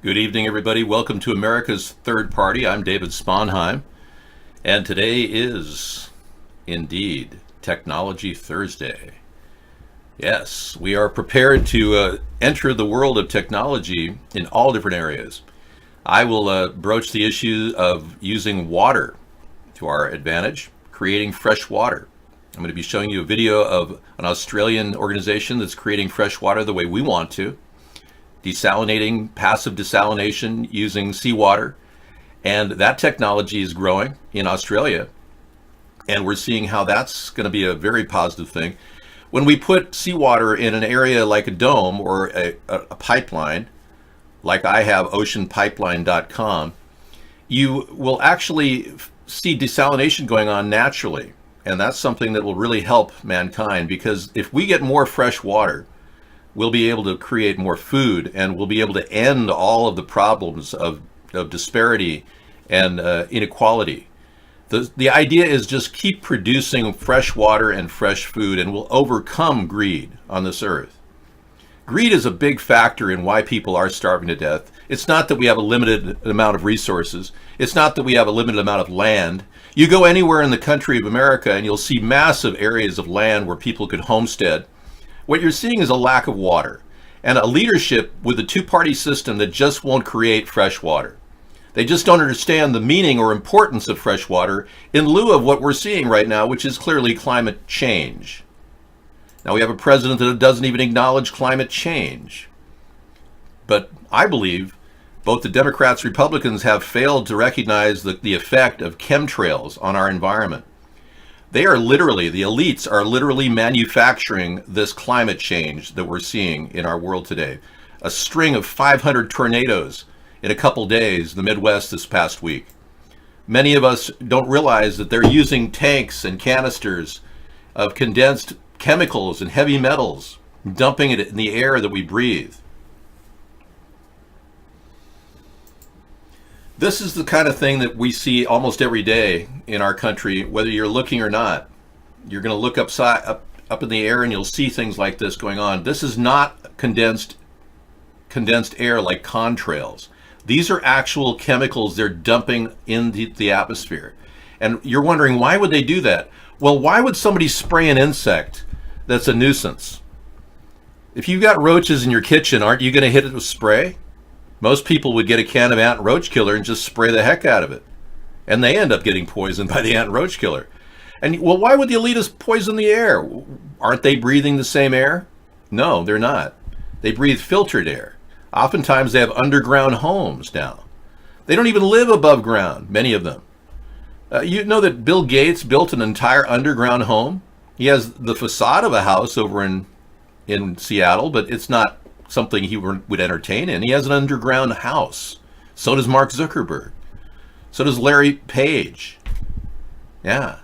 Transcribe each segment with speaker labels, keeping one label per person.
Speaker 1: Good evening, everybody. Welcome to America's Third Party. I'm David Sponheim, and today is indeed Technology Thursday. Yes, we are prepared to enter the world of technology in all different areas. I will broach the issue of using water to our advantage, creating fresh water. I'm going to be showing you a video of an Australian organization that's creating fresh water the way we want to. Desalinating, passive desalination using seawater. And that technology is growing in Australia. And we're seeing how that's going to be a very positive thing. When we put seawater in an area like a dome or a pipeline, like I have oceanpipeline.com, you will actually see desalination going on naturally. And that's something that will really help mankind, because if we get more fresh water, we'll be able to create more food, and we'll be able to end all of the problems of disparity and inequality. The idea is just keep producing fresh water and fresh food, and we'll overcome greed on this earth. Greed is a big factor in why people are starving to death. It's not that we have a limited amount of resources. It's not that we have a limited amount of land. You go anywhere in the country of America and you'll see massive areas of land where people could homestead. What you're seeing is a lack of water and a leadership with a two-party system that just won't create fresh water. They just don't understand the meaning or importance of fresh water in lieu of what we're seeing right now, which is clearly climate change. Now, we have a president that doesn't even acknowledge climate change. But I believe both the Democrats and Republicans have failed to recognize the effect of chemtrails on our environment. They are literally, the elites are literally manufacturing this climate change that we're seeing in our world today. A string of 500 tornadoes in a couple days in the Midwest this past week. Many of us don't realize that they're using tanks and canisters of condensed chemicals and heavy metals, dumping it in the air that we breathe. This is the kind of thing that we see almost every day in our country, whether you're looking or not. You're going to look up in the air and you'll see things like this going on. This is not condensed air like contrails. These are actual chemicals they're dumping in the atmosphere. And you're wondering, why would they do that? Well, why would somebody spray an insect that's a nuisance? If you've got roaches in your kitchen, aren't you going to hit it with spray? Most people would get a can of ant and roach killer and just spray the heck out of it. And they end up getting poisoned by the ant and roach killer. And well, why would the elitists poison the air? Aren't they breathing the same air? No, they're not. They breathe filtered air. Oftentimes they have underground homes now. They don't even live above ground, many of them. You know that Bill Gates built an entire underground home? He has the facade of a house over in Seattle, but it's not something he would entertain in. He has an underground house. So does Mark Zuckerberg. So does Larry Page. Yeah.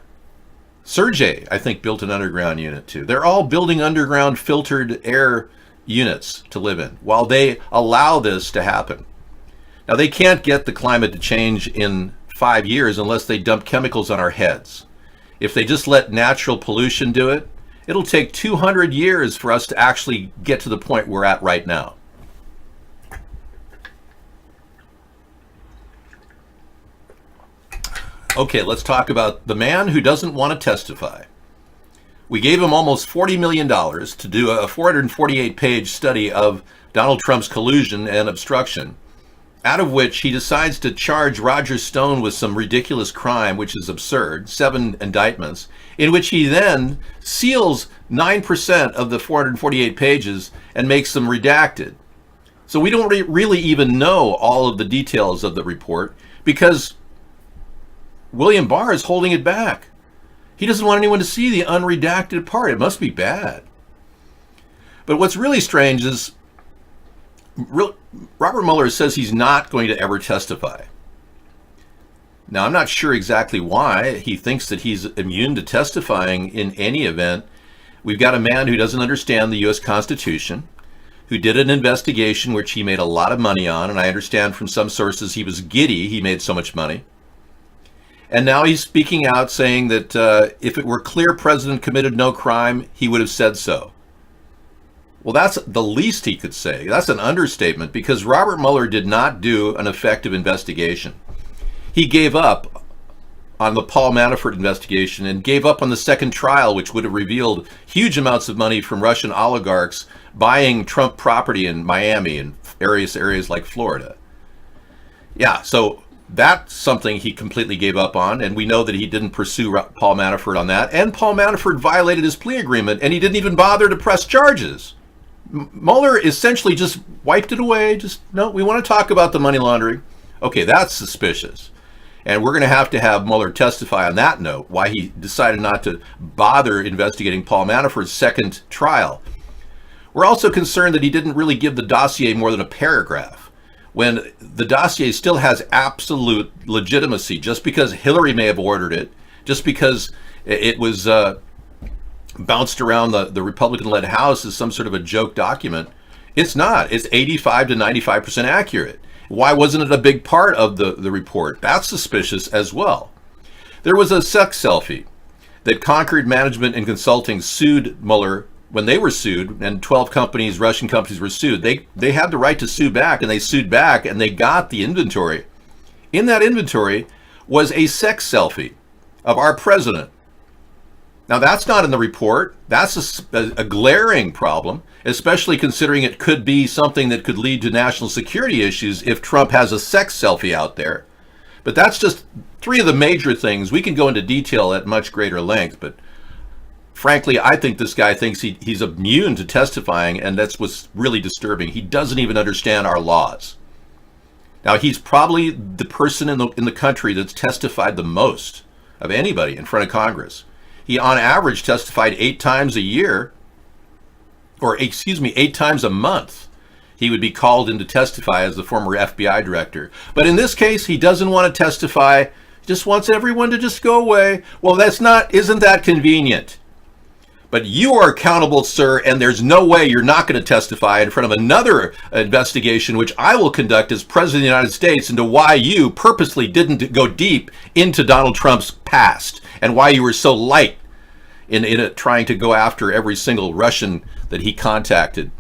Speaker 1: Sergey, I think, built an underground unit too. They're all building underground filtered air units to live in while they allow this to happen. Now, they can't get the climate to change in 5 years unless they dump chemicals on our heads. If they just let natural pollution do it, it'll take 200 years for us to actually get to the point we're at right now. Okay, let's talk about the man who doesn't want to testify. We gave him almost $40 million to do a 448-page study of Donald Trump's collusion and obstruction, out of which he decides to charge Roger Stone with some ridiculous crime, which is absurd, 7 indictments, in which he then seals 9% of the 448 pages and makes them redacted. So we don't really even know all of the details of the report because William Barr is holding it back. He doesn't want anyone to see the unredacted part. It must be bad. But what's really strange is Robert Mueller says he's not going to ever testify. Now, I'm not sure exactly why he thinks that he's immune to testifying in any event. We've got a man who doesn't understand the U.S. Constitution, who did an investigation which he made a lot of money on, and I understand from some sources he was giddy he made so much money. And now he's speaking out saying that if it were clear President committed no crime, he would have said so. Well, that's the least he could say. That's an understatement because Robert Mueller did not do an effective investigation. He gave up on the Paul Manafort investigation and gave up on the second trial, which would have revealed huge amounts of money from Russian oligarchs buying Trump property in Miami and various areas like Florida. Yeah, so that's something he completely gave up on, and we know that he didn't pursue Paul Manafort on that, and Paul Manafort violated his plea agreement, and he didn't even bother to press charges. Mueller essentially just wiped it away. Just, no, we want to talk about the money laundering. Okay, that's suspicious. And we're going to have Mueller testify on that note, why he decided not to bother investigating Paul Manafort's second trial. We're also concerned that he didn't really give the dossier more than a paragraph, when the dossier still has absolute legitimacy. Just because Hillary may have ordered it, just because it was bounced around the Republican-led House as some sort of a joke document, it's not. It's 85 to 95% accurate. Why wasn't it a big part of the report? That's suspicious as well. There was a sex selfie that Concord Management and Consulting sued Mueller when they were sued, and 12 companies, Russian companies, were sued. They had the right to sue back, and they sued back, and they got the inventory. In that inventory was a sex selfie of our president. Now, that's not in the report. That's a glaring problem, especially considering it could be something that could lead to national security issues if Trump has a sex selfie out there. But that's just 3 of the major things. We can go into detail at much greater length, but frankly, I think this guy thinks he's immune to testifying, and that's what's really disturbing. He doesn't even understand our laws. Now, he's probably the person in the country that's testified the most of anybody in front of Congress. He, on average, testified 8 times a year, or 8 times a month. He would be called in to testify as the former FBI director. But in this case, he doesn't want to testify. He just wants everyone to just go away. Well, isn't that convenient? But you are accountable, sir, and there's no way you're not going to testify in front of another investigation, which I will conduct as President of the United States, into why you purposely didn't go deep into Donald Trump's past and why you were so light in trying to go after every single Russian that he contacted.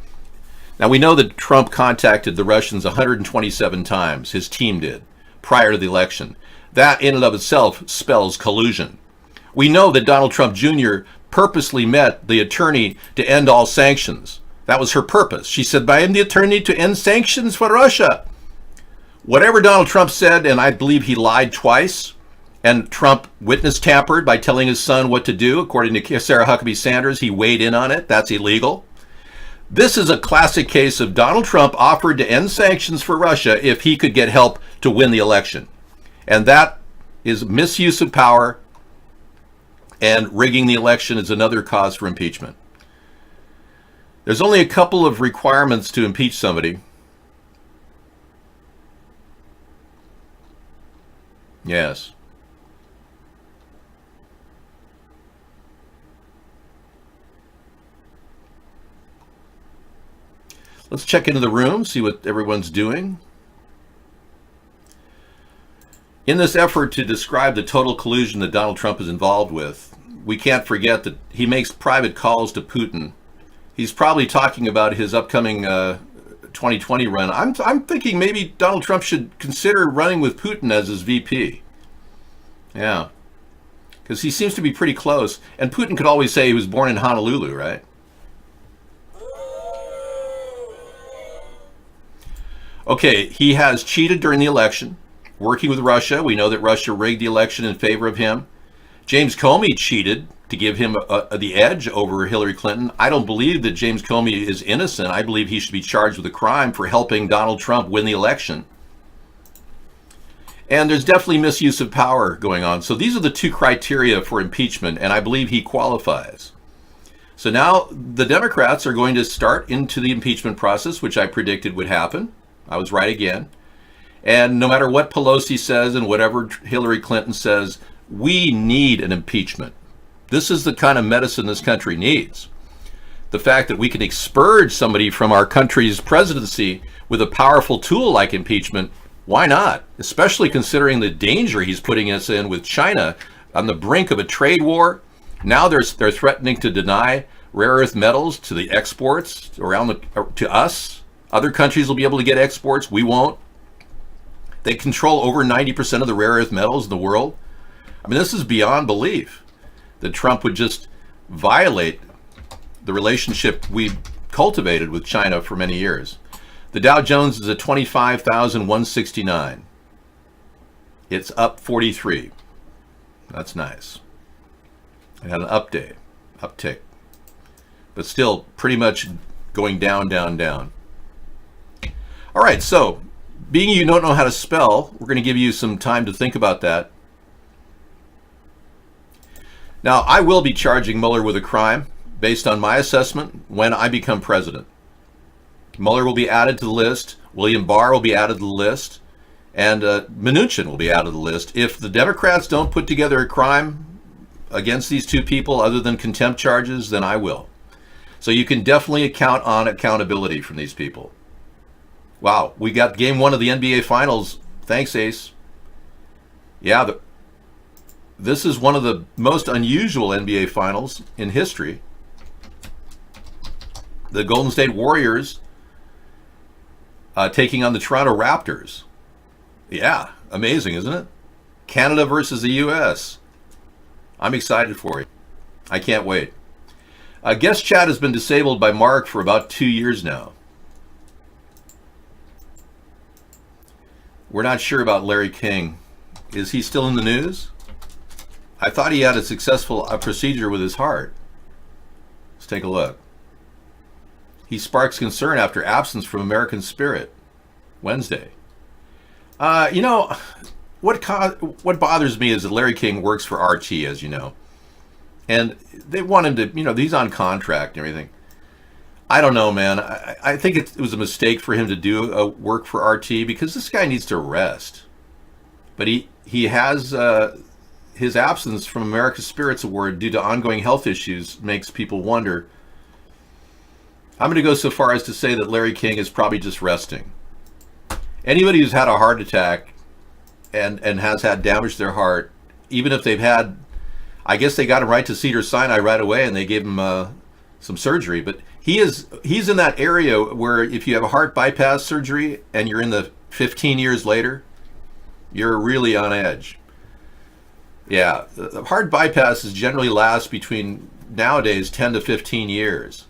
Speaker 1: Now, we know that Trump contacted the Russians 127 times, his team did, prior to the election. That in and of itself spells collusion. We know that Donald Trump Jr. purposely met the attorney to end all sanctions. That was her purpose. She said, I am the attorney to end sanctions for Russia. Whatever Donald Trump said, and I believe he lied twice, and Trump witness tampered by telling his son what to do. According to Sarah Huckabee Sanders, he weighed in on it. That's illegal. This is a classic case of Donald Trump offered to end sanctions for Russia if he could get help to win the election. And that is misuse of power, and rigging the election is another cause for impeachment. There's only a couple of requirements to impeach somebody. Yes. Let's check into the room, see what everyone's doing. In this effort to describe the total collusion that Donald Trump is involved with, we can't forget that he makes private calls to Putin. He's probably talking about his upcoming 2020 run. I'm thinking maybe Donald Trump should consider running with Putin as his VP. Yeah, because he seems to be pretty close. And Putin could always say he was born in Honolulu, right? Okay, he has cheated during the election, working with Russia. We know that Russia rigged the election in favor of him. James Comey cheated to give him the edge over Hillary Clinton. I don't believe that James Comey is innocent. I believe he should be charged with a crime for helping Donald Trump win the election. And there's definitely misuse of power going on. So these are the two criteria for impeachment, and I believe he qualifies. So now the Democrats are going to start into the impeachment process, which I predicted would happen. I was right again. And no matter what Pelosi says and whatever Hillary Clinton says, we need an impeachment. This is the kind of medicine this country needs. The fact that we can expurge somebody from our country's presidency with a powerful tool like impeachment, why not? Especially considering the danger he's putting us in with China on the brink of a trade war. Now they're threatening to deny rare earth metals to the exports to us. Other countries will be able to get exports. We won't. They control over 90% of the rare earth metals in the world. I mean, this is beyond belief that Trump would just violate the relationship we've cultivated with China for many years. The Dow Jones is at 25,169. It's up 43. That's nice. It had an uptick, but still pretty much going down, down, down. All right, so being you don't know how to spell, we're going to give you some time to think about that. Now, I will be charging Mueller with a crime based on my assessment when I become president. Mueller will be added to the list. William Barr will be added to the list. And Mnuchin will be added to the list. If the Democrats don't put together a crime against these two people other than contempt charges, then I will. So you can definitely count on accountability from these people. Wow, we got game one of the NBA Finals. Thanks, Ace. Yeah, this is one of the most unusual NBA Finals in history. The Golden State Warriors taking on the Toronto Raptors. Yeah, amazing, isn't it? Canada versus the U.S. I'm excited for it. I can't wait. Guest chat has been disabled by Mark for about 2 years now. We're not sure about Larry King. Is he still in the news? I thought he had a successful procedure with his heart. Let's take a look. He sparks concern after absence from American Spirit. Wednesday. You know, what bothers me is that Larry King works for RT, as you know. And they want him to, he's on contract and everything. I don't know, man. I think it was a mistake for him to do work for RT because this guy needs to rest. But he has his absence from America's Spirits Award due to ongoing health issues makes people wonder. I'm going to go so far as to say that Larry King is probably just resting. Anybody who's had a heart attack and has had damage to their heart, even if they've had, I guess they got him right to Cedars-Sinai right away and they gave him some surgery. But he's in that area where if you have a heart bypass surgery and you're in the 15 years later, you're really on edge. Yeah, the heart bypasses generally last between nowadays 10 to 15 years.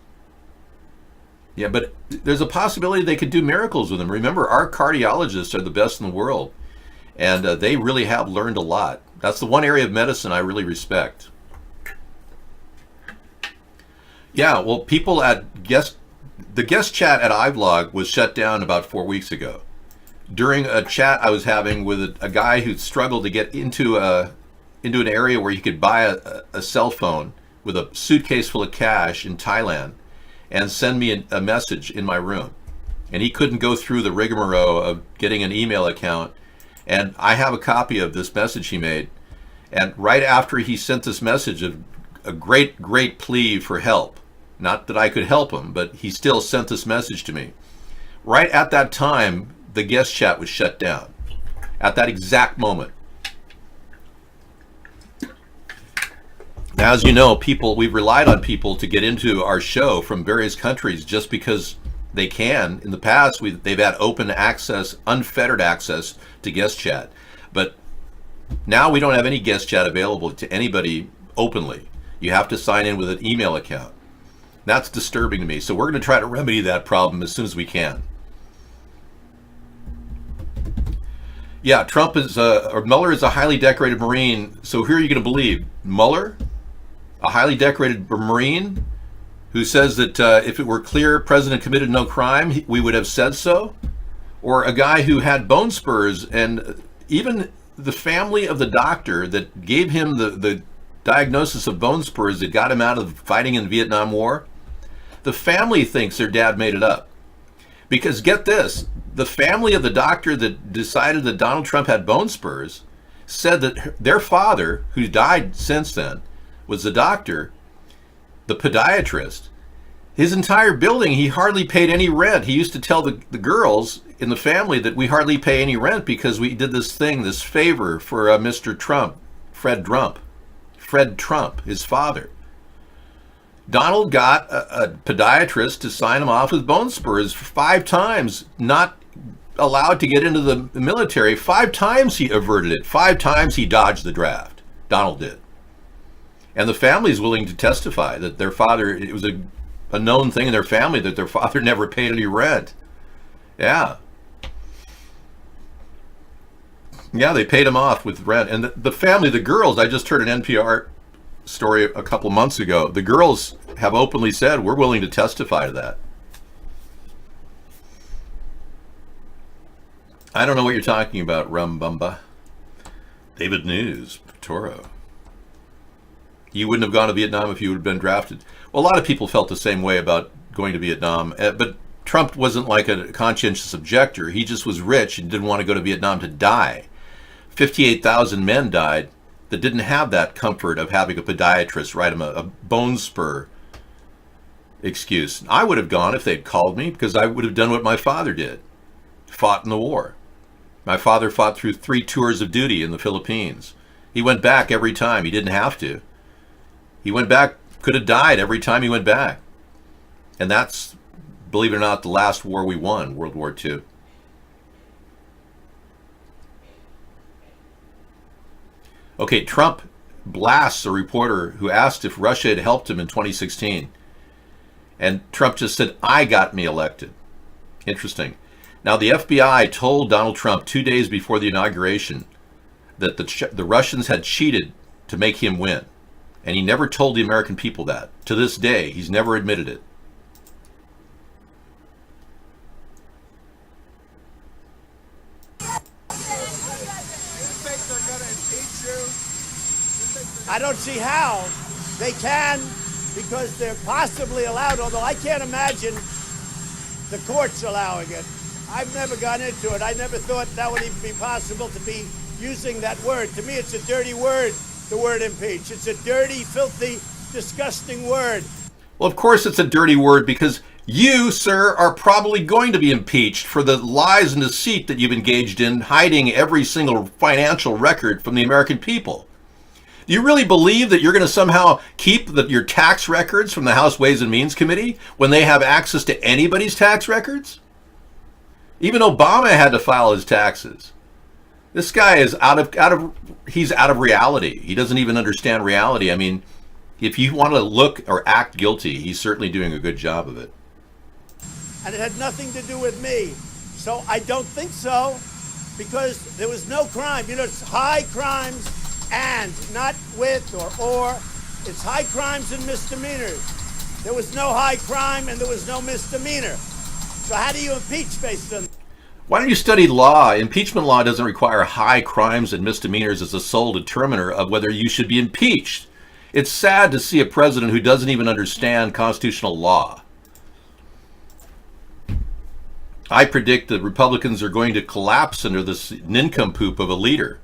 Speaker 1: Yeah, but there's a possibility they could do miracles with them. Remember, our cardiologists are the best in the world, and they really have learned a lot. That's the one area of medicine I really respect. Yeah, well, people the guest chat at iVlog was shut down about 4 weeks ago. During a chat I was having with a guy who struggled to get into an area where he could buy a cell phone with a suitcase full of cash in Thailand and send me a message in my room. And he couldn't go through the rigmarole of getting an email account. And I have a copy of this message he made. And right after he sent this message of a great, great plea for help, not that I could help him, but he still sent this message to me. Right at that time, the guest chat was shut down. At that exact moment. Now, as you know, we've relied on people to get into our show from various countries just because they can. In the past, they've had open access, unfettered access to guest chat. But now we don't have any guest chat available to anybody openly. You have to sign in with an email account. That's disturbing to me. So we're going to try to remedy that problem as soon as we can. Yeah, Mueller is a highly decorated Marine. So who are you going to believe? Mueller? A highly decorated Marine who says that if it were clear President committed no crime, we would have said so? Or a guy who had bone spurs, and even the family of the doctor that gave him the diagnosis of bone spurs that got him out of fighting in the Vietnam War, the family thinks their dad made it up. Because get this, the family of the doctor that decided that Donald Trump had bone spurs said that their father, who died since then, was the doctor, the podiatrist. His entire building, he hardly paid any rent. He used to tell the girls in the family that we hardly pay any rent because we did this favor for Mr. Trump, Fred Trump, his father. Donald got a podiatrist to sign him off with bone spurs 5 times, not allowed to get into the military. 5 times he averted it. 5 times he dodged the draft. Donald did. And the family is willing to testify that their father, it was a known thing in their family that their father never paid any rent. Yeah. Yeah, they paid him off with rent. And the family, the girls, I just heard an NPR story a couple months ago. The girls have openly said, we're willing to testify to that. I don't know what you're talking about, Rumbumba. David News, Toro. You wouldn't have gone to Vietnam if you would have been drafted. Well, a lot of people felt the same way about going to Vietnam, but Trump wasn't like a conscientious objector. He just was rich and didn't want to go to Vietnam to die. 58,000 men died that didn't have that comfort of having a podiatrist write him a bone spur excuse. I would have gone if they'd called me because I would have done what my father did, fought in the war. My father fought through 3 tours of duty in the Philippines. He went back every time. He didn't have to. He went back, could have died every time he went back. And that's, believe it or not, the last war we won, World War II. Okay, Trump blasts a reporter who asked if Russia had helped him in 2016. And Trump just said, I got me elected. Interesting. Now, the FBI told Donald Trump 2 days before the inauguration that the Russians had cheated to make him win. And he never told the American people that. To this day, he's never admitted it.
Speaker 2: I don't see how they can, because they're possibly allowed, although I can't imagine the courts allowing it. I've never gone into it. I never thought that would even be possible to be using that word. To me, it's a dirty word, the word impeach. It's a dirty, filthy, disgusting word.
Speaker 1: Well, of course it's a dirty word because you, sir, are probably going to be impeached for the lies and deceit that you've engaged in, hiding every single financial record from the American people. Do you really believe that you're going to somehow keep your tax records from the House Ways and Means Committee when they have access to anybody's tax records? Even Obama had to file his taxes. This guy is he's out of reality. He doesn't even understand reality. I mean, if you want to look or act guilty, he's certainly doing a good job of it.
Speaker 2: and it had nothing to do with me. So I don't think so, because there was no crime. You know, it's high crimes and, not with or. It's high crimes and misdemeanors. There was no high crime and there was no misdemeanor. So how do you impeach based on?
Speaker 1: Why don't you study law? Impeachment law doesn't require high crimes and misdemeanors as the sole determiner of whether you should be impeached. It's sad to see a president who doesn't even understand constitutional law. I predict that Republicans are going to collapse under this nincompoop of a leader.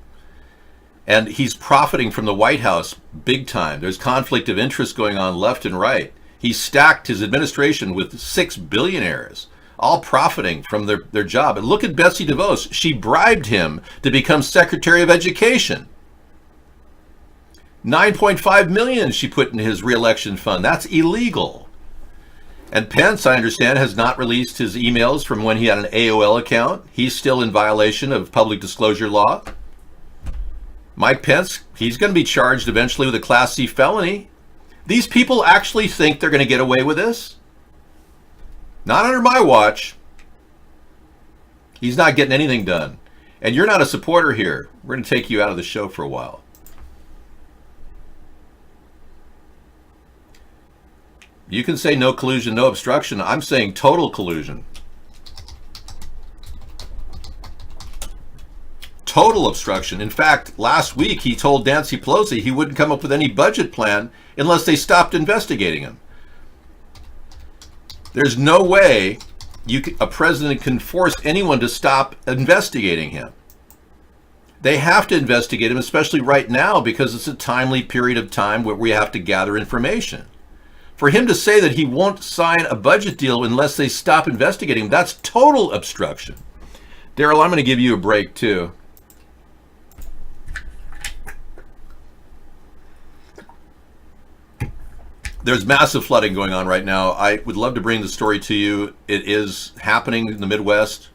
Speaker 1: And he's profiting from the White House big time. There's conflict of interest going on left and right. He stacked his administration with 6 billionaires, all profiting from their job. And look at Betsy DeVos. She bribed him to become Secretary of Education. $9.5 million she put in his reelection fund. That's illegal. And Pence, I understand, has not released his emails from when he had an AOL account. He's still in violation of public disclosure law. Mike Pence, he's going to be charged eventually with a Class C felony. These people actually think they're going to get away with this? Not under my watch. He's not getting anything done. And you're not a supporter here. We're going to take you out of the show for a while. You can say no collusion, no obstruction. I'm saying total collusion. Total obstruction. In fact, last week he told Nancy Pelosi he wouldn't come up with any budget plan unless they stopped investigating him. There's no way a president can force anyone to stop investigating him. They have to investigate him, especially right now, because it's a timely period of time where we have to gather information. For him to say that he won't sign a budget deal unless they stop investigating him, that's total obstruction. Daryl, I'm going to give you a break too. There's massive flooding going on right now. I would love to bring the story to you. It is happening in the Midwest.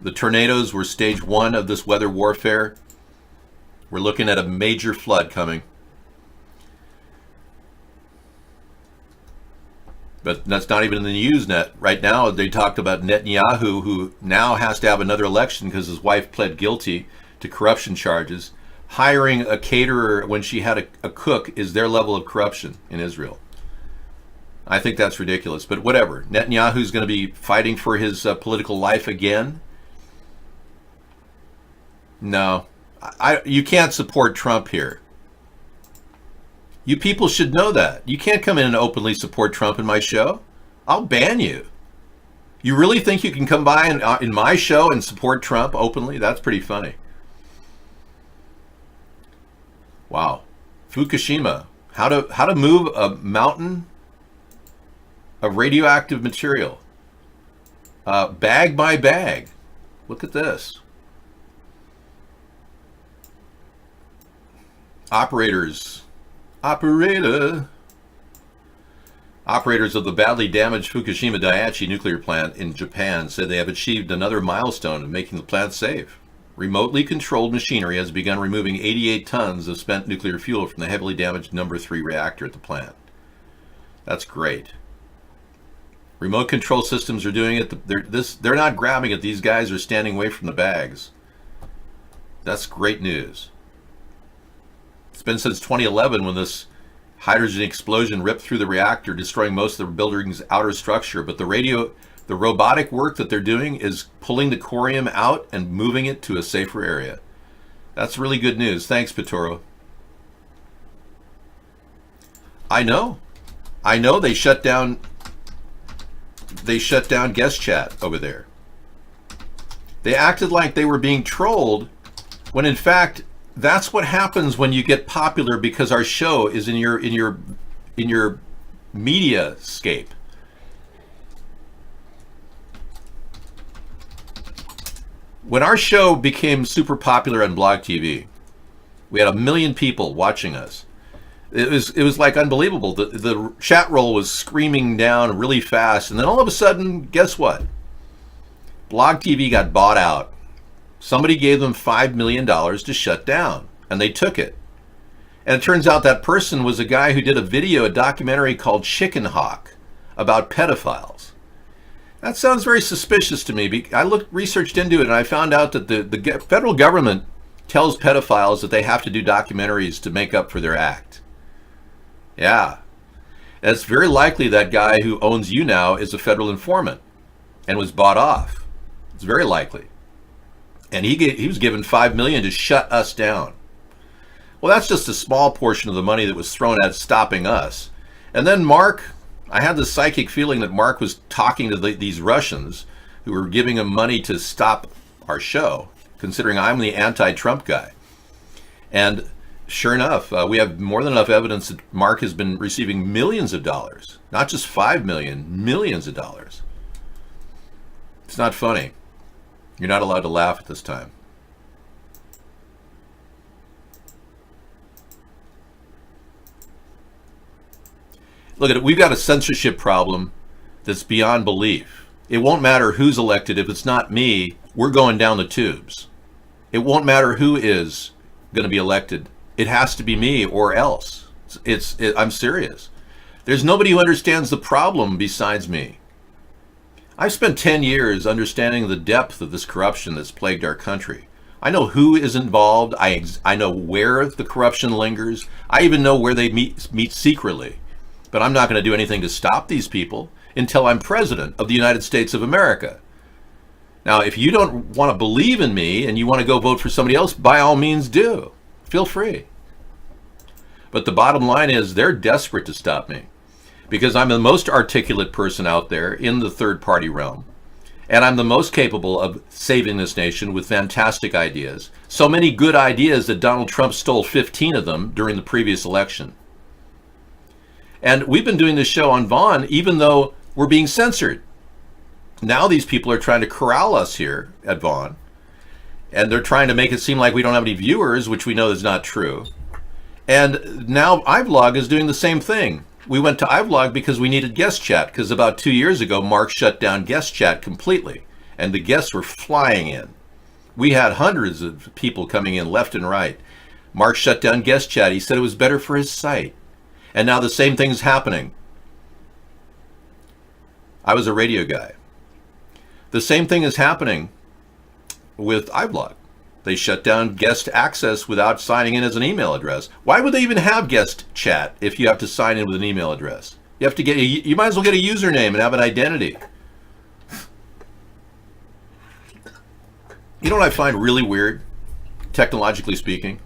Speaker 1: The tornadoes were stage 1 of this weather warfare. We're looking at a major flood coming. But that's not even in the news net. Right now, they talked about Netanyahu, who now has to have another election because his wife pled guilty to corruption charges. Hiring a caterer when she had a cook is their level of corruption in Israel. I think that's ridiculous, but whatever. Netanyahu's going to be fighting for his political life again. No, you can't support Trump here. You people should know that. You can't come in and openly support Trump in my show. I'll ban you. You really think you can come by in my show and support Trump openly? That's pretty funny. Wow. Fukushima. How to move a mountain of radioactive material. Bag by bag. Look at this. Operators of the badly damaged Fukushima Daiichi nuclear plant in Japan said they have achieved another milestone in making the plant safe. Remotely controlled machinery has begun removing 88 tons of spent nuclear fuel from the heavily damaged number 3 reactor at the plant. That's great. Remote control systems are doing it. They're not grabbing it. These guys are standing away from the bags. That's great news. It's been since 2011 when this hydrogen explosion ripped through the reactor, destroying most of the building's outer structure. But the robotic work that they're doing is pulling the corium out and moving it to a safer area. That's really good news. Thanks, Pitoro. I know they shut down guest chat over there. They acted like they were being trolled when in fact that's what happens when you get popular, because our show is in your media scape. When our show became super popular on Blog TV, we had 1 million people watching us. It was like unbelievable. The chat roll was screaming down really fast, and then all of a sudden, guess what? Blog TV got bought out. Somebody gave them $5 million to shut down, and they took it. And it turns out that person was a guy who did a documentary called Chicken Hawk about pedophiles. That sounds very suspicious to me. I researched into it, and I found out that the federal government tells pedophiles that they have to do documentaries to make up for their act. Yeah. And it's very likely that guy who owns you now is a federal informant and was bought off. It's very likely. And he was given $5 million to shut us down. Well, that's just a small portion of the money that was thrown at stopping us. And then Mark, I had the psychic feeling that Mark was talking to these Russians who were giving him money to stop our show, considering I'm the anti-Trump guy. And sure enough, we have more than enough evidence that Mark has been receiving millions of dollars, not just 5 million, millions of dollars. It's not funny. You're not allowed to laugh at this time. Look at it. We've got a censorship problem that's beyond belief. It won't matter who's elected. If it's not me, we're going down the tubes. It won't matter who is going to be elected. It has to be me or else. I'm serious. There's nobody who understands the problem besides me. I've spent 10 years understanding the depth of this corruption that's plagued our country. I know who is involved. I know where the corruption lingers. I even know where they meet secretly. But I'm not going to do anything to stop these people until I'm president of the United States of America. Now, if you don't want to believe in me and you want to go vote for somebody else, by all means do. Feel free. But the bottom line is they're desperate to stop me because I'm the most articulate person out there in the third party realm. And I'm the most capable of saving this nation with fantastic ideas. So many good ideas that Donald Trump stole 15 of them during the previous election. And we've been doing this show on Vaughn even though we're being censored. Now these people are trying to corral us here at Vaughn. And they're trying to make it seem like we don't have any viewers, which we know is not true. And now iVlog is doing the same thing. We went to iVlog because we needed guest chat, because about 2 years ago, Mark shut down guest chat completely, and the guests were flying in. We had hundreds of people coming in left and right. Mark shut down guest chat. He said it was better for his site. And now the same thing's happening. I was a radio guy. The same thing is happening with iVlog. They shut down guest access without signing in as an email address. Why would they even have guest chat if you have to sign in with an email address? You have to you might as well get a username and have an identity. You know what I find really weird, technologically speaking?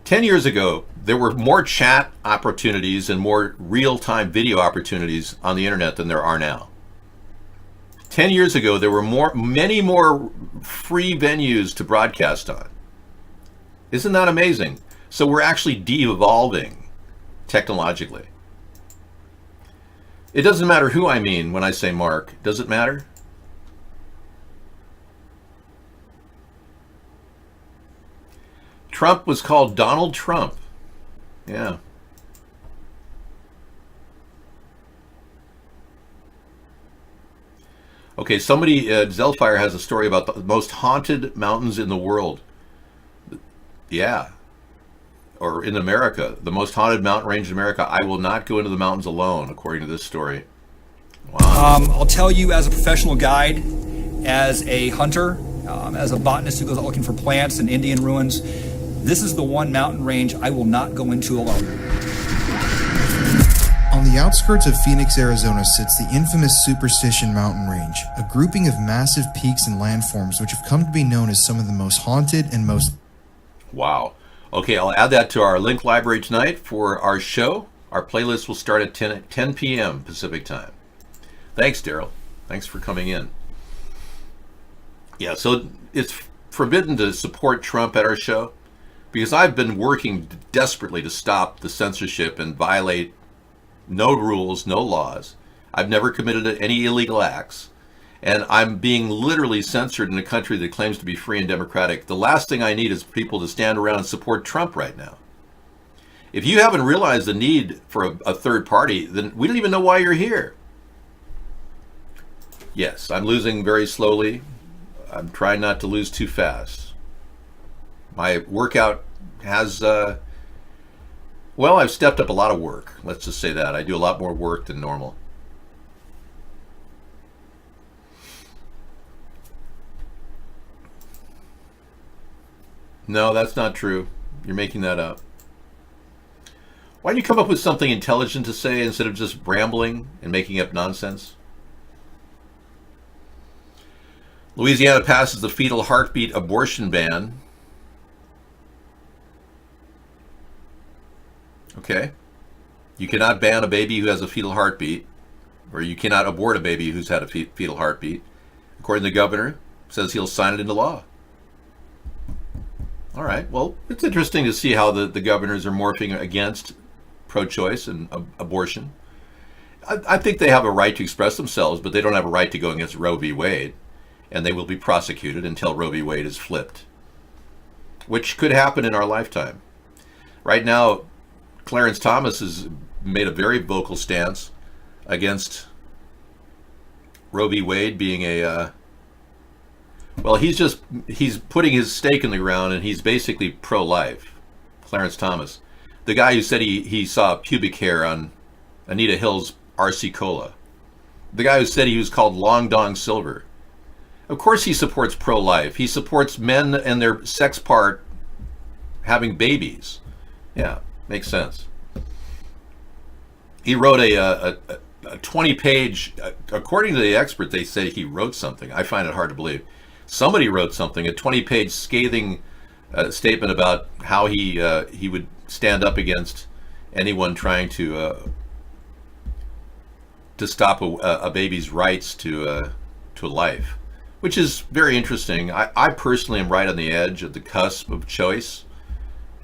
Speaker 1: 10 years ago, there were more chat opportunities and more real-time video opportunities on the internet than there are now. 10 years ago, there were many more free venues to broadcast on. Isn't that amazing? So we're actually de-evolving technologically. It doesn't matter who I mean when I say Mark. Does it matter? Trump was called Donald Trump. Yeah. Okay, somebody, Zellfire has a story about the most haunted mountains in the world. Yeah. Or in America, the most haunted mountain range in America. I will not go into the mountains alone, according to this story. Wow.
Speaker 3: I'll tell you, as a professional guide, as a hunter, as a botanist who goes out looking for plants and Indian ruins, this is the one mountain range I will not go into alone.
Speaker 4: On the outskirts of Phoenix, Arizona sits the infamous Superstition Mountain Range, a grouping of massive peaks and landforms which have come to be known as some of the most haunted and most...
Speaker 1: Wow. Okay, I'll add that to our link library tonight for our show. Our playlist will start at 10 p.m. Pacific time. Thanks, Daryl. Thanks for coming in. Yeah, so it's forbidden to support Trump at our show because I've been working desperately to stop the censorship and violate no rules, no laws. I've never committed any illegal acts. And I'm being literally censored in a country that claims to be free and democratic. The last thing I need is people to stand around and support Trump right now. If you haven't realized the need for a third party, then we don't even know why you're here. Yes, I'm losing very slowly. I'm trying not to lose too fast. My workout has... Well, I've stepped up a lot of work. Let's just say that. I do a lot more work than normal. No, that's not true. You're making that up. Why don't you come up with something intelligent to say instead of just rambling and making up nonsense? Louisiana passes the fetal heartbeat abortion ban. Okay. You cannot ban a baby who has a fetal heartbeat, or you cannot abort a baby who's had a fetal heartbeat. According to the governor, says he'll sign it into law. All right. Well, it's interesting to see how the governors are morphing against pro-choice and abortion. I think they have a right to express themselves, but they don't have a right to go against Roe v. Wade, and they will be prosecuted until Roe v. Wade is flipped, which could happen in our lifetime. Right now, Clarence Thomas has made a very vocal stance against Roe v. Wade being a well, he's putting his stake in the ground, and he's basically pro-life. Clarence Thomas, the guy who said he saw pubic hair on Anita Hill's RC Cola, the guy who said he was called Long Dong Silver. Of course he supports pro-life. He supports men and their sex part having babies. Yeah, makes sense. He wrote a 20-page, according to the expert, they say he wrote something. I find it hard to believe. Somebody wrote something, a 20-page scathing statement about how he would stand up against anyone trying to stop a baby's rights to life, which is very interesting. I personally am right on the edge of the cusp of choice.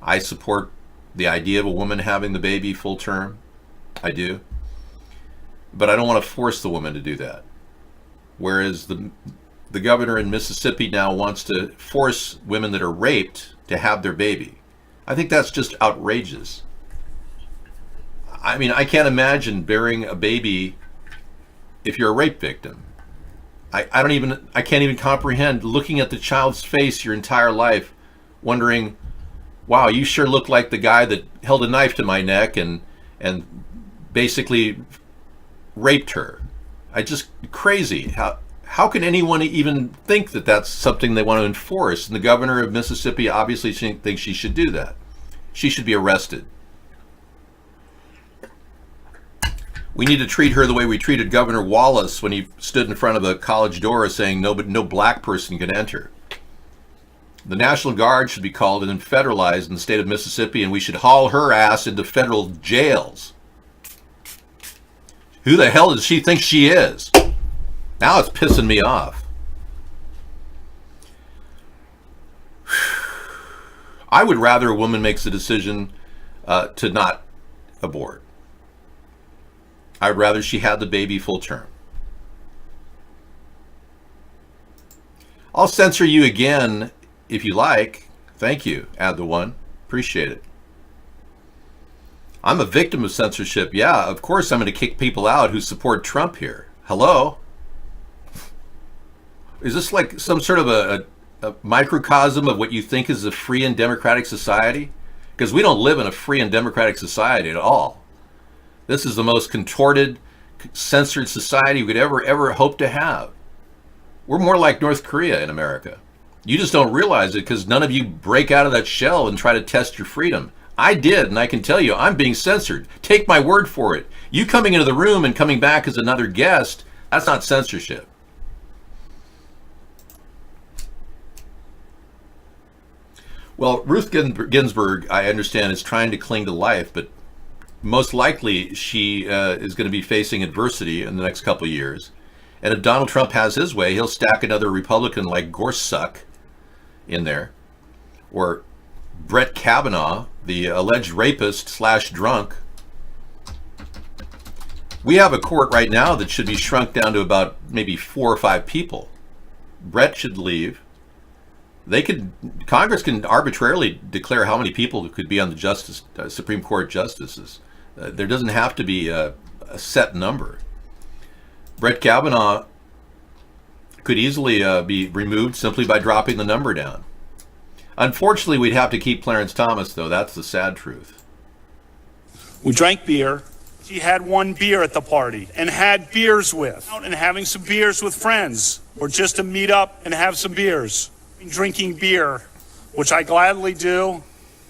Speaker 1: I support the idea of a woman having the baby full term. I do. But I don't want to force the woman to do that. Whereas the governor in Mississippi now wants to force women that are raped to have their baby. I think that's just outrageous. I mean, I can't imagine bearing a baby if you're a rape victim. I can't even comprehend looking at the child's face your entire life, wondering, wow, you sure look like the guy that held a knife to my neck and basically raped her. Crazy. How can anyone even think that that's something they want to enforce? And the governor of Mississippi obviously thinks she should do that. She should be arrested. We need to treat her the way we treated Governor Wallace when he stood in front of a college door saying no black person can enter. The National Guard should be called and then federalized in the state of Mississippi, and we should haul her ass into federal jails. Who the hell does she think she is? Now it's pissing me off. I would rather a woman makes the decision to not abort. I'd rather she had the baby full term. I'll censor you again if you like. Thank you. Add the one. Appreciate it. I'm a victim of censorship. Yeah, of course I'm going to kick people out who support Trump here. Hello? Is this like some sort of a microcosm of what you think is a free and democratic society? Because we don't live in a free and democratic society at all. This is the most contorted, censored society we could ever hope to have. We're more like North Korea in America. You just don't realize it because none of you break out of that shell and try to test your freedom. I did, and I can tell you, I'm being censored. Take my word for it. You coming into the room and coming back as another guest, that's not censorship. Well, Ruth Ginsburg, I understand, is trying to cling to life, but most likely she is going to be facing adversity in the next couple of years. And if Donald Trump has his way, he'll stack another Republican like Gorsuch in there. Or Brett Kavanaugh, the alleged rapist / drunk. We have a court right now that should be shrunk down to about maybe 4 or 5 people. Brett should leave. Congress can arbitrarily declare how many people could be on the Supreme Court justices. There doesn't have to be a set number. Brett Kavanaugh could easily be removed simply by dropping the number down. Unfortunately, we'd have to keep Clarence Thomas, though. That's the sad truth.
Speaker 5: We drank beer. She had one beer at the party and had beers with, and having some beers with friends, or just to meet up and have some beers. Drinking beer which I gladly do.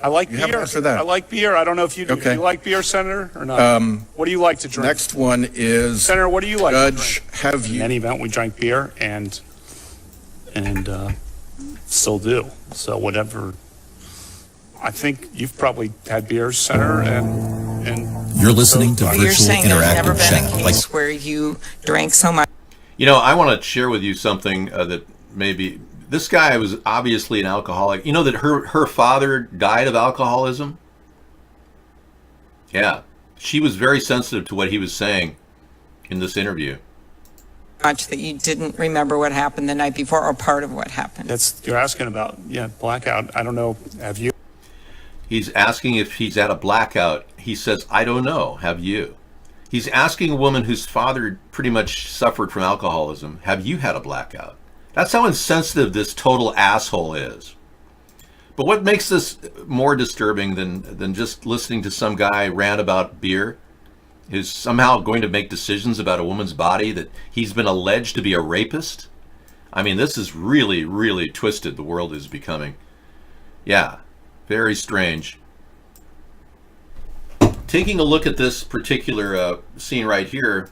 Speaker 5: I like
Speaker 6: You
Speaker 5: beer.
Speaker 6: have to answer that.
Speaker 5: I like beer. I don't know if you do.
Speaker 6: Okay.
Speaker 5: Do you like beer, Senator, or not? What do you like to drink?
Speaker 6: Next one is,
Speaker 5: Senator, what do you like to
Speaker 6: Judge,
Speaker 5: drink?
Speaker 6: have
Speaker 5: In
Speaker 6: you,
Speaker 5: any event, we drank beer and still do. So whatever. I think you've probably had beers, Senator, and
Speaker 7: You're listening to
Speaker 5: So-
Speaker 7: Virtual
Speaker 8: You're saying there's never
Speaker 7: Interactive
Speaker 8: been a
Speaker 7: Chat.
Speaker 8: case where you drank so much.
Speaker 1: You know, I want to share with you something that maybe this guy was obviously an alcoholic. You know that her father died of alcoholism? Yeah. She was very sensitive to what he was saying in this interview.
Speaker 8: Much that you didn't remember what happened the night before or part of what happened.
Speaker 5: you're asking about, blackout. I don't know. Have you?
Speaker 1: He's asking if he's at a blackout. He says, I don't know. Have you? He's asking a woman whose father pretty much suffered from alcoholism, have you had a blackout? That's how insensitive this total asshole is. But what makes this more disturbing than just listening to some guy rant about beer is somehow going to make decisions about a woman's body that he's been alleged to be a rapist? I mean, this is really, really twisted the world is becoming. Yeah, very strange. Taking a look at this particular scene right here,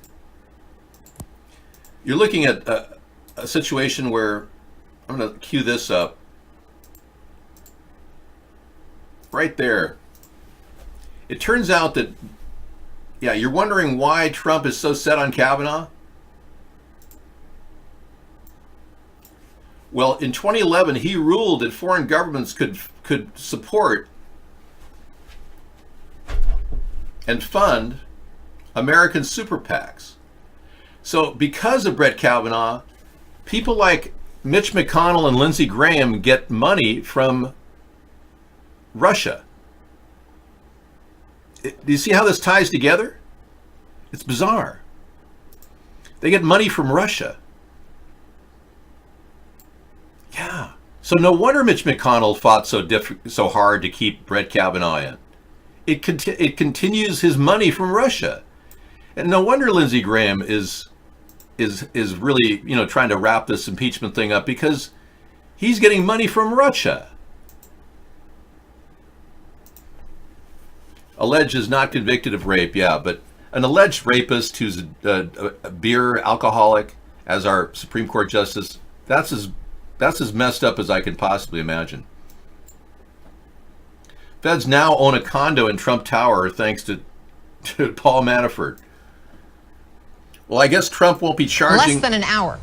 Speaker 1: you're looking at a situation where, I'm going to cue this up. Right there. It turns out that, yeah, you're wondering why Trump is so set on Kavanaugh? Well, in 2011, he ruled that foreign governments could support and fund American super PACs. So because of Brett Kavanaugh, people like Mitch McConnell and Lindsey Graham get money from Russia. Do you see how this ties together? It's bizarre. They get money from Russia. Yeah. So no wonder Mitch McConnell fought so hard to keep Brett Kavanaugh in. It continues his money from Russia, and no wonder Lindsey Graham is really trying to wrap this impeachment thing up because he's getting money from Russia. Alleged is not convicted of rape, yeah, but an alleged rapist who's a beer alcoholic, as our Supreme Court justice, that's as messed up as I can possibly imagine. Feds now own a condo in Trump Tower thanks to Paul Manafort. Well, I guess Trump won't be charging...
Speaker 9: Less than an hour.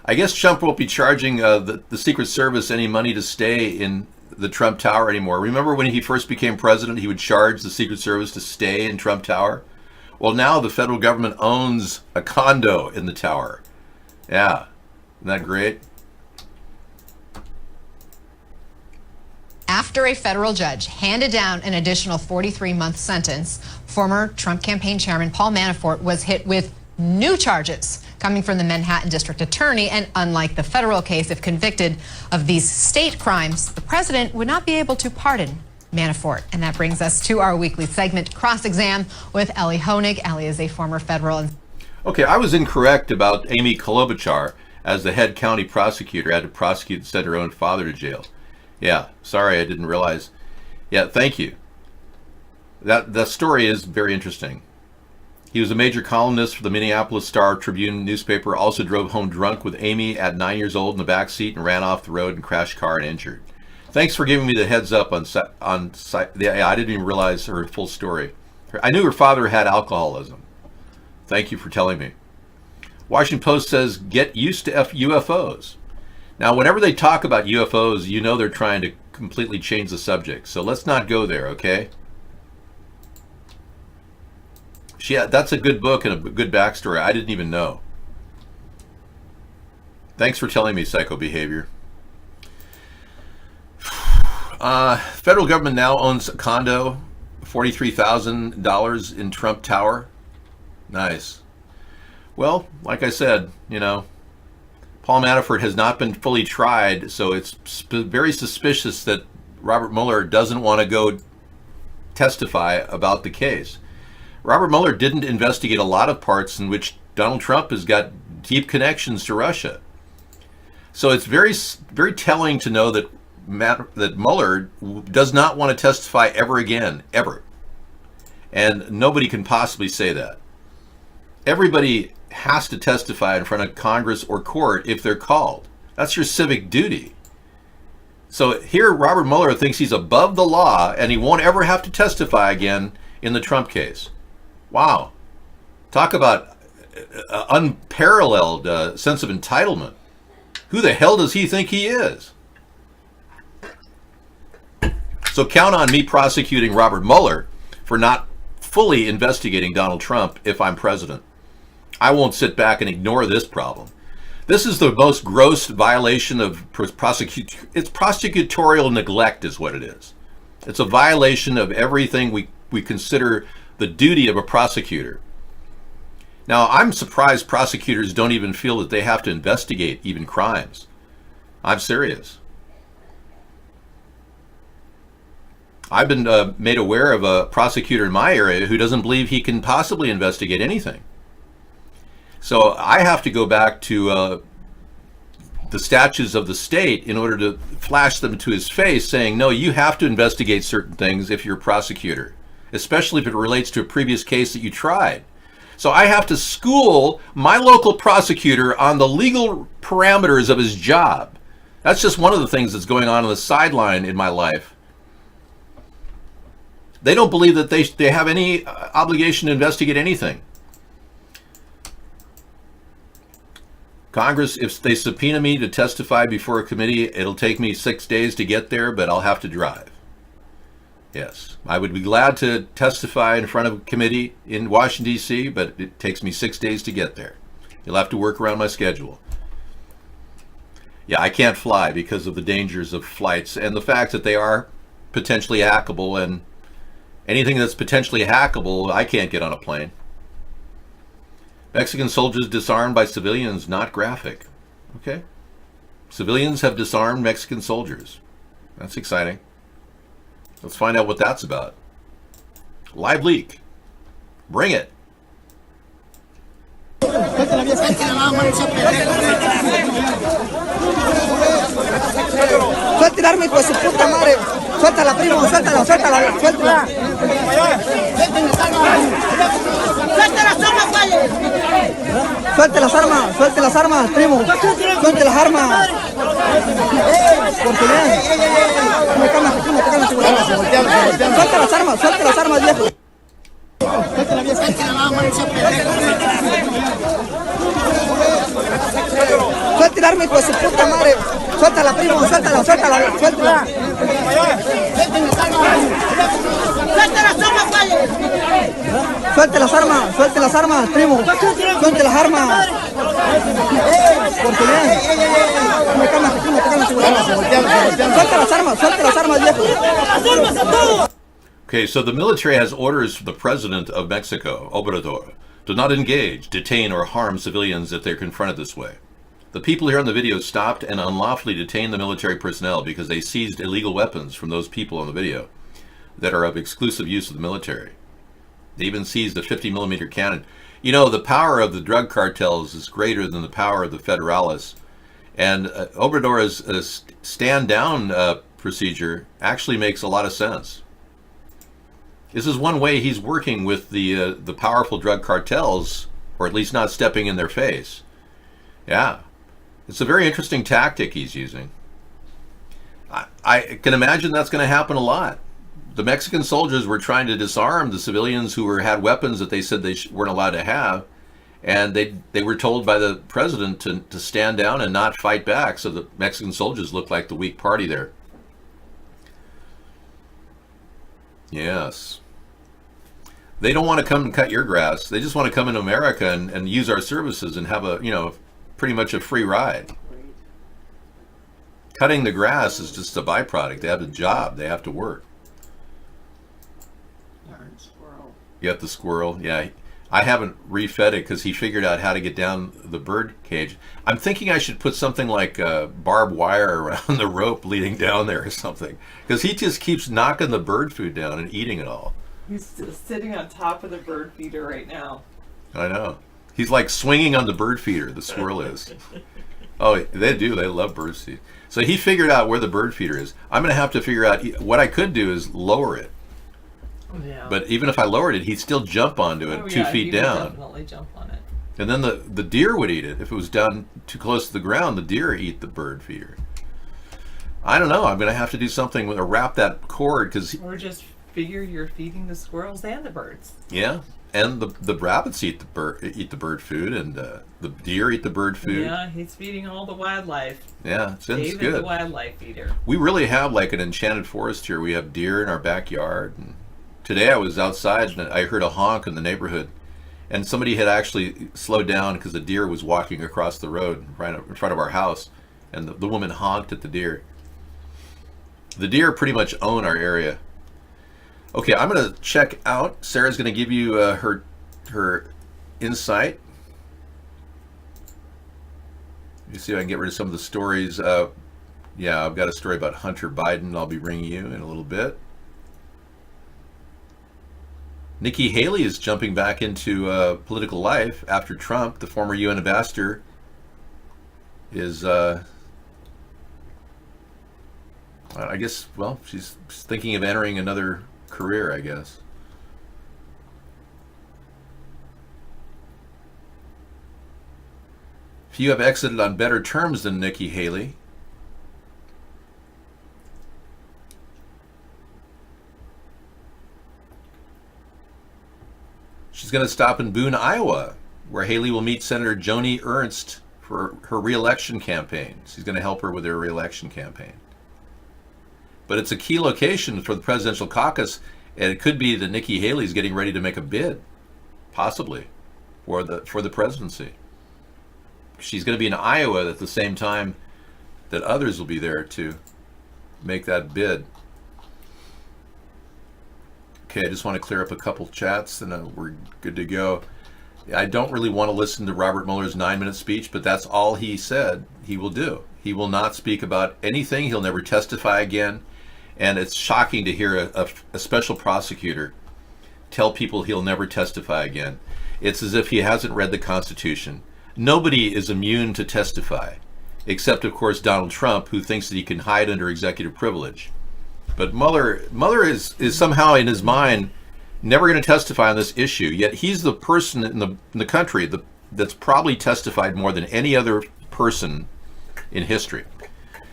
Speaker 1: I guess Trump won't be charging the Secret Service any money to stay in the Trump Tower anymore. Remember when he first became president, he would charge the Secret Service to stay in Trump Tower? Well, now the federal government owns a condo in the tower. Yeah, isn't that great?
Speaker 9: After a federal judge handed down an additional 43-month sentence, former Trump campaign chairman Paul Manafort was hit with new charges coming from the Manhattan district attorney. And unlike the federal case, if convicted of these state crimes, the president would not be able to pardon Manafort. And that brings us to our weekly segment, Cross-Exam, with Ellie Honig. Ellie is a former federal...
Speaker 1: Okay, I was incorrect about Amy Klobuchar as the head county prosecutor had to prosecute and send her own father to jail. Yeah, sorry, I didn't realize. Yeah, thank you. That story is very interesting. He was a major columnist for the Minneapolis Star-Tribune newspaper, also drove home drunk with Amy at 9 years old in the back seat and ran off the road and crashed car and injured. Thanks for giving me the heads up on I didn't even realize her full story. I knew her father had alcoholism. Thank you for telling me. Washington Post says, get used to UFOs. Now, whenever they talk about UFOs, you know they're trying to completely change the subject. So let's not go there, okay? Yeah, that's a good book and a good backstory. I didn't even know. Thanks for telling me, Psycho Behavior. Federal government now owns a condo, $43,000 in Trump Tower. Nice. Well, like I said, Paul Manafort has not been fully tried, so it's very suspicious that Robert Mueller doesn't want to go testify about the case. Robert Mueller didn't investigate a lot of parts in which Donald Trump has got deep connections to Russia. So it's very, very telling to know that that Mueller does not want to testify ever again, ever. And nobody can possibly say that. Everybody has to testify in front of Congress or court if they're called. That's your civic duty. So here Robert Mueller thinks he's above the law and he won't ever have to testify again in the Trump case. Wow. Talk about unparalleled sense of entitlement. Who the hell does he think he is? So count on me prosecuting Robert Mueller for not fully investigating Donald Trump if I'm president. I won't sit back and ignore this problem. This is the most gross violation of it's prosecutorial neglect is what it is. It's a violation of everything we consider the duty of a prosecutor. Now, I'm surprised prosecutors don't even feel that they have to investigate even crimes. I'm serious. I've been made aware of a prosecutor in my area who doesn't believe he can possibly investigate anything. So I have to go back to the statutes of the state in order to flash them to his face saying, no, you have to investigate certain things if you're a prosecutor, especially if it relates to a previous case that you tried. So I have to school my local prosecutor on the legal parameters of his job. That's just one of the things that's going on the sideline in my life. They don't believe that they have any obligation to investigate anything. Congress, if they subpoena me to testify before a committee, it'll take me 6 days to get there, but I'll have to drive. Yes, I would be glad to testify in front of a committee in Washington, D.C., but it takes me 6 days to get there. You'll have to work around my schedule. Yeah, I can't fly because of the dangers of flights and the fact that they are potentially hackable, and anything that's potentially hackable, I can't get on a plane. Mexican soldiers disarmed by civilians, not graphic. Okay. Civilians have disarmed Mexican soldiers. That's exciting. Let's find out what that's about. Live leak. Bring it.
Speaker 6: Suelta el arma, hijo de su puta madre. Suéltala, primo, suéltala, suéltala, suéltala. Suelte las armas, primo. Suelte las armas. Porque bien. Suelte las armas, viejo. Suelte el arma, hijo de su puta madre. Suéltala, primo, suéltala, suéltala, suéltala. Suelte las armas, primo. Suelte las armas. Porque bien. Suelte las armas, viejo.
Speaker 1: Okay, so the military has orders from the president of Mexico, Obrador, to not engage, detain, or harm civilians if they're confronted this way. The people here on the video stopped and unlawfully detained the military personnel because they seized illegal weapons from those people on the video that are of exclusive use of the military. They even seized a 50-millimeter cannon. You know, the power of the drug cartels is greater than the power of the federales. And Obrador's stand-down procedure actually makes a lot of sense. This is one way he's working with the powerful drug cartels, or at least not stepping in their face. Yeah, it's a very interesting tactic he's using. I can imagine that's going to happen a lot. The Mexican soldiers were trying to disarm the civilians who had weapons that they said they weren't allowed to have, and they were told by the president to stand down and not fight back, so the Mexican soldiers looked like the weak party there. Yes. They don't want to come and cut your grass. They just want to come into America and use our services and have pretty much a free ride. Cutting the grass is just a byproduct. They have a job. They have to work. You got the squirrel. Yeah. I haven't refed it because he figured out how to get down the bird cage. I'm thinking I should put something like barbed wire around the rope leading down there or something, because he just keeps knocking the bird food down and eating it all.
Speaker 7: He's sitting on top of the bird feeder right now.
Speaker 1: I know. He's like swinging on the bird feeder, the squirrel is. Oh, they do. They love bird seed. So he figured out where the bird feeder is. I'm going to have to figure out what I could do is lower it.
Speaker 7: Yeah.
Speaker 1: But even if I lowered it, he'd still jump onto it 2 feet
Speaker 7: he
Speaker 1: down.
Speaker 7: would definitely jump on it.
Speaker 1: And then the deer would eat it. If it was down too close to the ground, the deer eat the bird feeder. I don't know. I'm going to have to do something with wrap that cord because
Speaker 7: Or just figure you're feeding the squirrels and the birds.
Speaker 1: yeah, and the rabbits eat the bird food, and the deer eat the bird food.
Speaker 7: Yeah, he's feeding all the wildlife.
Speaker 1: Yeah, it's
Speaker 7: David
Speaker 1: good.
Speaker 7: the wildlife eater.
Speaker 1: We really have like an enchanted forest here. We have deer in our backyard. And today I was outside and I heard a honk in the neighborhood, and somebody had actually slowed down because a deer was walking across the road right in front of our house, and the woman honked at the deer. The deer pretty much own our area. Okay, I'm going to check out. Sarah's going to give you her insight. You see if I can get rid of some of the stories. Yeah, I've got a story about Hunter Biden I'll be bringing you in a little bit. Nikki Haley is jumping back into political life after Trump. The former UN ambassador is, I guess, well, she's thinking of entering another career, I guess. Few have exited on better terms than Nikki Haley. She's going to stop in Boone, Iowa, where Haley will meet Senator Joni Ernst for her re-election campaign. She's going to help her with her re-election campaign. But it's a key location for the presidential caucus, and it could be that Nikki Haley's getting ready to make a bid, possibly, for the presidency. She's going to be in Iowa at the same time that others will be there to make that bid. Okay, I just want to clear up a couple chats, and we're good to go. I don't really want to listen to Robert Mueller's 9-minute speech, but that's all he said he will do. He will not speak about anything. He'll never testify again. And it's shocking to hear a special prosecutor tell people he'll never testify again. It's as if he hasn't read the Constitution. Nobody is immune to testify, except, of course, Donald Trump, who thinks that he can hide under executive privilege. But Mueller is somehow in his mind never going to testify on this issue, yet he's the person in the country that's probably testified more than any other person in history.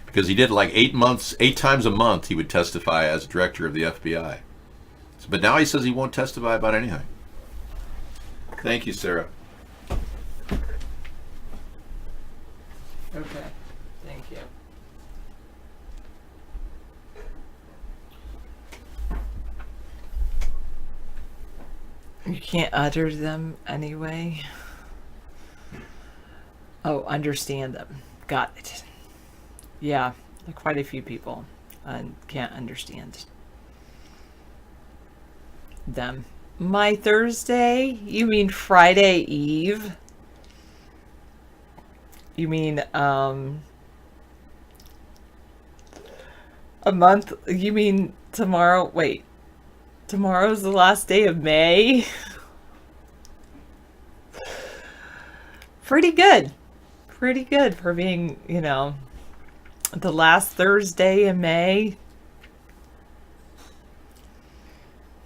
Speaker 1: Because he did like 8 times a month he would testify as director of the FBI. But now he says he won't testify about anything. Thank you, Sarah.
Speaker 7: Okay, thank you. You can't utter them anyway. Oh, understand them. Got it. Yeah, quite a few people can't understand them. My Thursday? You mean Friday Eve? You mean a month? You mean tomorrow? Wait, tomorrow's the last day of May? Pretty good. Pretty good for being, the last Thursday in May.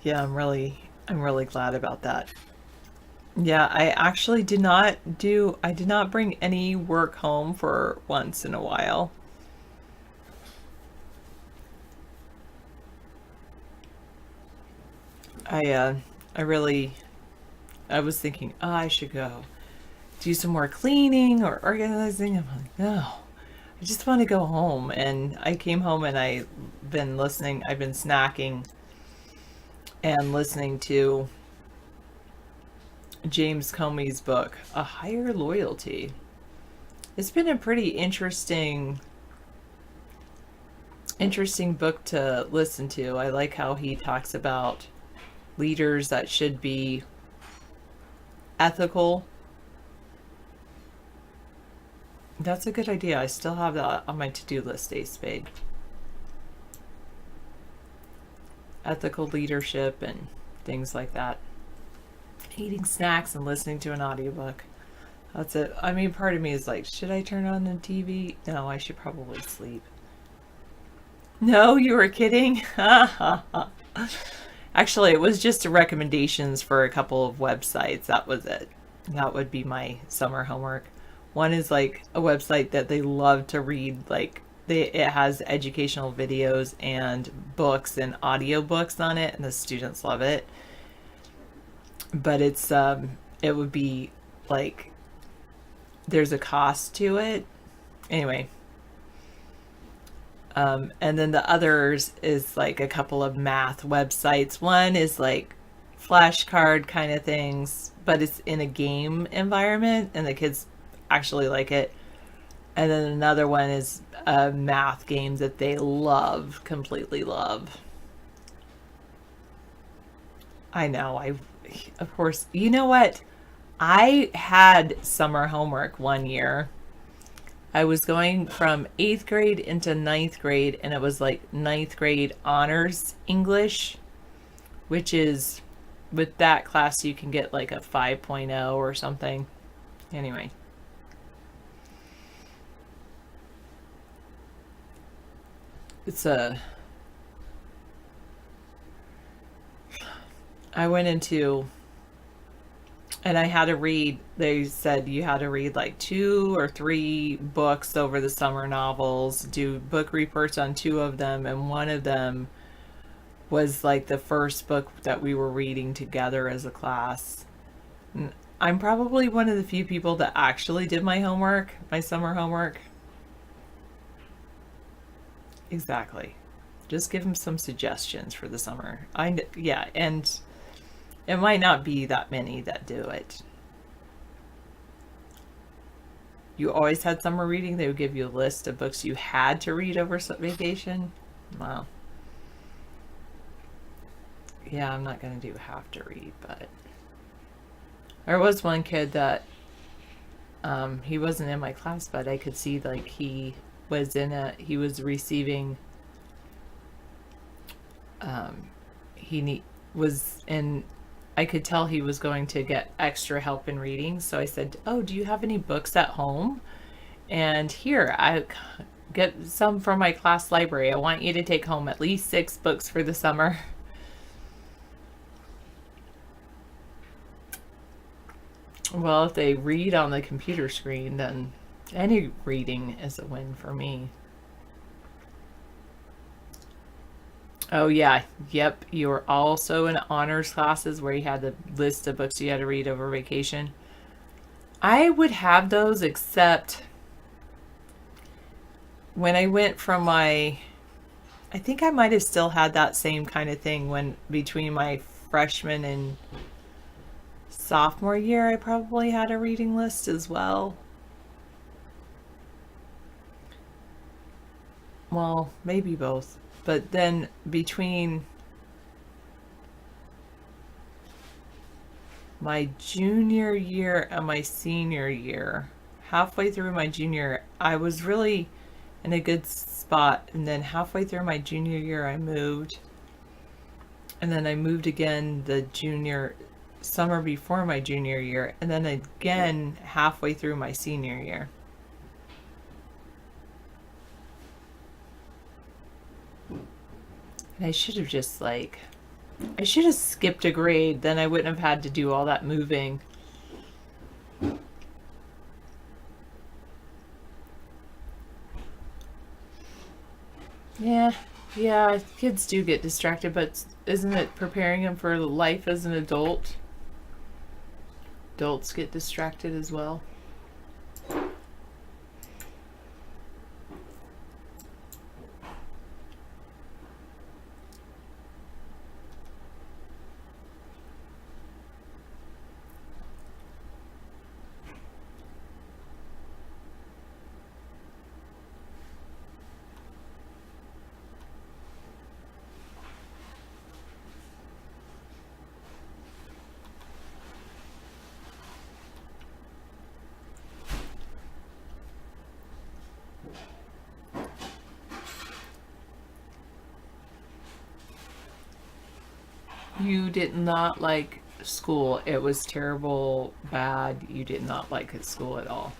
Speaker 7: Yeah, I'm really glad about that. Yeah, I actually did not bring any work home for once in a while. I was thinking, I should go do some more cleaning or organizing. I'm like, no, I just want to go home. And I came home and I've been snacking and listening to James Comey's book, A Higher Loyalty. It's been a pretty interesting book to listen to. I like how he talks about leaders that should be ethical. That's a good idea. I still have that on my to-do list, Ace Spade. Ethical leadership and things like that. Eating snacks and listening to an audiobook. That's it. I mean, part of me is like, should I turn on the TV? No, I should probably sleep. No, you were kidding? Actually, it was just recommendations for a couple of websites. That was it. That would be my summer homework. One is like a website that they love to read. Like it has educational videos and books and audiobooks on it, and the students love it. But it's it would be like there's a cost to it. Anyway. And then the others is like a couple of math websites. One is like flashcard kind of things, but it's in a game environment and the kids actually like it. And then another one is math games that they love, completely love. I know, of course, you know what? I had summer homework one year. I was going from 8th grade into 9th grade, and it was like 9th grade honors English, which is, with that class, you can get like a 5.0 or something. Anyway. I went into, and I had to read, they said you had to read like 2 or 3 books over the summer novels, do book reports on 2 of them, and one of them was like the first book that we were reading together as a class. I'm probably one of the few people that actually did my homework, my summer homework. Exactly. Just give them some suggestions for the summer. Yeah, and it might not be that many that do it. You always had summer reading? They would give you a list of books you had to read over vacation? Wow. Yeah, I'm not going to do have to read, but there was one kid that he wasn't in my class, but I could see like he was receiving I could tell he was going to get extra help in reading. So I said, oh, do you have any books at home? And here, I get some from my class library. I want you to take home at least 6 books for the summer. Well, if they read on the computer screen, then any reading is a win for me. Oh yeah, yep, you were also in honors classes where you had the list of books you had to read over vacation. I would have those, except when I went from I think I might have still had that same kind of thing when between my freshman and sophomore year, I probably had a reading list as well. Well, maybe both. But then between my junior year and my senior year, halfway through my junior, I was really in a good spot. And then halfway through my junior year, I moved. And then I moved again the summer before my junior year. And then again halfway through my senior year. And I should have just I should have skipped a grade. Then I wouldn't have had to do all that moving. Yeah, kids do get distracted, but isn't it preparing them for life as an adult? Adults get distracted as well. You did not like school. It was terrible, bad. You did not like school at all.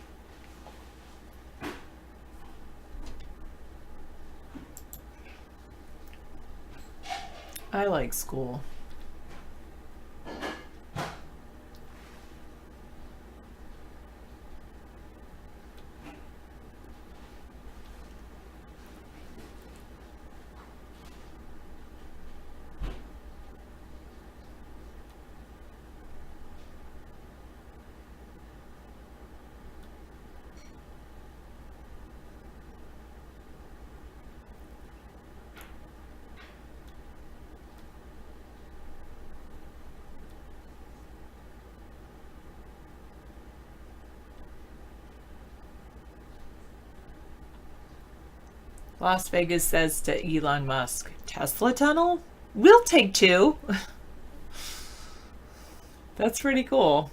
Speaker 7: I like school. Las Vegas says to Elon Musk, Tesla tunnel? We'll take 2. That's pretty cool.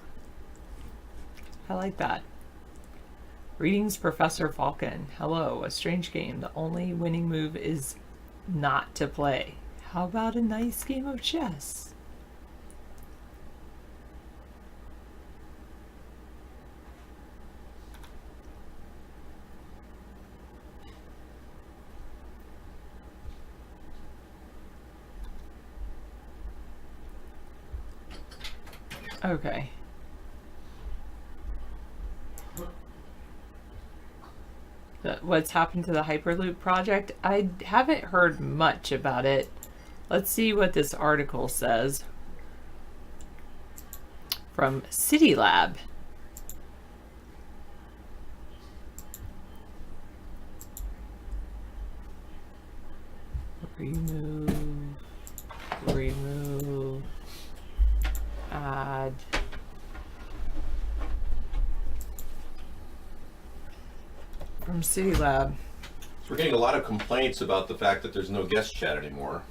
Speaker 7: I like that. Greetings, Professor Falcon. Hello, a strange game. The only winning move is not to play. How about a nice game of chess? Okay. What's happened to the Hyperloop project? I haven't heard much about it. Let's see what this article says from CityLab. Remove, add. From CityLab.
Speaker 1: So we're getting a lot of complaints about the fact that there's no guest chat anymore.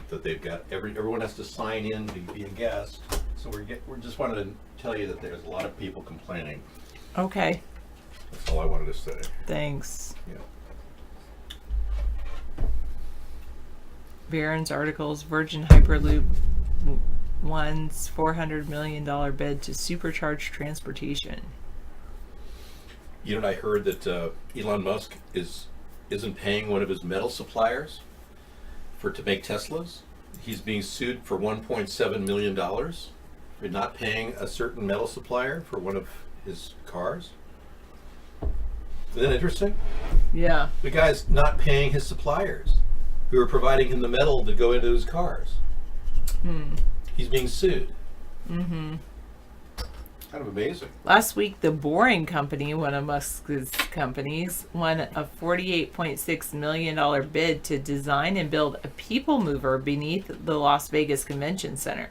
Speaker 1: That they've got everyone has to sign in to be a guest. So we're just wanted to tell you that there's a lot of people complaining.
Speaker 7: Okay.
Speaker 1: That's all I wanted to say.
Speaker 7: Thanks.
Speaker 1: Yeah.
Speaker 7: Barron's articles, Virgin Hyperloop wants $400 million bid to supercharge transportation.
Speaker 1: You know, I heard that Elon Musk isn't paying one of his metal suppliers to make Teslas. He's being sued for $1.7 million for not paying a certain metal supplier for one of his cars. Isn't that interesting?
Speaker 7: Yeah.
Speaker 1: The guy's not paying his suppliers who are providing him the metal to go into his cars. He's being sued.
Speaker 7: Mm-hmm.
Speaker 1: Kind of amazing.
Speaker 7: Last week, the Boring Company, one of Musk's companies, won a $48.6 million bid to design and build a people mover beneath the Las Vegas Convention Center.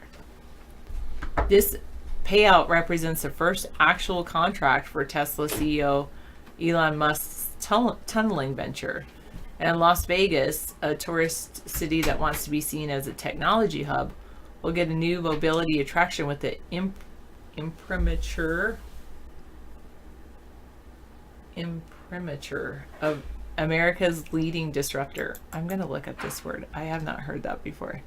Speaker 7: This payout represents the first actual contract for Tesla CEO Elon Musk's tunneling venture. And Las Vegas, a tourist city that wants to be seen as a technology hub, will get a new mobility attraction with the imprimatur of America's leading disruptor. I'm going to look up this word. I have not heard that before.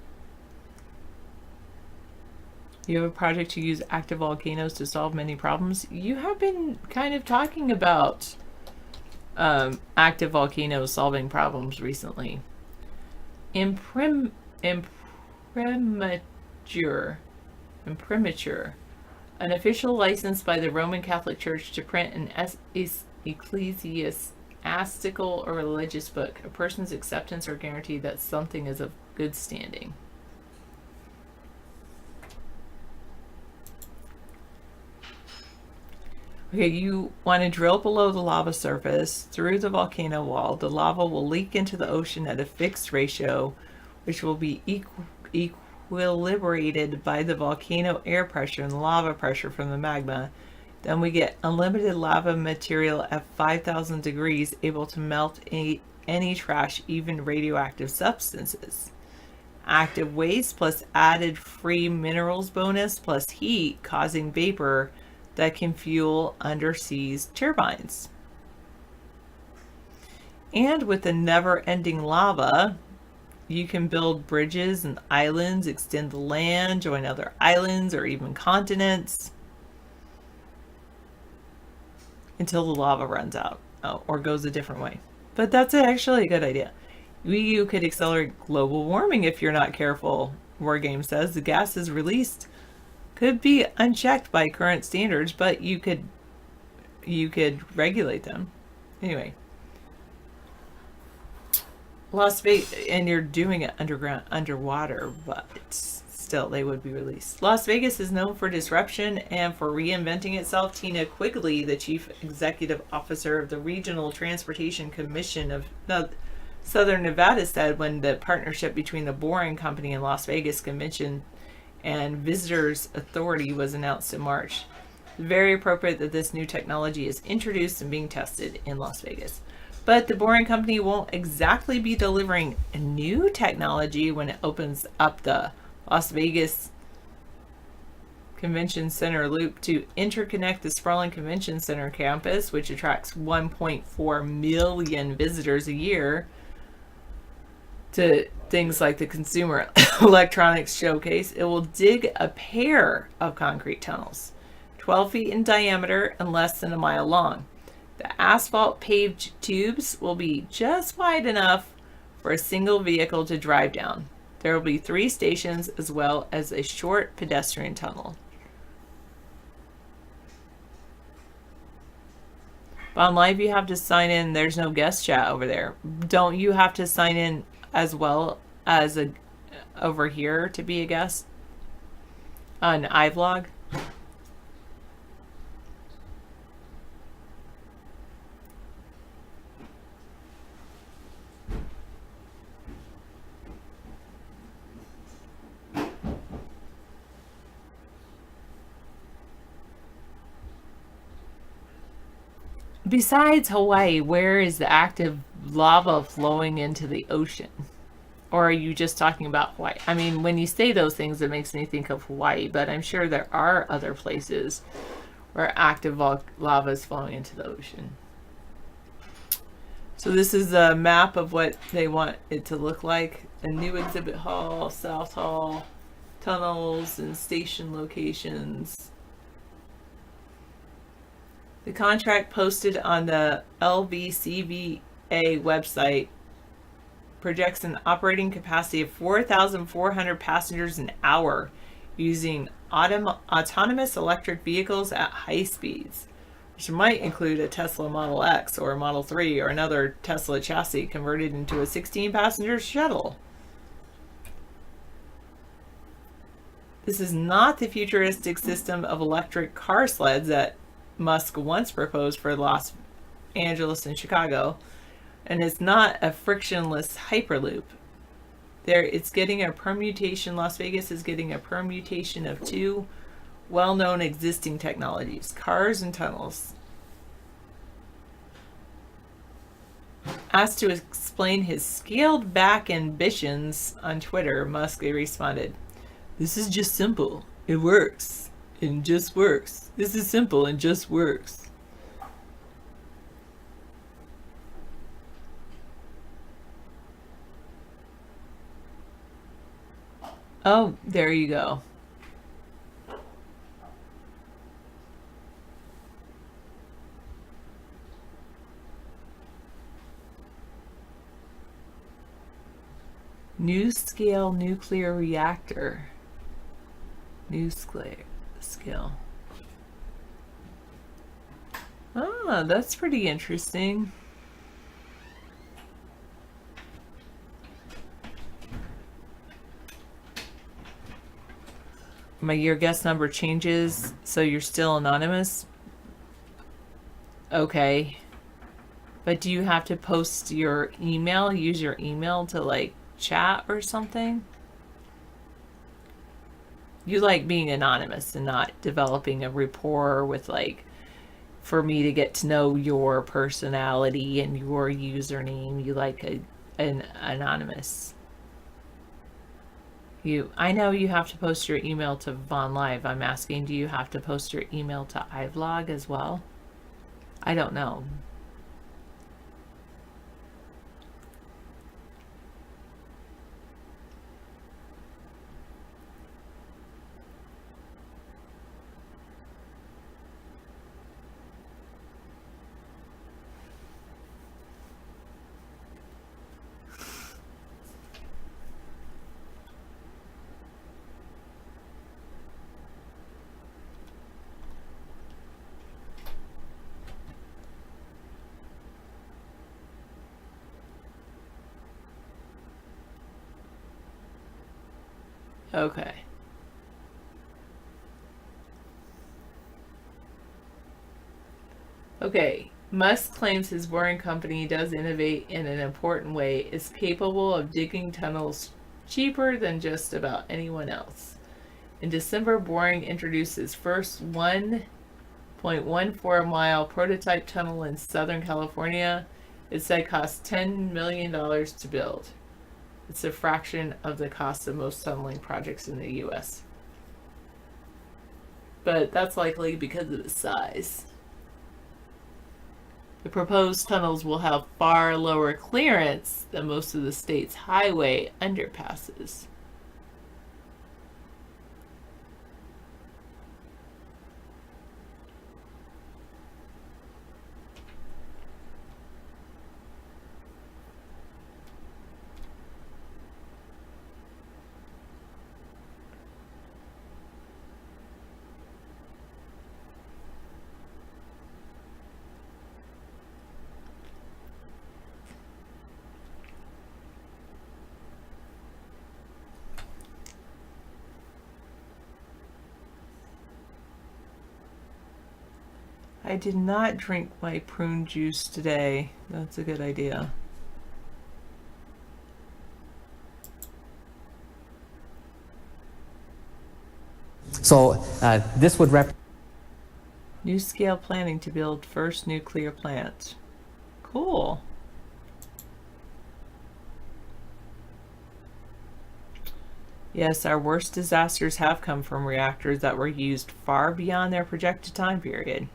Speaker 7: You have a project to use active volcanoes to solve many problems. You have been kind of talking about active volcanoes solving problems recently. Imprimatur. An official license by the Roman Catholic Church to print an ecclesiastical or religious book, a person's acceptance or guarantee that something is of good standing. Okay, you want to drill below the lava surface through the volcano wall. The lava will leak into the ocean at a fixed ratio, which will be equilibrated by the volcano air pressure and lava pressure from the magma. Then we get unlimited lava material at 5,000 degrees, able to melt any trash, even radioactive substances. Active waste plus added free minerals bonus plus heat causing vapor that can fuel undersea turbines. And with the never-ending lava, You can build bridges and islands, extend the land, join other islands or even continents until the lava runs out or goes a different way. But that's actually a good idea. You could accelerate global warming if you're not careful. Wargame says the gases released could be unchecked by current standards, but you could regulate them. Anyway, Las Vegas, and you're doing it underwater, but still they would be released. Las Vegas is known for disruption and for reinventing itself. Tina Quigley, the chief executive officer of the Regional Transportation Commission of Southern Nevada, said when the partnership between the Boring Company and Las Vegas Convention and Visitors Authority was announced in March. Very appropriate that this new technology is introduced and being tested in Las Vegas. But the Boring Company won't exactly be delivering a new technology when it opens up the Las Vegas Convention Center loop to interconnect the sprawling Convention Center campus, which attracts 1.4 million visitors a year, to things like the Consumer Electronics Showcase. It will dig a pair of concrete tunnels, 12 feet in diameter and less than a mile long. The asphalt paved tubes will be just wide enough for a single vehicle to drive down. There will be 3 stations as well as a short pedestrian tunnel. On Live, you have to sign in. There's no guest chat over there. Don't you have to sign in as well as over here to be a guest on iVlog? Besides Hawaii, where is the active lava flowing into the ocean? Or are you just talking about Hawaii? I mean, when you say those things, it makes me think of Hawaii, but I'm sure there are other places where active lava is flowing into the ocean. So this is a map of what they want it to look like. A new exhibit hall, South Hall, tunnels, and station locations. The contract posted on the LVCVA website projects an operating capacity of 4,400 passengers an hour using autonomous electric vehicles at high speeds, which might include a Tesla Model X or a Model 3 or another Tesla chassis converted into a 16-passenger shuttle. This is not the futuristic system of electric car sleds that Musk once proposed for Los Angeles and Chicago, and it's not a frictionless hyperloop. It's getting a permutation. Las Vegas is getting a permutation of 2 well-known existing technologies, cars and tunnels. Asked to explain his scaled-back ambitions on Twitter, Musk responded, "This is just simple. It works. It just works. This is simple and just works." Oh, there you go. NuScale nuclear reactor. NuScale. Ah, that's pretty interesting. Your guest number changes, so you're still anonymous? Okay. But do you have to post your email, use your email to like chat or something? You like being anonymous and not developing a rapport with like, for me to get to know your personality and your username. You like an anonymous. I know you have to post your email to Vaughn Live. I'm asking, do you have to post your email to iVlog as well? I don't know. Okay. Okay. Musk claims his boring company does innovate in an important way, is capable of digging tunnels cheaper than just about anyone else. In December, Boring introduced its first 1.14 mile prototype tunnel in Southern California. It said cost $10 million to build. It's a fraction of the cost of most tunneling projects in the U.S. But that's likely because of the size. The proposed tunnels will have far lower clearance than most of the state's highway underpasses. I did not drink my prune juice today. That's a good idea.
Speaker 10: So this would
Speaker 7: New scale planning to build first nuclear plant. Cool. Yes, our worst disasters have come from reactors that were used far beyond their projected time period.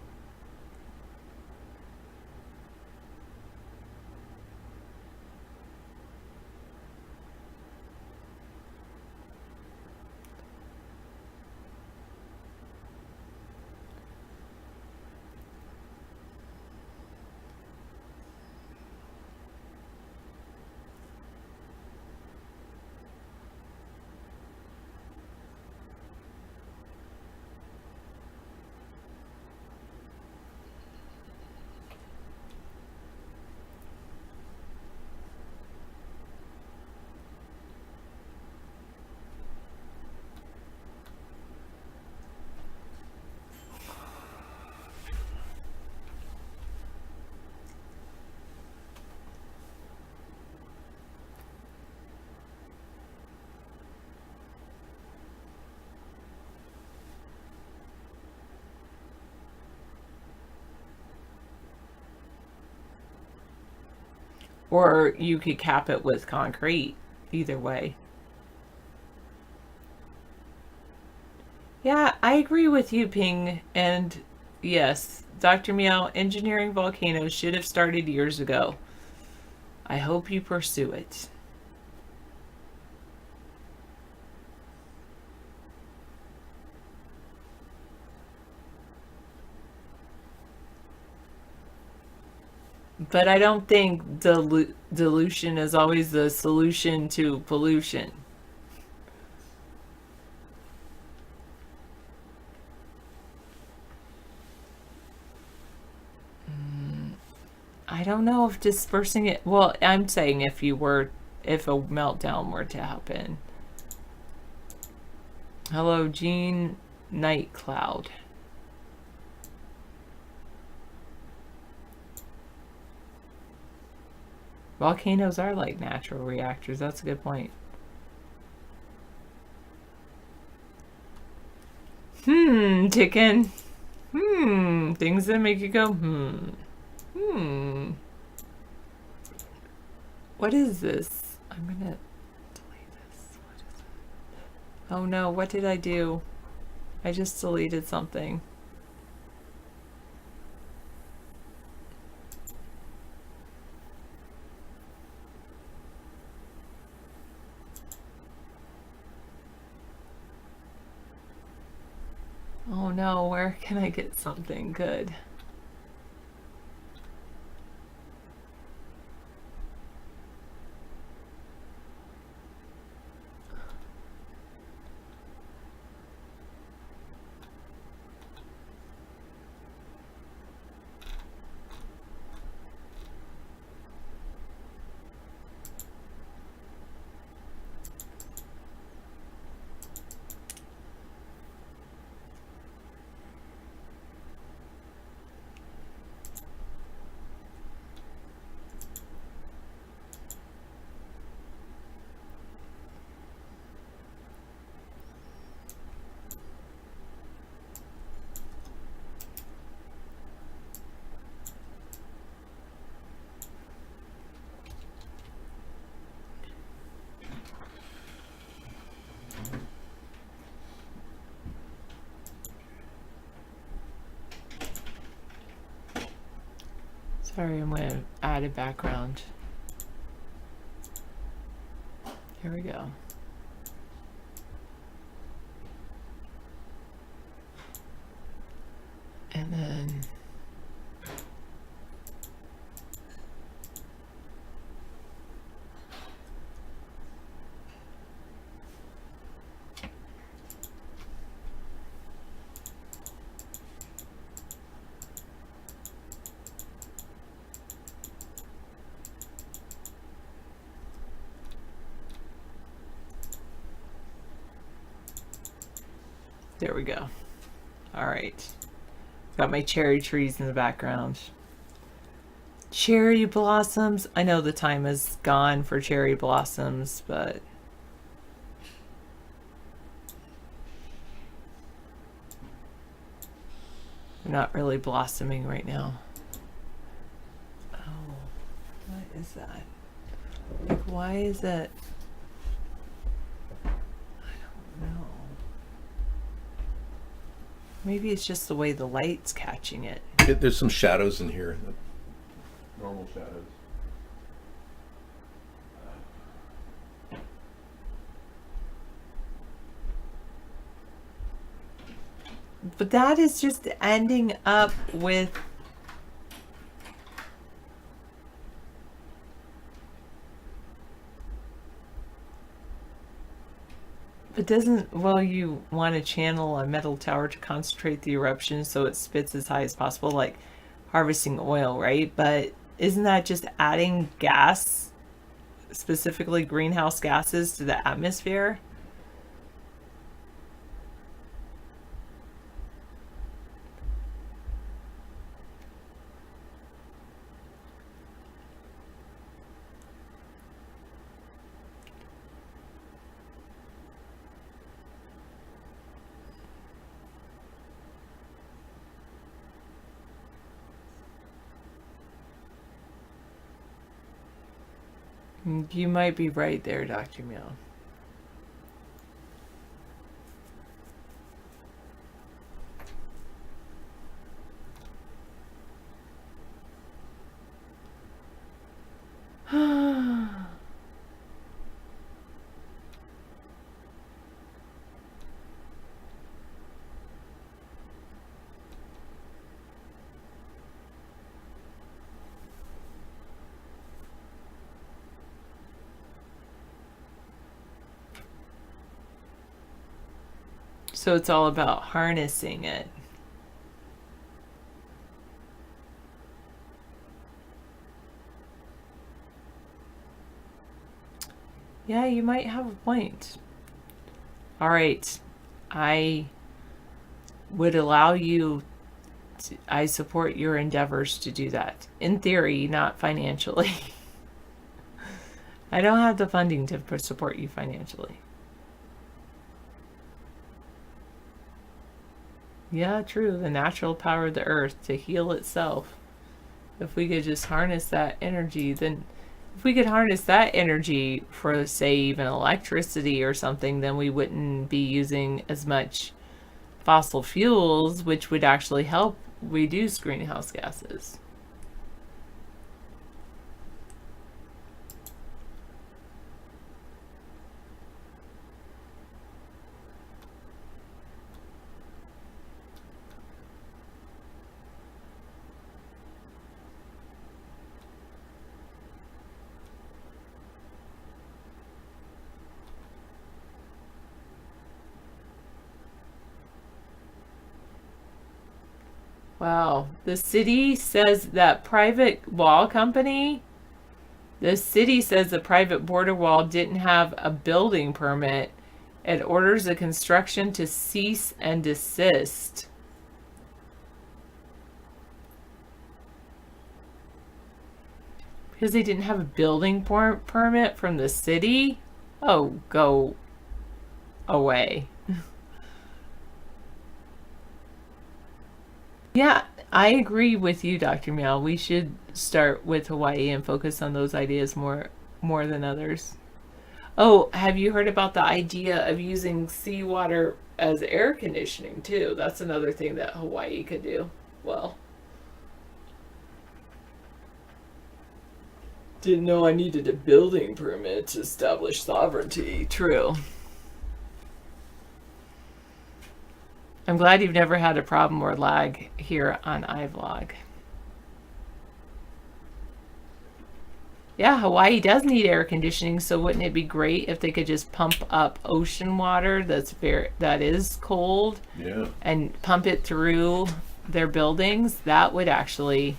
Speaker 7: Or you could cap it with concrete. Either way. Yeah, I agree with you, Ping. And yes, Dr. Meow, engineering volcanoes should have started years ago. I hope you pursue it. But I don't think dilution is always the solution to pollution. I don't know if dispersing it... Well, I'm saying if a meltdown were to happen. Hello, Gene Nightcloud. Volcanoes are like natural reactors. That's a good point. Chicken. Things that make you go, What is this? I'm gonna delete this. What is it? Oh no, what did I do? I just deleted something. Oh no, where can I get something good? Sorry, I'm going to add a background. Here we go. And then there we go. All right. Got my cherry trees in the background. Cherry blossoms. I know the time is gone for cherry blossoms, but they're not really blossoming right now. Oh, what is that? Like, why is it? I don't know. Maybe it's just the way the light's catching it.
Speaker 1: There's some shadows in here. Normal shadows.
Speaker 7: But that is just ending up with it doesn't, well, you want to channel a metal tower to concentrate the eruption so it spits as high as possible, like harvesting oil, right? But isn't that just adding gas, specifically greenhouse gases, to the atmosphere? You might be right there, Dr. Mill. So it's all about harnessing it. Yeah, you might have a point. All right. I would allow you to, I support your endeavors to do that. In theory, not financially. I don't have the funding to support you financially. Yeah, true. The natural power of the earth to heal itself. If we could just harness that energy, then if we could harness that energy for, say, even electricity or something, then we wouldn't be using as much fossil fuels, which would actually help reduce greenhouse gases. Wow, the city says that private wall company, the city says the private border wall didn't have a building permit. It orders the construction to cease and desist. Because they didn't have a building permit from the city? Oh, go away. Yeah, I agree with you, Dr. Miao. We should start with Hawaii and focus on those ideas more than others. Oh, have you heard about the idea of using seawater as air conditioning too? That's another thing that Hawaii could do well. Didn't know I needed a building permit to establish sovereignty. True. I'm glad you've never had a problem or lag here on iVlog. Yeah, Hawaii does need air conditioning, so wouldn't it be great if they could just pump up ocean water that is cold
Speaker 1: Yeah.
Speaker 7: and pump it through their buildings? That would actually...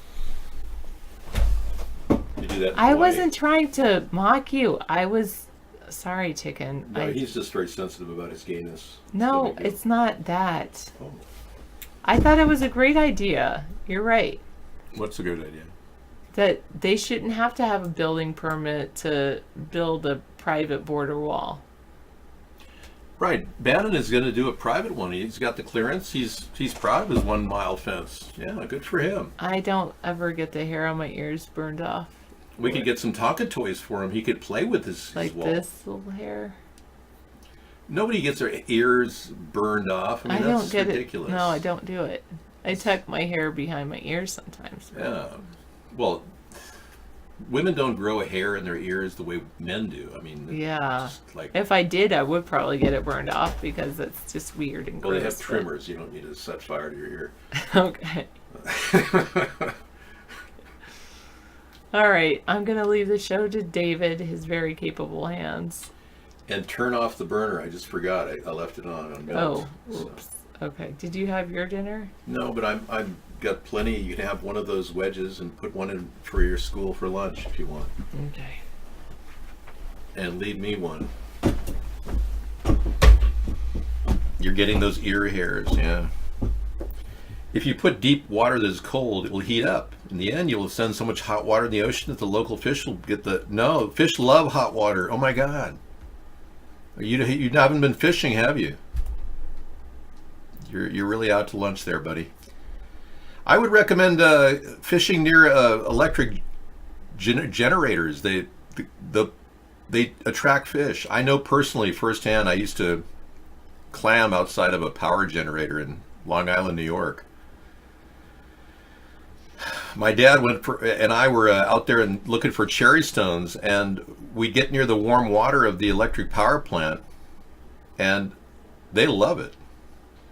Speaker 1: You do that in
Speaker 7: I
Speaker 1: Hawaii.
Speaker 7: wasn't trying to mock you. I was sorry, chicken.
Speaker 1: No, he's just very sensitive about his gayness.
Speaker 7: No,
Speaker 1: big deal.
Speaker 7: it's not that.
Speaker 1: Oh.
Speaker 7: I thought it was a great idea. You're right.
Speaker 1: What's a good idea?
Speaker 7: That they shouldn't have to have a building permit to build a private border wall.
Speaker 1: Right. Bannon is going to do a private one. He's got the clearance. He's proud of his 1 mile fence. Yeah, good for him.
Speaker 7: I don't ever get the hair on my ears burned off.
Speaker 1: We could get some Tonka toys for him. He could play with his
Speaker 7: Like
Speaker 1: wall.
Speaker 7: this little hair.
Speaker 1: Nobody gets their ears burned off. I mean,
Speaker 7: I
Speaker 1: that's
Speaker 7: don't get
Speaker 1: ridiculous.
Speaker 7: it. No, I don't do it. I tuck my hair behind my ears sometimes.
Speaker 1: Yeah. Well, women don't grow a hair in their ears the way men do. I mean,
Speaker 7: Yeah.
Speaker 1: it's just like,
Speaker 7: If I did, I would probably get it burned off because it's just weird and
Speaker 1: well, they
Speaker 7: gross.
Speaker 1: have trimmers. You don't need to set fire to your ear.
Speaker 7: Okay. All right. I'm going to leave the show to David, his very capable hands.
Speaker 1: And turn off the burner. I just forgot. I left it on mute.
Speaker 7: Oh,
Speaker 1: So-
Speaker 7: oops. Okay. Did you have your dinner?
Speaker 1: No, but I've got plenty. You can have one of those wedges and put one in for your school for lunch if you want.
Speaker 7: Okay.
Speaker 1: And leave me one. You're getting those ear hairs, yeah. If you put deep water that is cold, it will heat up. In the end, you'll send so much hot water in the ocean that the local fish will get the... No, fish love hot water. Oh my God. You haven't been fishing, have you? You're really out to lunch there, buddy. I would recommend fishing near electric generators. They attract fish. I know personally, firsthand. I used to clam outside of a power generator in Long Island, New York. My dad and I were out there and looking for cherry stones, and we'd get near the warm water of the electric power plant, and they love it.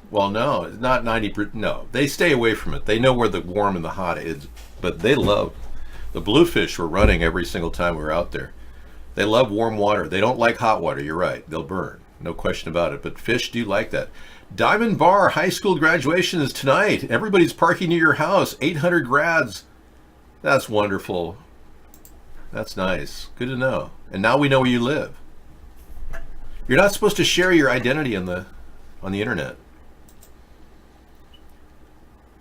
Speaker 1: Well, no, it's not 90%. No, they stay away from it. They know where the warm and the hot is, but they love. The bluefish were running every single time we were out there. They love warm water. They don't like hot water. You're right. They'll burn. No question about it. But fish do like that. Diamond Bar high school graduation is tonight. Everybody's parking near your house. 800 grads. That's wonderful. That's nice. Good to know. And now we know where you live. You're not supposed to share your identity on the internet.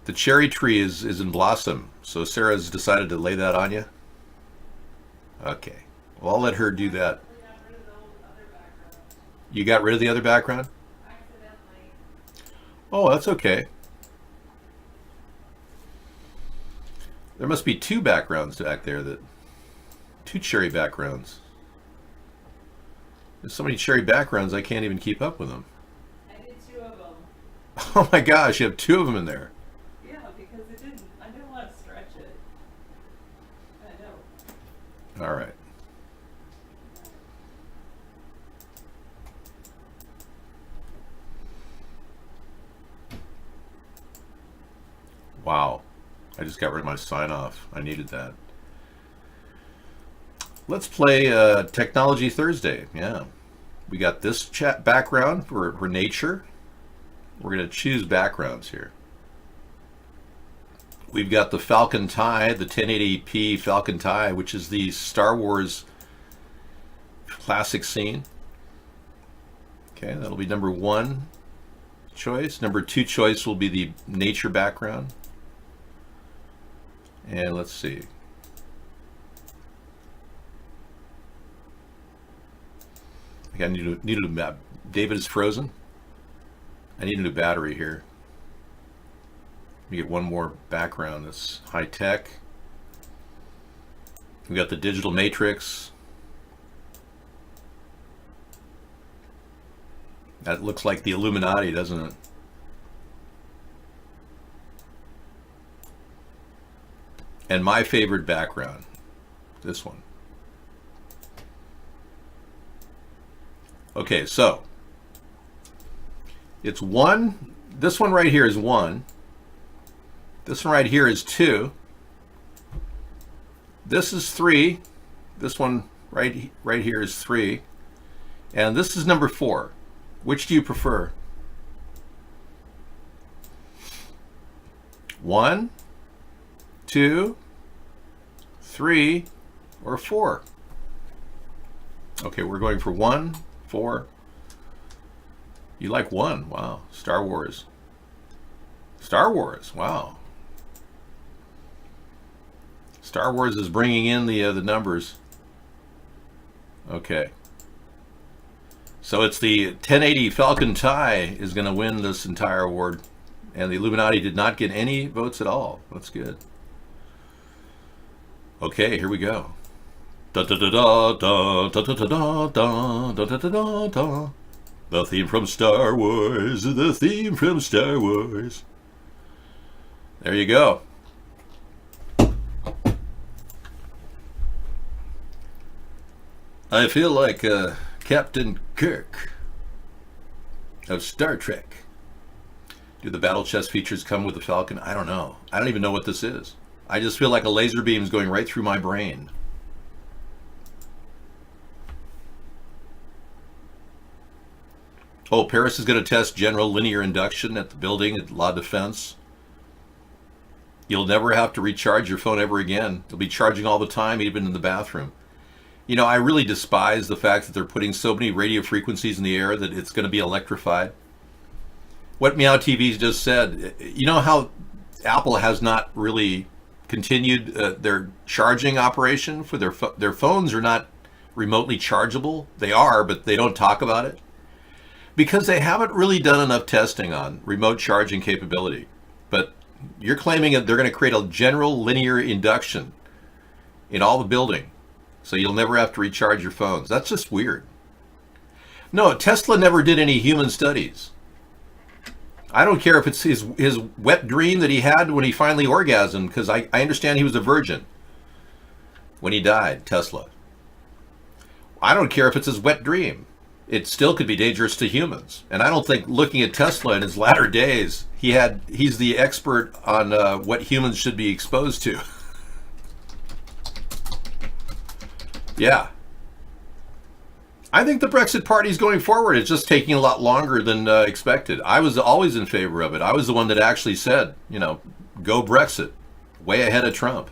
Speaker 1: The cherry tree is in blossom, so Sarah's decided to lay that on you? Okay. Well, I'll let her do that. You got rid of the other background? Oh, that's okay. There must be 2 backgrounds back there, 2 cherry backgrounds. There's so many cherry backgrounds I can't even keep up with them.
Speaker 7: I did 2 of them.
Speaker 1: Oh my gosh, you have 2 of them in there.
Speaker 7: Yeah, because I didn't want to stretch it. I know.
Speaker 1: All right. Wow. I just got rid of my sign off. I needed that. Let's play Technology Thursday. Yeah. We got this chat background for nature. We're going to choose backgrounds here. We've got the Falcon Tie, the 1080p Falcon Tie, which is the Star Wars classic scene. Okay, that'll be number 1 choice. Number 2 choice will be the nature background. And let's see. I think I need a map. David is frozen. I need a new battery here. Let me get one more background that's high tech. We got the digital matrix. That looks like the Illuminati, doesn't it? And my favorite background, this one. Okay, so it's 1. This one right here is 1. This one right here is 2. This is 3. This one right here is 3. And this is number 4. Which do you prefer? 1, 2, 3, or 4? Okay, we're going for 1, 4. You like 1? Wow. Star Wars. Star Wars. Wow. Star Wars is bringing in the numbers. Okay. So it's the 1080 Falcon Tie is going to win this entire award, and the Illuminati did not get any votes at all. That's good. Okay, here we go. Da da da da da da da da da da da da da. The theme from Star Wars. The theme from Star Wars. There you go. I feel like Captain Kirk of Star Trek. Do the battle chest features come with the Falcon? I don't know. I don't even know what this is. I just feel like a laser beam is going right through my brain. Oh, Paris is going to test general linear induction at the building at La Defense. You'll never have to recharge your phone ever again. You'll be charging all the time, even in the bathroom. You know, I really despise the fact that they're putting so many radio frequencies in the air that it's going to be electrified. What Meow TV just said, you know how Apple has not really continued their charging operation for their phones are not remotely chargeable? They are, but they don't talk about it. Because they haven't really done enough testing on remote charging capability. But you're claiming that they're going to create a general linear induction in all the building, so you'll never have to recharge your phones. That's just weird. No, Tesla never did any human studies. I don't care if it's his wet dream that he had when he finally orgasmed, because I understand he was a virgin when he died, Tesla. I don't care if it's his wet dream. It still could be dangerous to humans. And I don't think, looking at Tesla in his latter days, he's the expert on what humans should be exposed to. Yeah. I think the Brexit party is going forward. It's just taking a lot longer than expected. I was always in favor of it. I was the one that actually said, go Brexit, way ahead of Trump.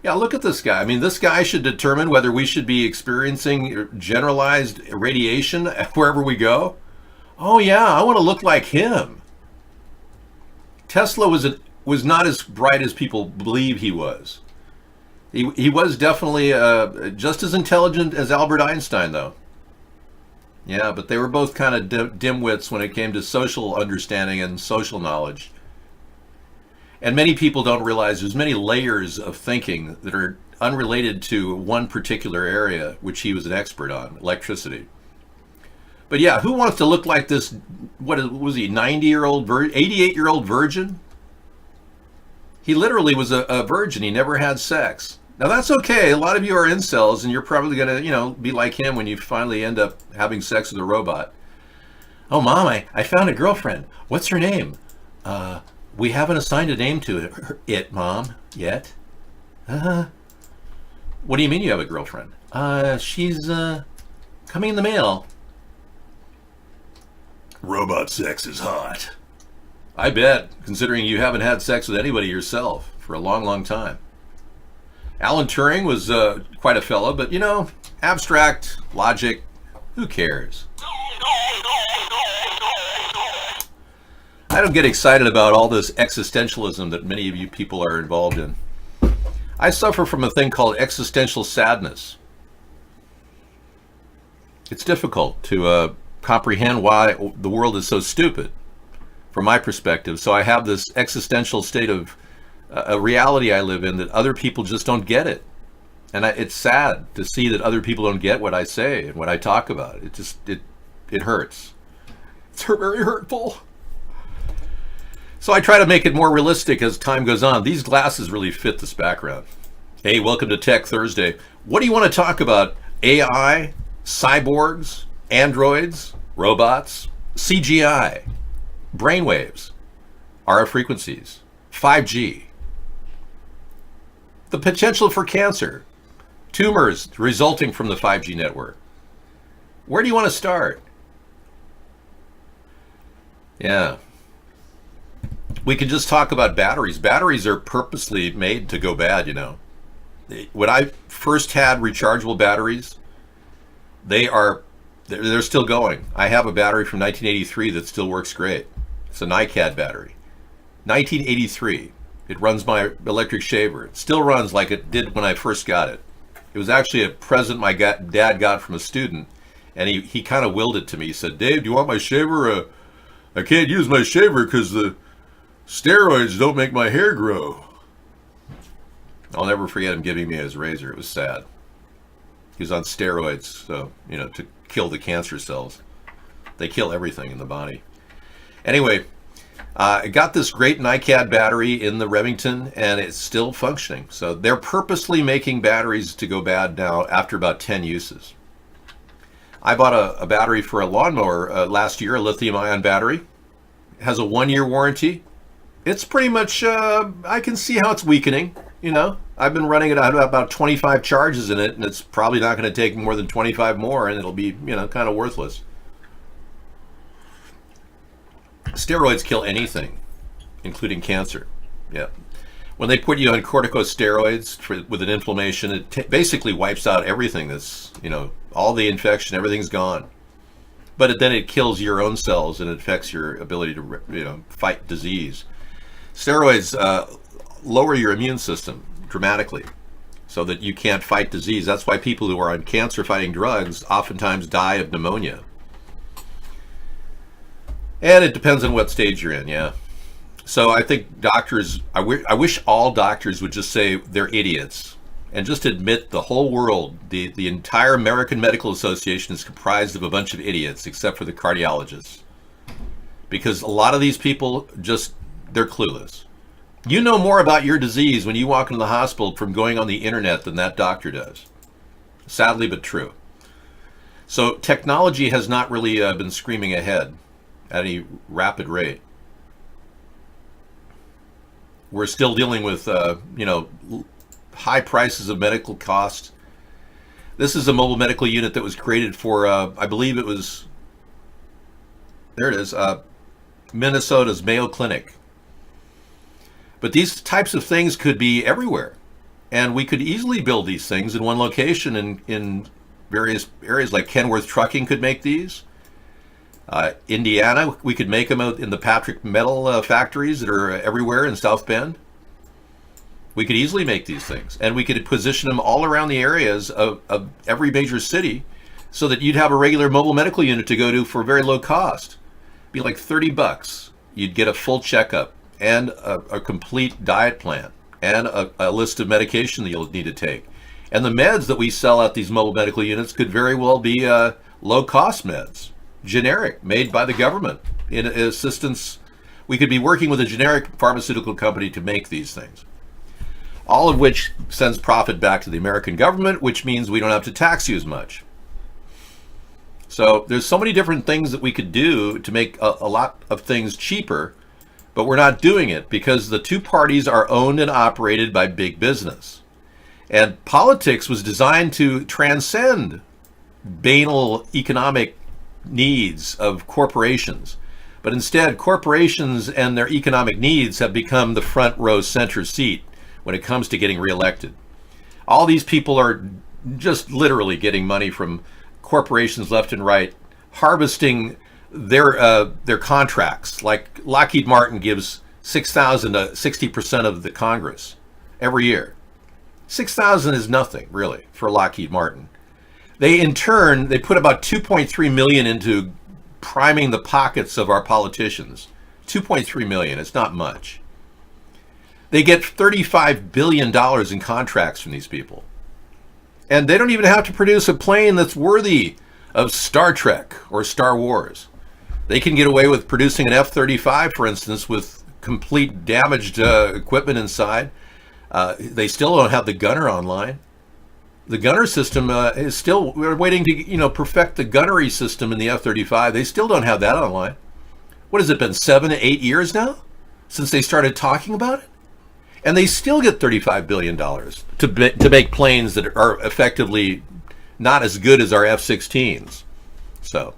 Speaker 1: Yeah, look at this guy. I mean, this guy should determine whether we should be experiencing generalized radiation wherever we go. Oh yeah, I want to look like him. Tesla was not as bright as people believe he was. He was definitely just as intelligent as Albert Einstein, though. Yeah, but they were both kind of dimwits when it came to social understanding and social knowledge. And many people don't realize there's many layers of thinking that are unrelated to one particular area, which he was an expert on, electricity. But yeah, who wants to look like this, what was he, 90-year-old, 88-year-old virgin? He literally was a virgin. He never had sex. Now that's okay. A lot of you are incels, and you're probably going to, be like him when you finally end up having sex with a robot. Oh, Mom, I found a girlfriend. What's her name? We haven't assigned a name to it, Mom, yet. What do you mean you have a girlfriend? She's coming in the mail. Robot sex is hot. I bet, considering you haven't had sex with anybody yourself for a long, long time. Alan Turing was quite a fellow, but abstract logic, who cares? I don't get excited about all this existentialism that many of you people are involved in. I suffer from a thing called existential sadness. It's difficult to comprehend why the world is so stupid, from my perspective. So I have this existential state of a reality I live in that other people just don't get it. And it's sad to see that other people don't get what I say and what I talk about. It hurts. It's very hurtful. So I try to make it more realistic as time goes on. These glasses really fit this background. Hey, welcome to Tech Thursday. What do you want to talk about? AI? Cyborgs? androids, robots, CGI, brainwaves, RF frequencies, 5G, the potential for cancer, tumors resulting from the 5G network. Where do you want to start? Yeah. We can just talk about batteries. Batteries are purposely made to go bad, you know. When I first had rechargeable batteries, they're still going. I have a battery from 1983 that still works great. It's a NiCad battery. 1983. It runs my electric shaver. It still runs like it did when I first got it. It was actually a present my dad got from a student, and he kind of willed it to me. He said, "Dave, do you want my shaver? I can't use my shaver because the steroids don't make my hair grow." I'll never forget him giving me his razor. It was sad. He was on steroids, so, you know, to kill the cancer cells. They kill everything in the body. Anyway, I got this great NiCad battery in the Remington, and it's still functioning. So they're purposely making batteries to go bad now after about 10 uses. I bought a battery for a lawnmower last year, a lithium-ion battery. It has a 1-year warranty. It's pretty much, I can see how it's weakening. You know, I've been running it at about 25 charges in it, and it's probably not going to take more than 25 more, and it'll be, you know, kind of worthless. Steroids kill anything, including cancer. Yeah. When they put you on corticosteroids with an inflammation, it basically wipes out everything that's, you know, all the infection, everything's gone. But then it kills your own cells and it affects your ability to, you know, fight disease. Steroids lower your immune system dramatically so that you can't fight disease. That's why people who are on cancer-fighting drugs oftentimes die of pneumonia. And it depends on what stage you're in, yeah. So I think doctors, I wish all doctors would just say they're idiots and just admit the whole world, the entire American Medical Association is comprised of a bunch of idiots except for the cardiologists. Because a lot of these people they're clueless. You know more about your disease when you walk into the hospital from going on the internet than that doctor does. Sadly but true. So technology has not really been screaming ahead at any rapid rate. We're still dealing with, you know, high prices of medical costs. This is a mobile medical unit that was created for, I believe it was, there it is, Minnesota's Mayo Clinic. But these types of things could be everywhere. And we could easily build these things in one location in various areas, like Kenworth Trucking could make these. Indiana, we could make them out in the Patrick Metal factories that are everywhere in South Bend. We could easily make these things, and we could position them all around the areas of every major city so that you'd have a regular mobile medical unit to go to for very low cost. It'd be like $30. You'd get a full checkup and a complete diet plan and a list of medication that you'll need to take. And the meds that we sell at these mobile medical units could very well be low-cost meds. Generic, made by the government in assistance. We could be working with a generic pharmaceutical company to make these things, all of which sends profit back to the American government, which means we don't have to tax you as much. So there's so many different things that we could do to make a lot of things cheaper, but we're not doing it because the two parties are owned and operated by big business. And politics was designed to transcend banal economic needs of corporations. But instead, corporations and their economic needs have become the front row center seat when it comes to getting reelected. All these people are just literally getting money from corporations left and right, harvesting their contracts. Like Lockheed Martin gives $6,000 to 60% of the Congress every year. $6,000 is nothing, really, for Lockheed Martin. They, in turn, they put about $2.3 million into priming the pockets of our politicians. $2.3 million, it's not much. They get $35 billion in contracts from these people. And they don't even have to produce a plane that's worthy of Star Trek or Star Wars. They can get away with producing an F-35, for instance, with complete damaged equipment inside. They still don't have the gunner online. The gunner system is still, we're waiting to, perfect the gunnery system in the F-35. They still don't have that online. What has it been, 7 to 8 years now since they started talking about it? And they still get $35 billion to make planes that are effectively not as good as our F-16s. So,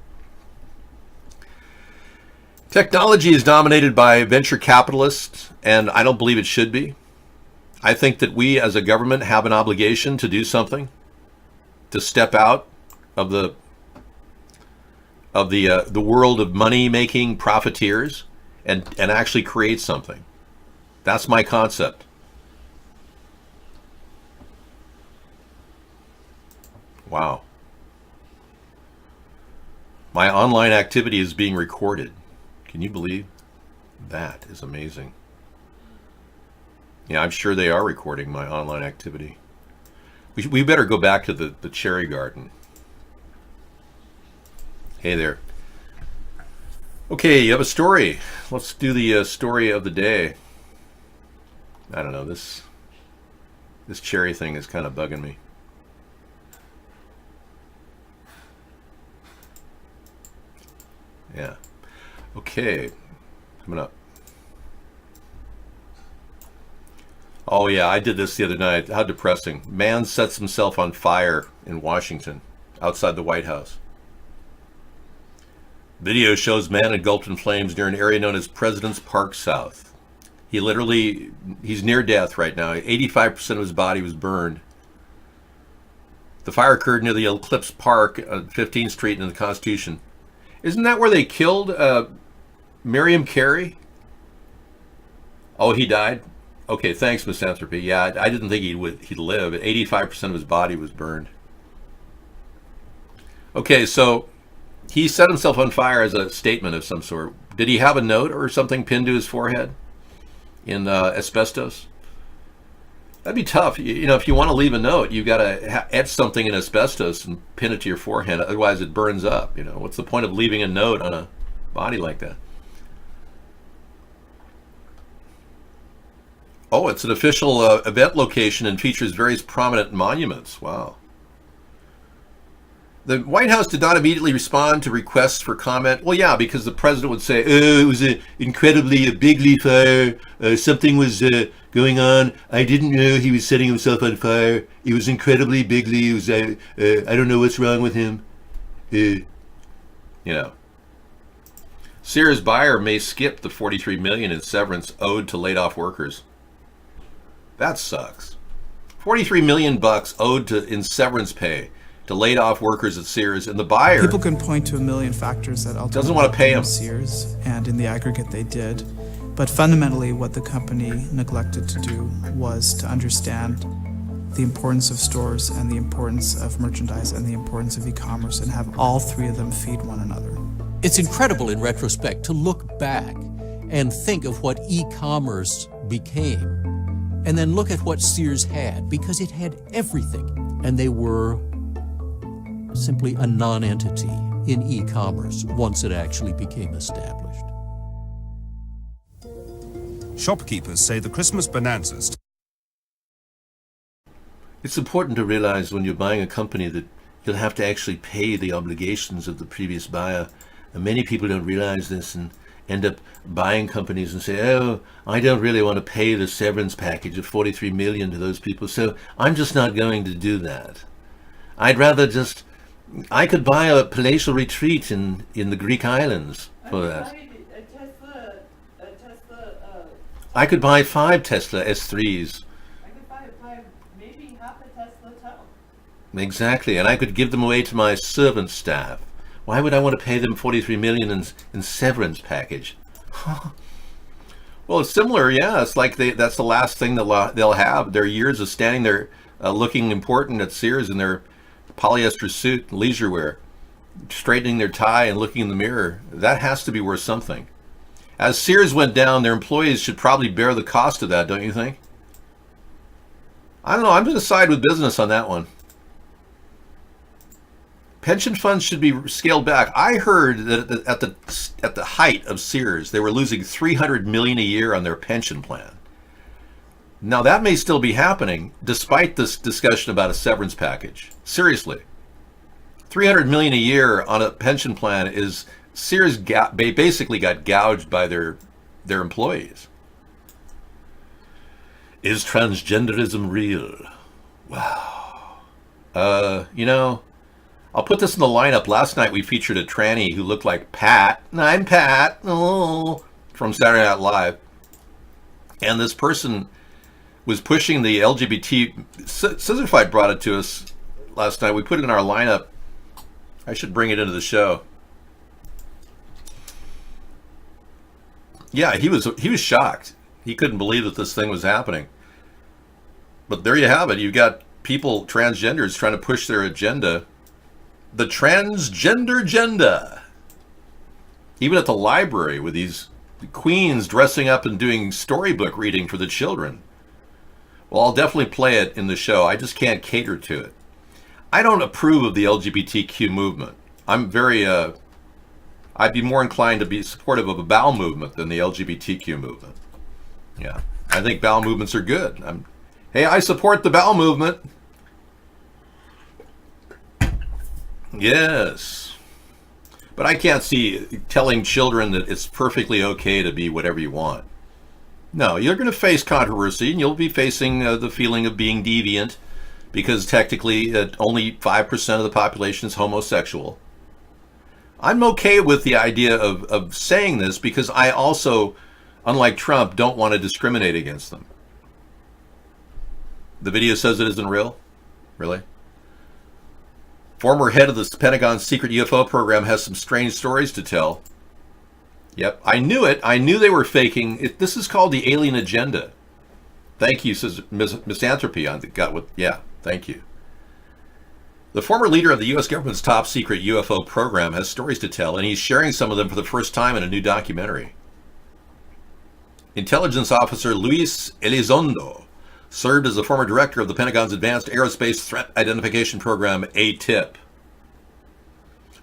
Speaker 1: technology is dominated by venture capitalists, and I don't believe it should be. I think that we as a government have an obligation to do something, to step out of the world of money-making profiteers and actually create something. That's my concept. Wow. My online activity is being recorded. Can you believe? That is amazing. Yeah, I'm sure they are recording my online activity. We better go back to the cherry garden. Hey there. Okay, you have a story. Let's do the story of the day. I don't know, this cherry thing is kind of bugging me. Yeah. Okay, coming up. Oh yeah, I did this the other night. How depressing. Man sets himself on fire in Washington, outside the White House. Video shows man engulfed in flames near an area known as President's Park South. He's near death right now. 85% of his body was burned. The fire occurred near the Eclipse Park on 15th Street in the Constitution. Isn't that where they killed Miriam Carey? Oh, he died? Okay, thanks, Misanthropy. Yeah, I didn't think he'd live. 85% of his body was burned. Okay, so he set himself on fire as a statement of some sort. Did he have a note or something pinned to his forehead in asbestos? That'd be tough. If you want to leave a note, you've got to etch something in asbestos and pin it to your forehead. Otherwise, it burns up. What's the point of leaving a note on a body like that? Oh, it's an official event location and features various prominent monuments. Wow. The White House did not immediately respond to requests for comment. Well, yeah, because the president would say, oh, it was an incredibly bigly fire. Something was going on. I didn't know he was setting himself on fire. It was incredibly bigly. It was, I don't know what's wrong with him. Sears buyer may skip the $43 million in severance owed to laid-off workers. That sucks. $43 million owed in severance pay to laid-off workers at Sears, and the buyer
Speaker 11: people can point to a million factors that ultimately
Speaker 1: doesn't want to pay them.
Speaker 11: Sears, and in the aggregate they did. But fundamentally, what the company neglected to do was to understand the importance of stores and the importance of merchandise and the importance of e-commerce and have all three of them feed one another.
Speaker 12: It's incredible in retrospect to look back and think of what e-commerce became, and then look at what Sears had, because it had everything, and they were simply a non-entity in e-commerce once it actually became established.
Speaker 13: Shopkeepers say the Christmas bonanzas.
Speaker 1: It's important to realize when you're buying a company that you'll have to actually pay the obligations of the previous buyer. And many people don't realize this and end up buying companies and say, oh, I don't really want to pay the severance package of $43 million to those people, so I'm just not going to do that. I'd rather I could buy a palatial retreat in the Greek islands for that. I could buy 5 Tesla S3s.
Speaker 7: I could buy maybe half a Tesla tow.
Speaker 1: Exactly, and I could give them away to my servant staff. Why would I want to pay them $43 million in severance package? Well, it's similar, yeah. It's like that's the last thing they'll have. Their years of standing there looking important at Sears in their polyester suit, leisure wear, straightening their tie and looking in the mirror. That has to be worth something. As Sears went down, their employees should probably bear the cost of that, don't you think? I don't know. I'm going to side with business on that one. Pension funds should be scaled back. I heard that at the height of Sears, they were losing $300 million a year on their pension plan. Now, that may still be happening despite this discussion about a severance package. Seriously. $300 million a year on a pension plan is Sears basically got gouged by their employees. Is transgenderism real? Wow. You know, I'll put this in the lineup. Last night we featured a tranny who looked like Pat. I'm Pat. Oh, from Saturday Night Live. And this person was pushing the LGBT. Scissorfight brought it to us last night. We put it in our lineup. I should bring it into the show. Yeah, he was shocked. He couldn't believe that this thing was happening. But there you have it. You've got people, transgenders, trying to push their agenda. The transgender agenda. Even at the library with these queens dressing up and doing storybook reading for the children. Well, I'll definitely play it in the show. I just can't cater to it. I don't approve of the LGBTQ movement. I'm very, I'd be more inclined to be supportive of a bowel movement than the LGBTQ movement. Yeah, I think bowel movements are good. Hey, I support the bowel movement. Yes. But I can't see telling children that it's perfectly okay to be whatever you want. No, you're going to face controversy, and you'll be facing the feeling of being deviant, because technically only 5% of the population is homosexual. I'm okay with the idea of saying this, because I also, unlike Trump, don't want to discriminate against them. The video says it isn't real? Really? Former head of the Pentagon's secret UFO program has some strange stories to tell. Yep, I knew it. I knew they were faking it. This is called the alien agenda. Thank you, says Misanthropy. Yeah, thank you. The former leader of the U.S. government's top secret UFO program has stories to tell, and he's sharing some of them for the first time in a new documentary. Intelligence officer Luis Elizondo served as the former director of the Pentagon's Advanced Aerospace Threat Identification Program, ATIP,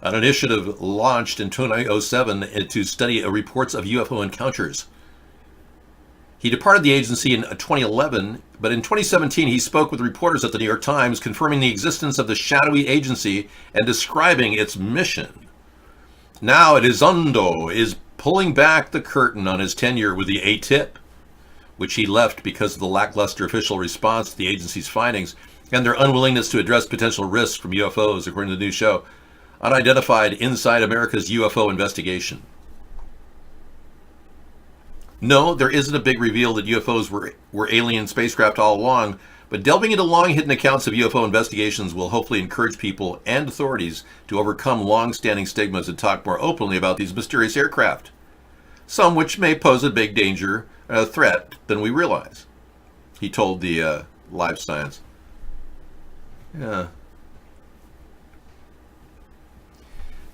Speaker 1: an initiative launched in 2007 to study reports of UFO encounters. He departed the agency in 2011, but in 2017 he spoke with reporters at the New York Times, confirming the existence of the shadowy agency and describing its mission. Now Elizondo is pulling back the curtain on his tenure with the ATIP, which he left because of the lackluster official response to the agency's findings and their unwillingness to address potential risks from UFOs, according to the new show, Unidentified Inside America's UFO Investigation. No, there isn't a big reveal that UFOs were alien spacecraft all along, but delving into long-hidden accounts of UFO investigations will hopefully encourage people and authorities to overcome long-standing stigmas and talk more openly about these mysterious aircraft, some which may pose a big danger, a threat, than we realize, he told the Live Science. Yeah.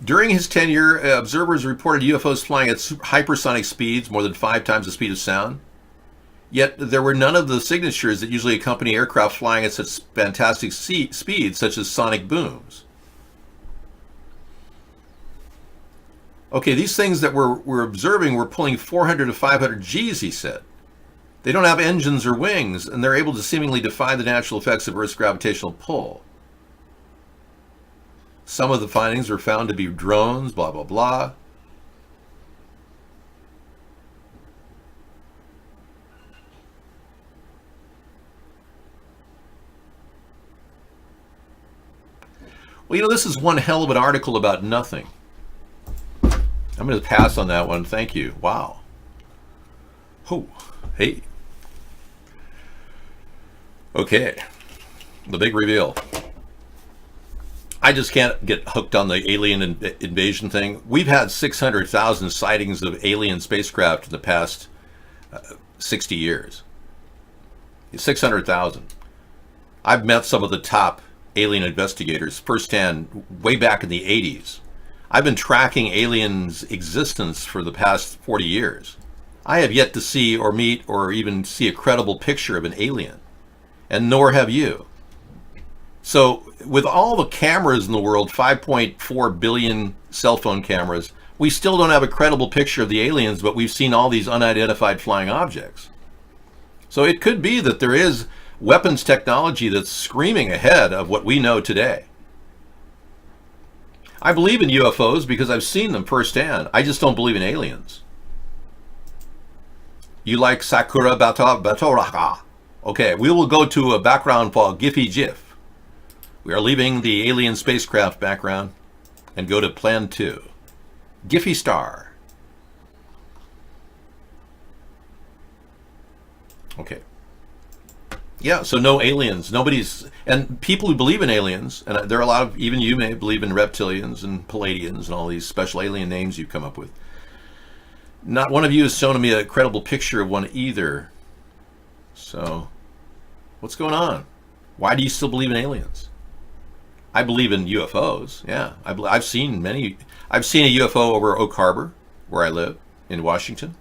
Speaker 1: During his tenure, observers reported UFOs flying at hypersonic speeds, more than 5 times the speed of sound. Yet there were none of the signatures that usually accompany aircraft flying at such fantastic speeds, such as sonic booms. Okay, these things that we're observing were pulling 400 to 500 Gs, he said. They don't have engines or wings, and they're able to seemingly defy the natural effects of Earth's gravitational pull. Some of the findings were found to be drones, blah, blah, blah. Well, you know, this is one hell of an article about nothing. I'm going to pass on that one. Thank you. Wow. Oh, hey. Okay. The big reveal. I just can't get hooked on the alien invasion thing. We've had 600,000 sightings of alien spacecraft in the past 60 years. 600,000. I've met some of the top alien investigators firsthand way back in the 80s. I've been tracking aliens' existence for the past 40 years. I have yet to see or meet or even see a credible picture of an alien, and nor have you. So with all the cameras in the world, 5.4 billion cell phone cameras, we still don't have a credible picture of the aliens, but we've seen all these unidentified flying objects. So it could be that there is weapons technology that's screaming ahead of what we know today. I believe in UFOs because I've seen them firsthand. I just don't believe in aliens. You like Sakura Batoraka? Okay, we will go to a background for Giphy GIF. We are leaving the alien spacecraft background and go to Plan 2. Giphy Star. Okay. Yeah, so no aliens. Nobody's... And people who believe in aliens, and there are a lot of... Even you may believe in reptilians and Palladians and all these special alien names you've come up with. Not one of you has shown me a credible picture of one either. So, what's going on? Why do you still believe in aliens? I believe in UFOs. Yeah, I've seen many. I've seen a UFO over Oak Harbor, where I live in Washington.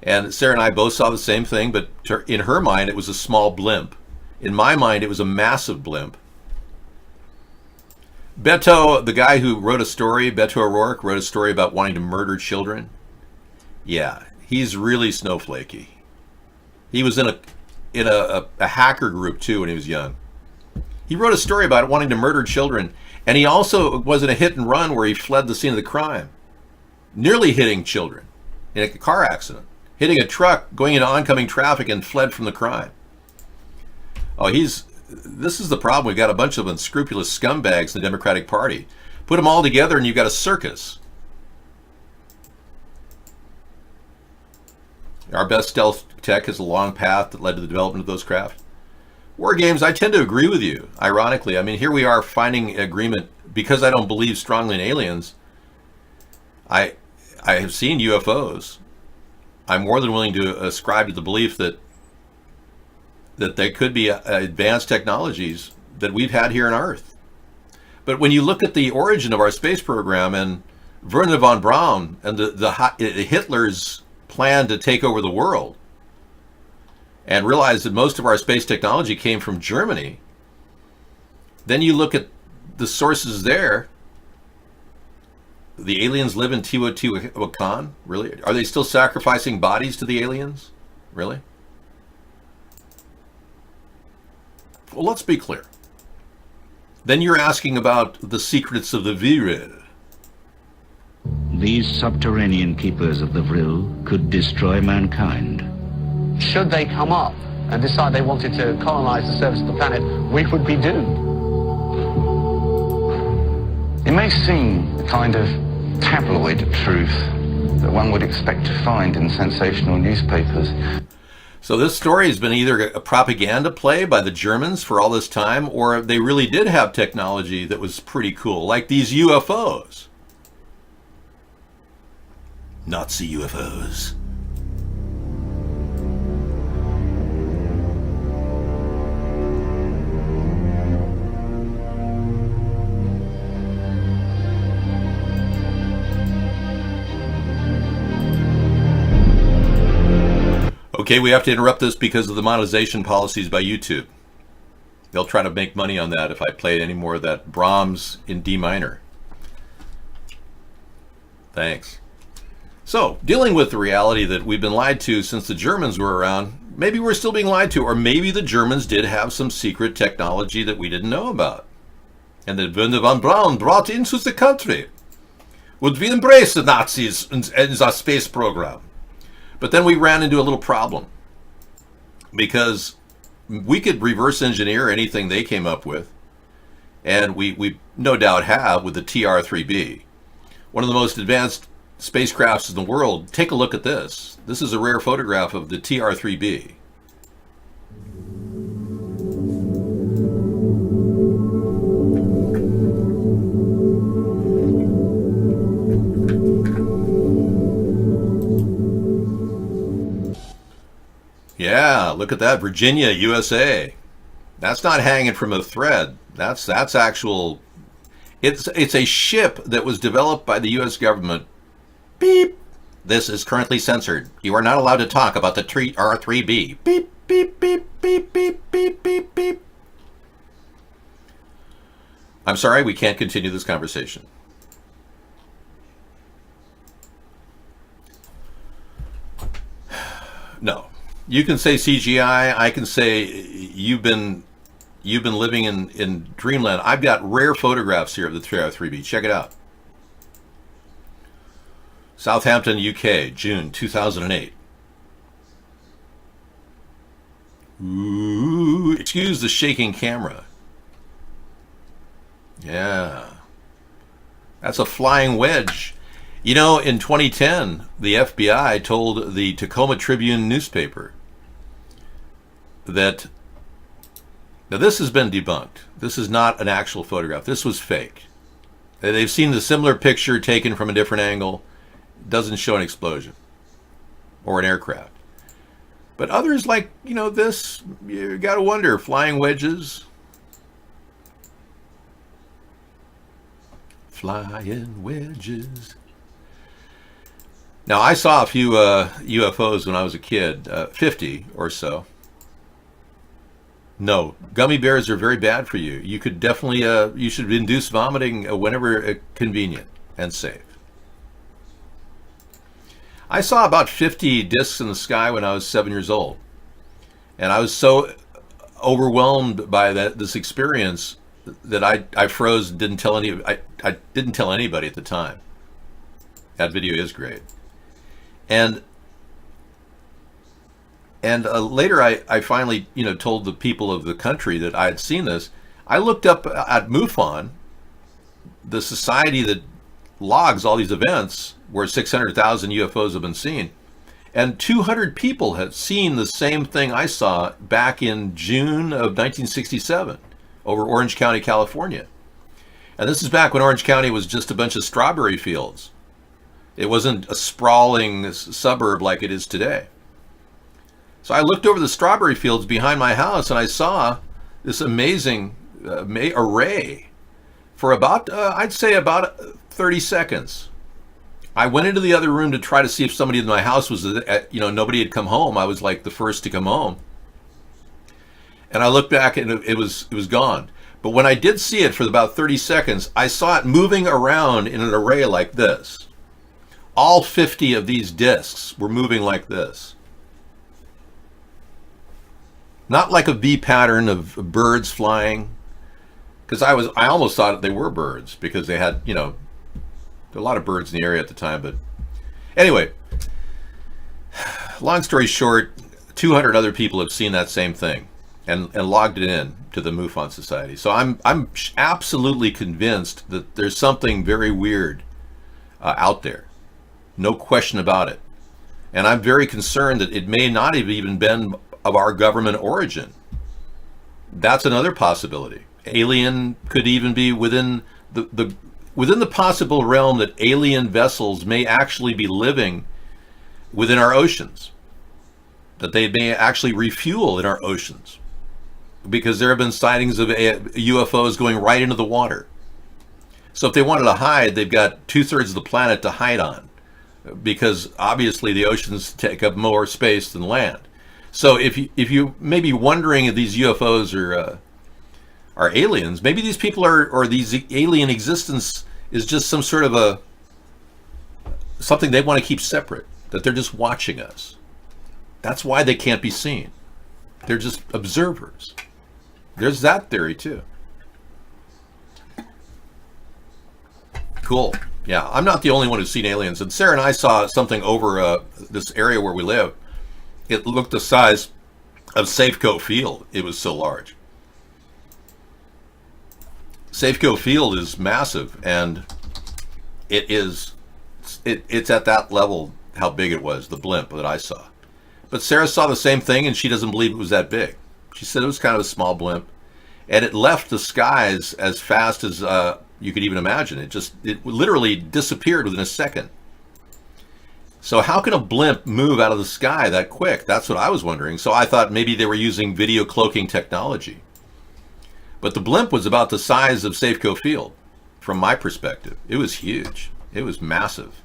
Speaker 1: And Sarah and I both saw the same thing, but in her mind, it was a small blimp. In my mind, it was a massive blimp. Beto, the guy who wrote a story, Beto O'Rourke, wrote a story about wanting to murder children. Yeah, he's really snowflakey. He was in a hacker group too when he was young. He wrote a story about wanting to murder children, and he also was in a hit and run where he fled the scene of the crime, nearly hitting children in a car accident, hitting a truck, going into oncoming traffic, and fled from the crime. Oh, this is the problem. We've got a bunch of unscrupulous scumbags in the Democratic Party. Put them all together and you've got a circus. Our best stealth tech is a long path that led to the development of those craft. War games, I tend to agree with you, ironically. I mean, here we are finding agreement. Because I don't believe strongly in aliens, I have seen UFOs. I'm more than willing to ascribe to the belief that they could be advanced technologies that we've had here on Earth. But when you look at the origin of our space program and Wernher von Braun and the Hitler's plan to take over the world, and realize that most of our space technology came from Germany, then you look at the sources there. The aliens live in Teotihuacan? Really? Are they still sacrificing bodies to the aliens? Really? Well, let's be clear. Then you're asking about the secrets of the Vril.
Speaker 14: These subterranean keepers of the Vril could destroy mankind.
Speaker 15: Should they come up and decide they wanted to colonize the surface of the planet, we would be doomed.
Speaker 16: It may seem a kind of tabloid truth that one would expect to find in sensational newspapers.
Speaker 1: So this story has been either a propaganda play by the Germans for all this time, or they really did have technology that was pretty cool, like these UFOs. Nazi UFOs. Okay, we have to interrupt this because of the monetization policies by YouTube. They'll try to make money on that if I play any more of that Brahms in D minor. Thanks. So, dealing with the reality that we've been lied to since the Germans were around, maybe we're still being lied to, or maybe the Germans did have some secret technology that we didn't know about, and that Wernher von Braun brought into the country. Would we embrace the Nazis in the space program? But then we ran into a little problem, because we could reverse engineer anything they came up with, and we no doubt have with the TR-3B, one of the most advanced spacecrafts in the world. Take a look at this. This is a rare photograph of the TR-3B. Yeah, look at that, Virginia, USA. That's not hanging from a thread. That's actual. It's a ship that was developed by the U.S. government. Beep. This is currently censored. You are not allowed to talk about the TR-3B. Beep, beep, beep, beep, beep, beep, beep, beep. I'm sorry, we can't continue this conversation. No. You can say CGI. I can say you've been living in dreamland. I've got rare photographs here of the 303B. Check it out. Southampton, UK, June 2008. Ooh, excuse the shaking camera. Yeah. That's a flying wedge. You know, in 2010, the FBI told the Tacoma Tribune newspaper that, now this has been debunked. This is not an actual photograph. This was fake. They've seen the similar picture taken from a different angle. It doesn't show an explosion or an aircraft. But others like, you know, this, you got to wonder, flying wedges. Flying wedges. Now, I saw a few UFOs when I was a kid, 50 or so. No, gummy bears are very bad for you. You could definitely, you should induce vomiting whenever convenient and safe. I saw about 50 discs in the sky when I was 7 years old. And I was so overwhelmed by this experience that I froze and didn't tell I didn't tell anybody at the time. That video is great. And later I finally, you know, told the people of the country that I had seen this. I looked up at MUFON, the society that logs all these events where 600,000 UFOs have been seen. And 200 people had seen the same thing I saw back in June of 1967 over Orange County, California. And this is back when Orange County was just a bunch of strawberry fields. It wasn't a sprawling suburb like it is today. So I looked over the strawberry fields behind my house and I saw this amazing array for about, I'd say about 30 seconds. I went into the other room to try to see if somebody in my house was, you know, nobody had come home. I was like the first to come home. And I looked back and it was gone. But when I did see it for about 30 seconds, I saw it moving around in an array like this. All 50 of these discs were moving like this. Not like a V pattern of birds flying. Because I almost thought they were birds because they had, you know, there were a lot of birds in the area at the time. But anyway, long story short, 200 other people have seen that same thing and logged it in to the MUFON Society. So I'm absolutely convinced that there's something very weird out there. No question about it. And I'm very concerned that it may not have even been of our government origin. That's another possibility. Alien could even be within the possible realm that alien vessels may actually be living within our oceans. That they may actually refuel in our oceans. Because there have been sightings of UFOs going right into the water. So if they wanted to hide, they've got 2/3 of the planet to hide on. Because obviously the oceans take up more space than land. So if you may be wondering if these UFOs are aliens, maybe these people or these alien existence is just some sort of something they want to keep separate, that they're just watching us. That's why they can't be seen. They're just observers. There's that theory too. Cool. Yeah, I'm not the only one who's seen aliens. And Sarah and I saw something over this area where we live. It looked the size of Safeco Field. It was so large. Safeco Field is massive, and it's at that level how big it was, the blimp that I saw. But Sarah saw the same thing, and she doesn't believe it was that big. She said it was kind of a small blimp, and it left the skies as fast as you could even imagine. It literally disappeared within a second. So how can a blimp move out of the sky that quick? That's what I was wondering. So I thought maybe they were using video cloaking technology. But the blimp was about the size of Safeco Field, from my perspective. It was huge. It was massive.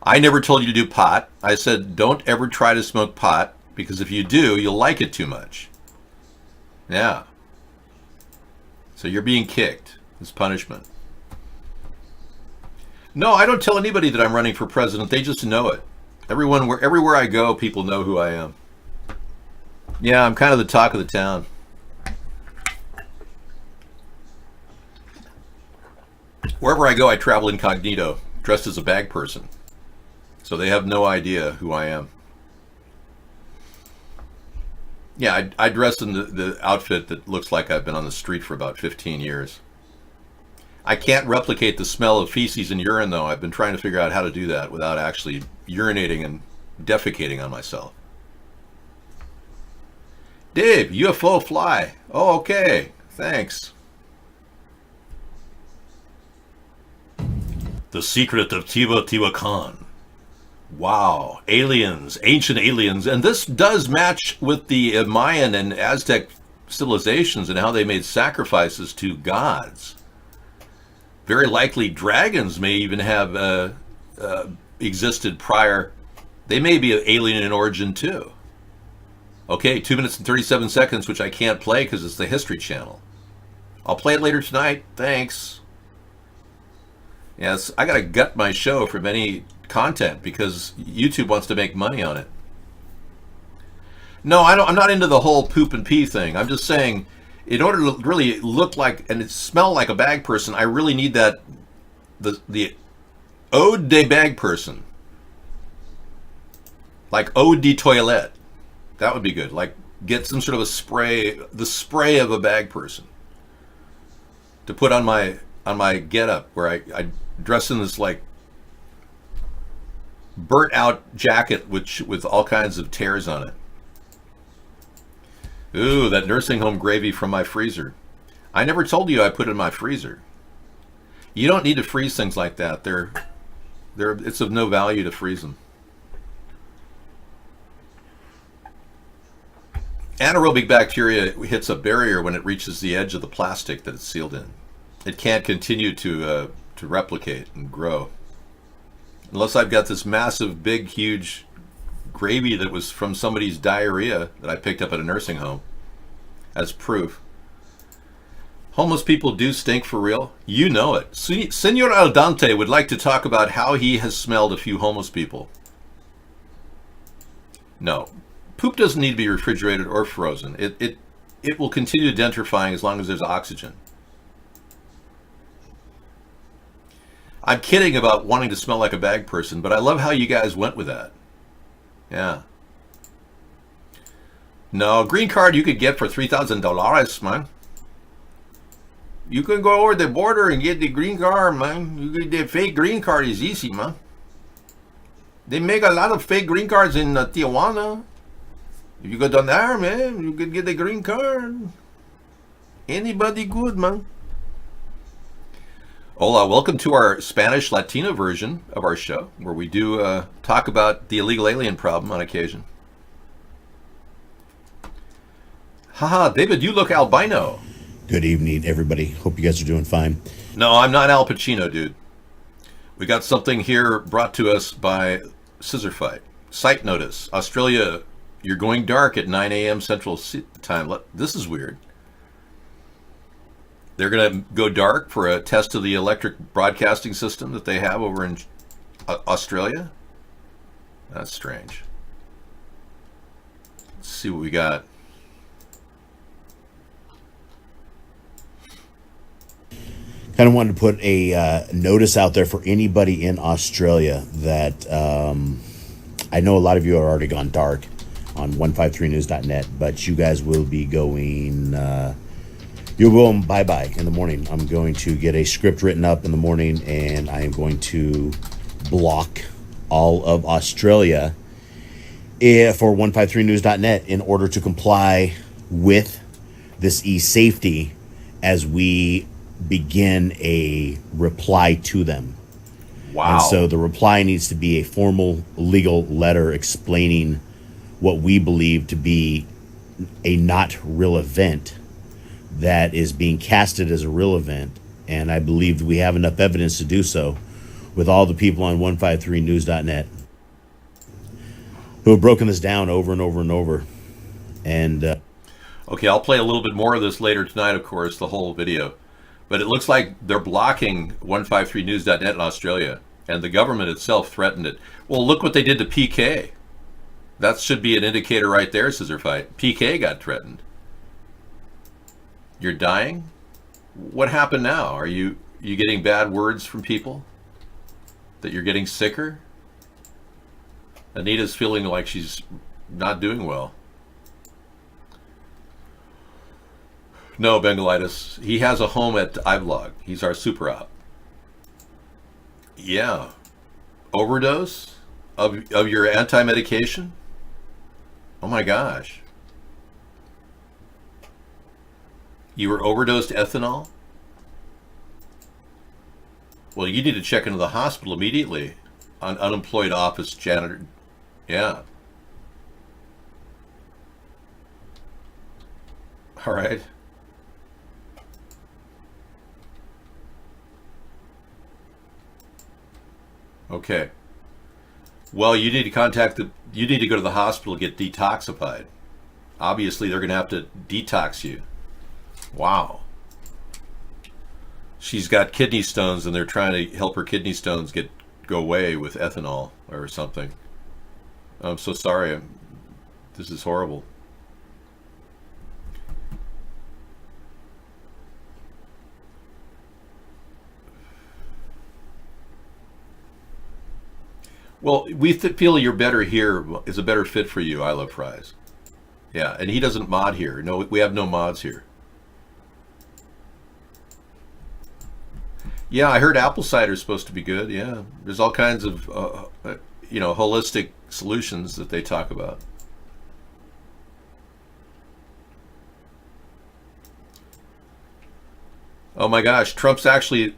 Speaker 1: I never told you to do pot. I said, don't ever try to smoke pot, because if you do, you'll like it too much. Yeah. So you're being kicked. It's punishment. No, I don't tell anybody that I'm running for president. They just know it. Everywhere I go, people know who I am. Yeah, I'm kind of the talk of the town. Wherever I go, I travel incognito, dressed as a bag person. So they have no idea who I am. Yeah, I dress in the outfit that looks like I've been on the street for about 15 years. I can't replicate the smell of feces and urine, though. I've been trying to figure out how to do that without actually urinating and defecating on myself. Dave, UFO fly. Oh, okay. Thanks. The Secret of Teotihuacan. Wow. Aliens, ancient aliens. And this does match with the Mayan and Aztec civilizations and how they made sacrifices to gods. Very likely dragons may even have existed prior. They may be alien in origin too. Okay, 2 minutes and 37 seconds, which I can't play because it's the History Channel. I'll play it later tonight. Thanks. Yes, I gotta gut my show from any content because YouTube wants to make money on it. No, I'm not into the whole poop and pee thing. I'm just saying, in order to really look like and smell like a bag person, I really need that the eau de bag person, like eau de toilette. That would be good. Like get some sort of a spray, the spray of a bag person, to put on my getup where I dress in this like burnt out jacket with all kinds of tears on it. Ooh, that nursing home gravy from my freezer. I never told you I put it in my freezer. You don't need to freeze things like that. It's of no value to freeze them. Anaerobic bacteria hits a barrier when it reaches the edge of the plastic that it's sealed in. It can't continue to replicate and grow. Unless I've got this massive, big, huge gravy that was from somebody's diarrhea that I picked up at a nursing home as proof. Homeless people do stink for real. You know it. Senor Al Dante would like to talk about how he has smelled a few homeless people. No. Poop doesn't need to be refrigerated or frozen. It will continue denitrifying as long as there's oxygen. I'm kidding about wanting to smell like a bag person, but I love how you guys went with that. Yeah. No, green card you could get for $3,000, man. You can go over the border and get the green card, man. You get the fake green card is easy, man. They make a lot of fake green cards in Tijuana. If you go down there, man, you could get the green card. Anybody good, man. Hola, welcome to our Spanish Latino version of our show, where we do talk about the illegal alien problem on occasion. Haha, David, you look albino.
Speaker 17: Good evening, everybody. Hope you guys are doing fine.
Speaker 1: No, I'm not Al Pacino, dude. We got something here brought to us by Scissor Fight. Site notice. Australia, you're going dark at 9 a.m. Central Time. This is weird. They're going to go dark for a test of the electric broadcasting system that they have over in Australia. That's strange. Let's see what we got.
Speaker 17: Kind of wanted to put a notice out there for anybody in Australia that I know a lot of you are already gone dark on 153news.net, but you guys will be going... You'll go bye-bye in the morning. I'm going to get a script written up in the morning, and I am going to block all of Australia for 153news.net in order to comply with this e-safety as we begin a reply to them.
Speaker 1: Wow.
Speaker 17: And so the reply needs to be a formal legal letter explaining what we believe to be a not real event that is being casted as a real event, and I believe we have enough evidence to do so with all the people on 153news.net who have broken this down over and over and over. And
Speaker 1: okay, I'll play a little bit more of this later tonight, of course, the whole video. But it looks like they're blocking 153news.net in Australia, and the government itself threatened it. Well, look what they did to PK. That should be an indicator right there, Scissor Fight. PK got threatened. You're dying? What happened now? Are you getting bad words from people? That you're getting sicker? Anita's feeling like she's not doing well. No, Bengalitis. He has a home at iVlog. He's our super op. Yeah. Overdose of your anti-medication? Oh my gosh. You were overdosed ethanol? Well, you need to check into the hospital immediately. On unemployed office janitor. Yeah. All right. Okay. Well, you need to you need to go to the hospital to get detoxified. Obviously, they're going to have to detox you. Wow. She's got kidney stones, and they're trying to help her kidney stones go away with ethanol or something. I'm so sorry. This is horrible. Well, we feel you're better here, is a better fit for you, I Love Fries. Yeah, and he doesn't mod here. No, we have no mods here. Yeah, I heard apple cider is supposed to be good. Yeah, there's all kinds of, holistic solutions that they talk about. Oh my gosh, Trump's actually,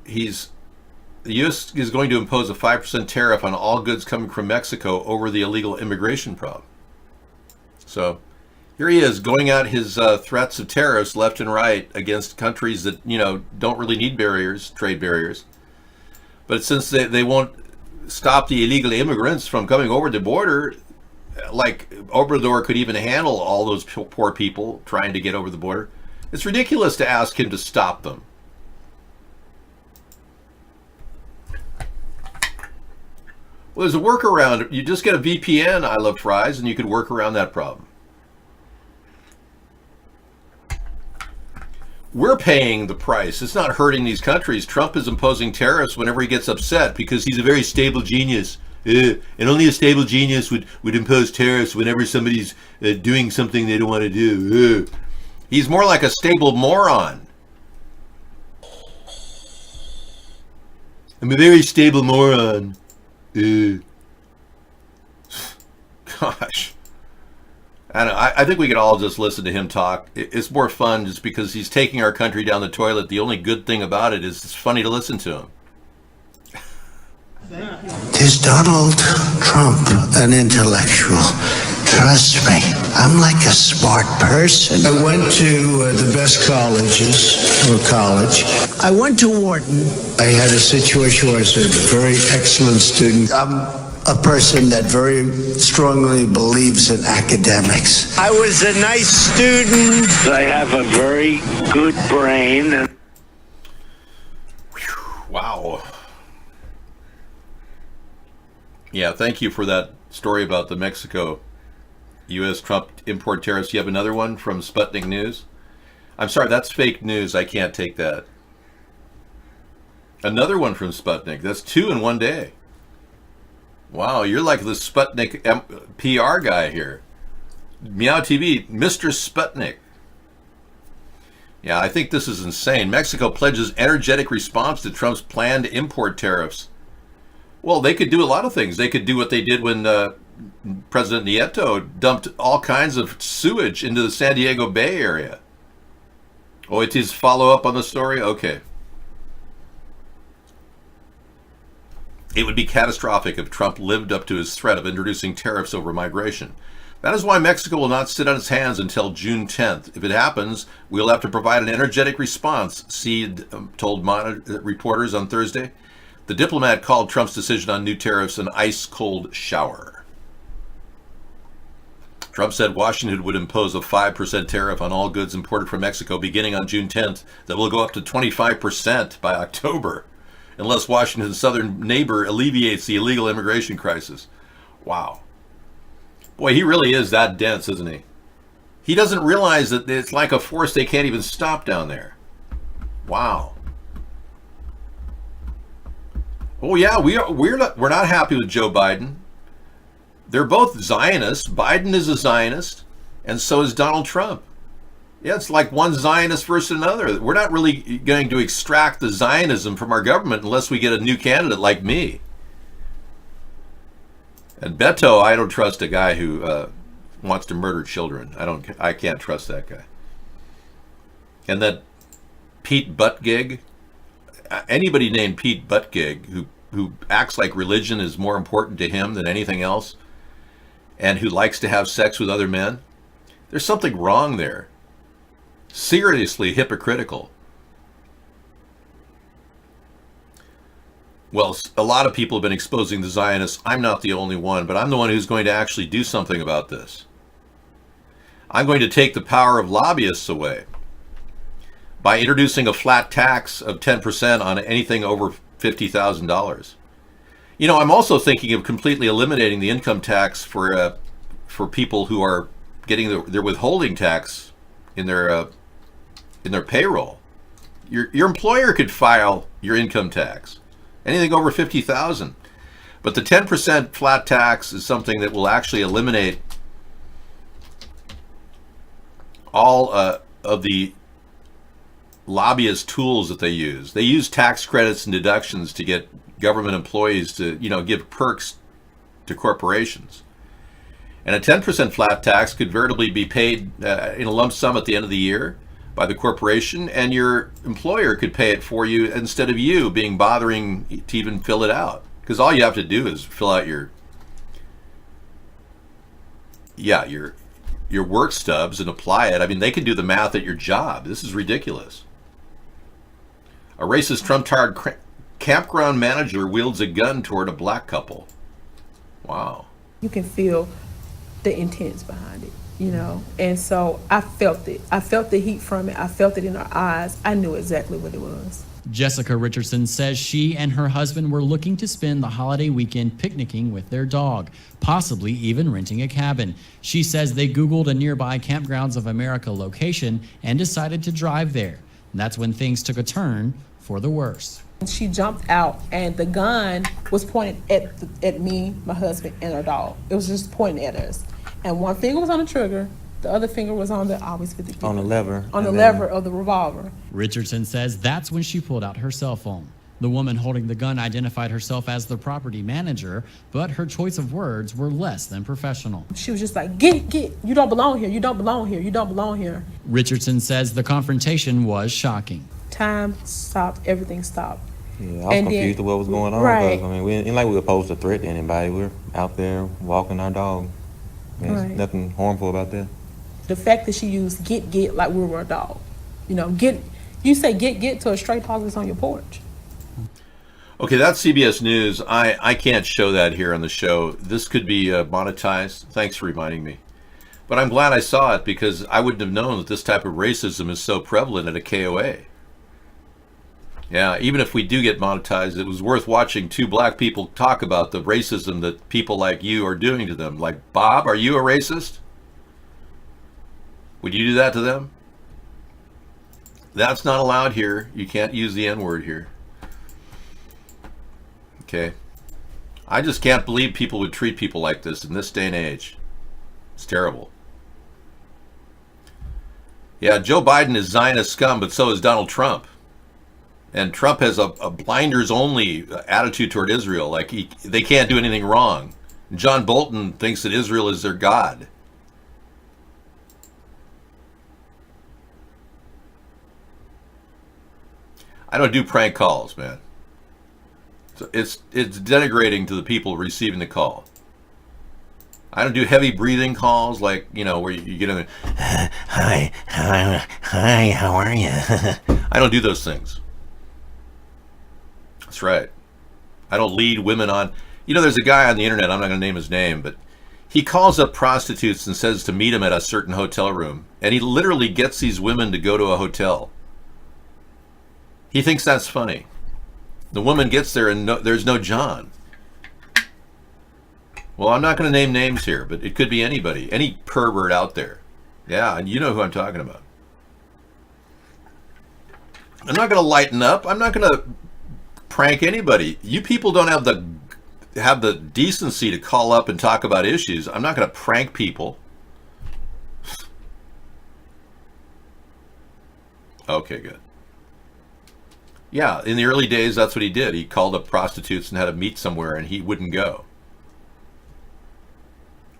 Speaker 1: the U.S. is going to impose a 5% tariff on all goods coming from Mexico over the illegal immigration problem. So here he is going out his threats of tariffs left and right against countries that, don't really need trade barriers. But since they won't stop the illegal immigrants from coming over the border, like Obrador could even handle all those poor people trying to get over the border, it's ridiculous to ask him to stop them. Well, there's a workaround. You just get a VPN, I Love Fries, and you could work around that problem. We're paying the price. It's not hurting these countries. Trump is imposing tariffs whenever he gets upset because he's a very stable genius. And only a stable genius would impose tariffs whenever somebody's doing something they don't want to do. He's more like a stable moron. I'm a very stable moron. Gosh. I think we could all just listen to him talk. It's more fun just because he's taking our country down the toilet. The only good thing about it is it's funny to listen to him.
Speaker 18: Is Donald Trump an intellectual? Trust me, I'm like a smart person. I went to the best colleges, or college. I went to Wharton. I had a situation where I was a very excellent student. I'm a person that very strongly believes in academics. I was a nice student. I have a very good brain.
Speaker 1: Wow. Yeah, thank you for that story about the Mexico U.S. Trump import tariffs. You have another one from Sputnik News? I'm sorry, that's fake news. I can't take that. Another one from Sputnik. That's two in one day. Wow, you're like the Sputnik PR guy here. Meow TV, Mr. Sputnik. Yeah, I think this is insane. Mexico pledges energetic response to Trump's planned import tariffs. Well, they could do a lot of things. They could do what they did when President Nieto dumped all kinds of sewage into the San Diego Bay Area. Oh, it is follow-up on the story? Okay. It would be catastrophic if Trump lived up to his threat of introducing tariffs over migration. That is why Mexico will not sit on its hands until June 10th. If it happens, we'll have to provide an energetic response, Seed told reporters on Thursday. The diplomat called Trump's decision on new tariffs an ice-cold shower. Trump said Washington would impose a 5% tariff on all goods imported from Mexico beginning on June 10th that will go up to 25% by October, unless Washington's southern neighbor alleviates the illegal immigration crisis. Wow. Boy, he really is that dense, isn't he? He doesn't realize that it's like a force they can't even stop down there. Wow. Oh yeah, we're not happy with Joe Biden. They're both Zionists. Biden is a Zionist, and so is Donald Trump. Yeah, it's like one Zionist versus another. We're not really going to extract the Zionism from our government unless we get a new candidate like me. And Beto, I don't trust a guy who wants to murder children. I can't trust that guy. And that Pete Buttigieg, anybody named Pete Buttigieg who acts like religion is more important to him than anything else, and who likes to have sex with other men, there's something wrong there. Seriously hypocritical. Well, a lot of people have been exposing the Zionists. I'm not the only one, but I'm the one who's going to actually do something about this. I'm going to take the power of lobbyists away by introducing a flat tax of 10% on anything over $50,000. You know, I'm also thinking of completely eliminating the income tax for people who are getting their withholding tax in their payroll. Your employer could file your income tax, anything over $50,000, but the 10% flat tax is something that will actually eliminate all of the lobbyist tools that they use. They use tax credits and deductions to get government employees to, give perks to corporations. And a 10% flat tax could veritably be paid in a lump sum at the end of the year by the corporation, and your employer could pay it for you instead of you being bothering to even fill it out. Because all you have to do is fill out your work stubs and apply it. I mean, they can do the math at your job. This is ridiculous. A racist Trump-tired campground manager wields a gun toward a black couple. Wow.
Speaker 19: You can feel the intent behind it, and so I felt it. I felt the heat from it. I felt it in her eyes. I knew exactly what it was.
Speaker 20: Jessica Richardson says she and her husband were looking to spend the holiday weekend picnicking with their dog, possibly even renting a cabin. She says they Googled a nearby Campgrounds of America location and decided to drive there. And that's when things took a turn for the worse.
Speaker 19: She jumped out, and the gun was pointed at me, my husband, and our dog. It was just pointing at us. And one finger was on the trigger, the other finger was on the
Speaker 21: on the lever.
Speaker 19: On the lever of the revolver.
Speaker 20: Richardson says that's when she pulled out her cell phone. The woman holding the gun identified herself as the property manager, but her choice of words were less than professional.
Speaker 19: She was just like, get, you don't belong here, you don't belong here, you don't belong here.
Speaker 20: Richardson says the confrontation was shocking.
Speaker 19: Time stopped, everything stopped.
Speaker 21: Yeah, I was confused with what was going on.
Speaker 19: Right.
Speaker 21: I mean, we ain't like we were supposed to threaten anybody. We're out there walking our dog. There's nothing harmful about that.
Speaker 19: The fact that she used get like we were a dog. You say get to a stray dog that's on your porch.
Speaker 1: Okay, that's CBS News. I can't show that here on the show. This could be monetized. Thanks for reminding me. But I'm glad I saw it, because I wouldn't have known that this type of racism is so prevalent at a KOA. Yeah, even if we do get monetized, it was worth watching two black people talk about the racism that people like you are doing to them. Like, Bob, are you a racist? Would you do that to them? That's not allowed here. You can't use the N-word here. Okay. I just can't believe people would treat people like this in this day and age. It's terrible. Yeah, Joe Biden is Zionist scum, but so is Donald Trump. And Trump has a blinders-only attitude toward Israel. Like, they can't do anything wrong. John Bolton thinks that Israel is their God. I don't do prank calls, man. So it's denigrating to the people receiving the call. I don't do heavy breathing calls like, where you get in there, hi, how are you? I don't do those things. That's right. I don't lead women on. There's a guy on the internet, I'm not going to name his name, but he calls up prostitutes and says to meet him at a certain hotel room. And he literally gets these women to go to a hotel. He thinks that's funny. The woman gets there and there's no John. Well, I'm not going to name names here, but it could be anybody, any pervert out there. Yeah, and you know who I'm talking about. I'm not going to lighten up. I'm not going to prank anybody. You people don't have the decency to call up and talk about issues. I'm not going to prank people. Okay, good. Yeah, in the early days, that's what he did. He called up prostitutes and had to meet somewhere, and he wouldn't go.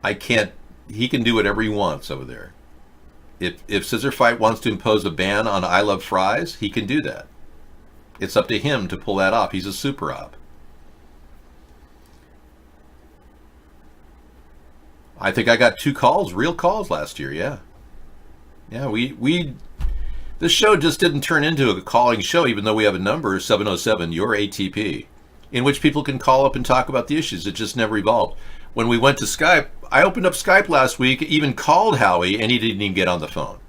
Speaker 1: He can do whatever he wants over there. If Scissor Fight wants to impose a ban on I Love Fries, he can do that. It's up to him to pull that off. He's a super op. I think I got 2 calls, real calls last year, yeah. Yeah, this show just didn't turn into a calling show, even though we have a number, 707, your ATP, in which people can call up and talk about the issues. It just never evolved. When we went to Skype, I opened up Skype last week, even called Howie, and he didn't even get on the phone.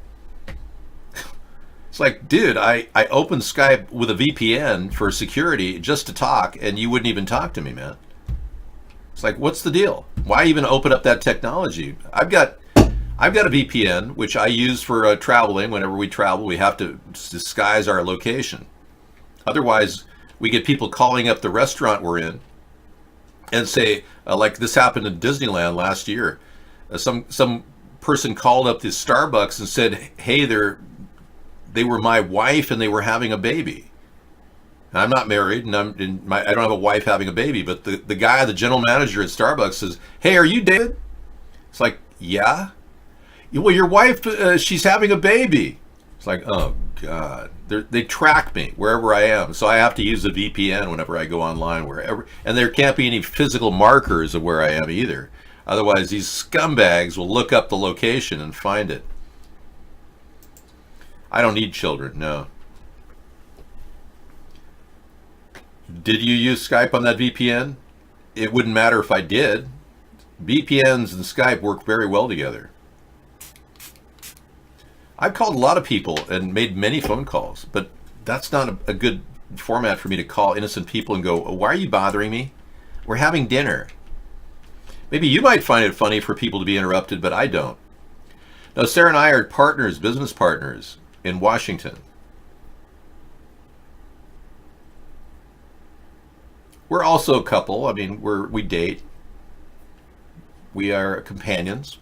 Speaker 1: It's like, dude, I opened Skype with a VPN for security just to talk, and you wouldn't even talk to me, man. It's like, what's the deal? Why even open up that technology? I've got a VPN, which I use for traveling. Whenever we travel, we have to disguise our location. Otherwise, we get people calling up the restaurant we're in and say, like this happened in Disneyland last year. Some person called up this Starbucks and said, hey, they were my wife and they were having a baby. And I'm not married, and I don't have a wife having a baby, but the guy, the general manager at Starbucks says, hey, are you David? It's like, yeah. Well, your wife, she's having a baby. It's like, oh, God. They track me wherever I am, so I have to use a VPN whenever I go online, wherever. And there can't be any physical markers of where I am either. Otherwise, these scumbags will look up the location and find it. I don't need children, no. Did you use Skype on that VPN? It wouldn't matter if I did. VPNs and Skype work very well together. I've called a lot of people and made many phone calls, but that's not a good format for me to call innocent people and go, why are you bothering me? We're having dinner. Maybe you might find it funny for people to be interrupted, but I don't. Now, Sarah and I are partners, business partners in Washington. We're also a couple. I mean, we date. We are companions.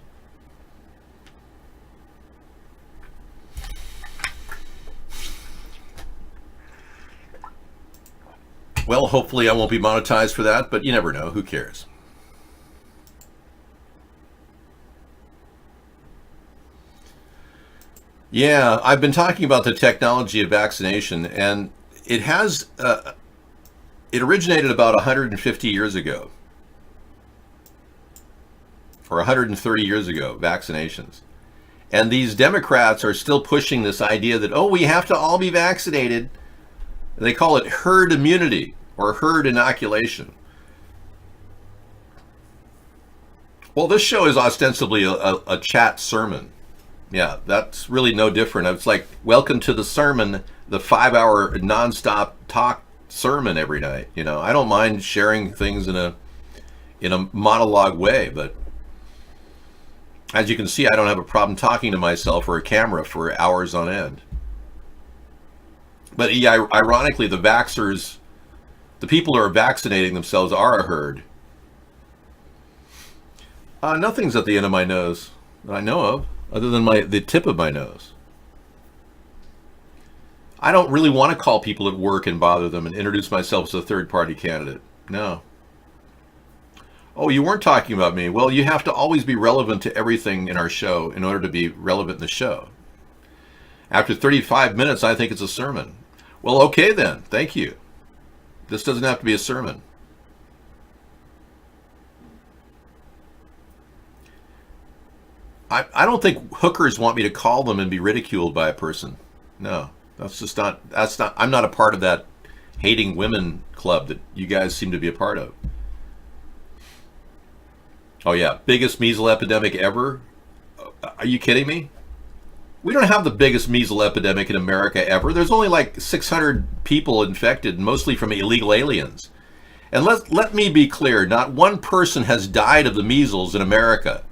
Speaker 1: Well, hopefully I won't be monetized for that, but you never know. Who cares? Yeah, I've been talking about the technology of vaccination, and it has... it originated about 150 years ago, or 130 years ago, vaccinations. And these Democrats are still pushing this idea that, oh, we have to all be vaccinated. They call it herd immunity or herd inoculation. Well, this show is ostensibly a chat sermon. Yeah, that's really no different. It's like, welcome to the sermon, the 5-hour nonstop talk sermon every night. You know, I don't mind sharing things in a monologue way, but as you can see, I don't have a problem talking to myself or a camera for hours on end. But yeah, ironically, the vaxxers, the people who are vaccinating themselves are a herd. Nothing's at the end of my nose that I know of, other than the tip of my nose. I don't really want to call people at work and bother them and introduce myself as a third-party candidate. No. Oh, you weren't talking about me. Well, you have to always be relevant to everything in our show in order to be relevant in the show. After 35 minutes, I think it's a sermon. Well, okay then. Thank you. This doesn't have to be a sermon. I don't think hookers want me to call them and be ridiculed by a person. No, that's not, I'm not a part of that hating women club that you guys seem to be a part of. Oh yeah, biggest measles epidemic ever? Are you kidding me? We don't have the biggest measles epidemic in America ever. There's only like 600 people infected, mostly from illegal aliens. And let me be clear, not one person has died of the measles in America.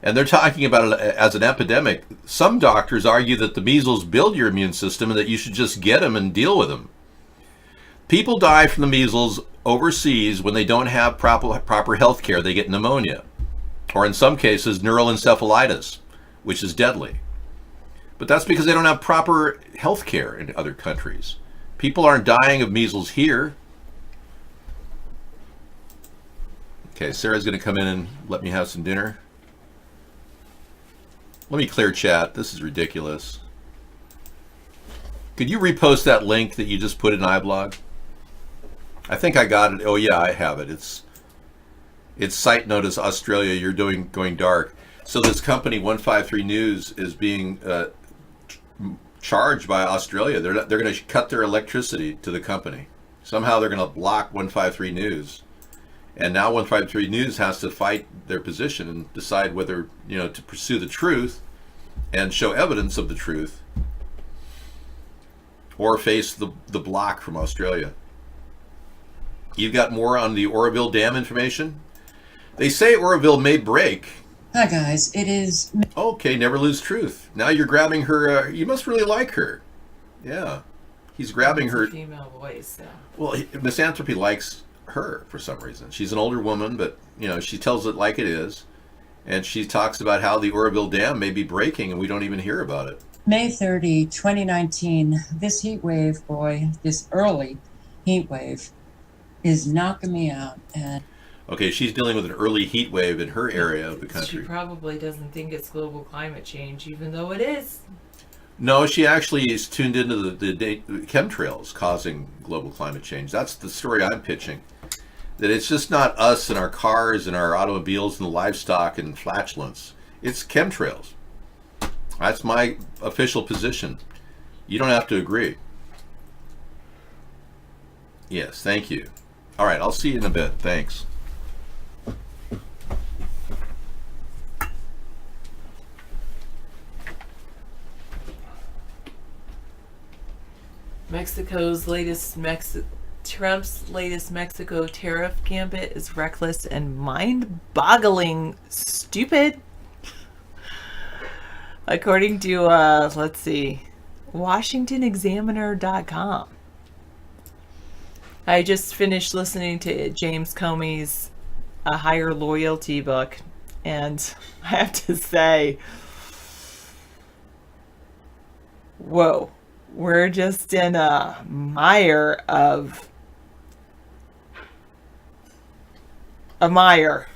Speaker 1: And they're talking about it as an epidemic. Some doctors argue that the measles build your immune system and that you should just get them and deal with them. People die from the measles overseas when they don't have proper health care. They get pneumonia, or in some cases, neuroencephalitis, which is deadly. But that's because they don't have proper health care in other countries. People aren't dying of measles here. Okay, Sarah's going to come in and let me have some dinner. Let me clear chat. This is ridiculous. Could you repost that link that you just put in iBlog? I think I got it. Oh yeah, I have it. It's Site Notice Australia. You're going dark. So this company 153 News is being charged by Australia. They're going to cut their electricity to the company. Somehow they're going to block 153 News, and now 153 News has to fight their position and decide whether to pursue the truth and show evidence of the truth, or face the block from Australia. You've got more on the Oroville Dam information. They say Oroville may break.
Speaker 2: Hi guys, it is...
Speaker 1: Okay, never lose truth. Now you're grabbing her, you must really like her. Yeah. He's grabbing her.
Speaker 7: Female voice, yeah.
Speaker 1: Well, Misanthropy likes her for some reason. She's an older woman, but she tells it like it is. And she talks about how the Oroville Dam may be breaking and we don't even hear about it.
Speaker 2: May 30, 2019, this heat wave, boy, this early heat wave is knocking me out. And
Speaker 1: okay, she's dealing with an early heat wave in her area of the country.
Speaker 7: She probably doesn't think it's global climate change, even though it is.
Speaker 1: No, she actually is tuned into the chemtrails causing global climate change. That's the story I'm pitching. That it's just not us and our cars and our automobiles and the livestock and flatulence. It's chemtrails. That's my official position. You don't have to agree. Yes, thank you. All right, I'll see you in a bit. Thanks.
Speaker 7: Trump's latest Mexico tariff gambit is reckless and mind-boggling stupid. According to, let's see, WashingtonExaminer.com. I just finished listening to James Comey's A Higher Loyalty book, and I have to say, whoa, we're just in a mire of a mire.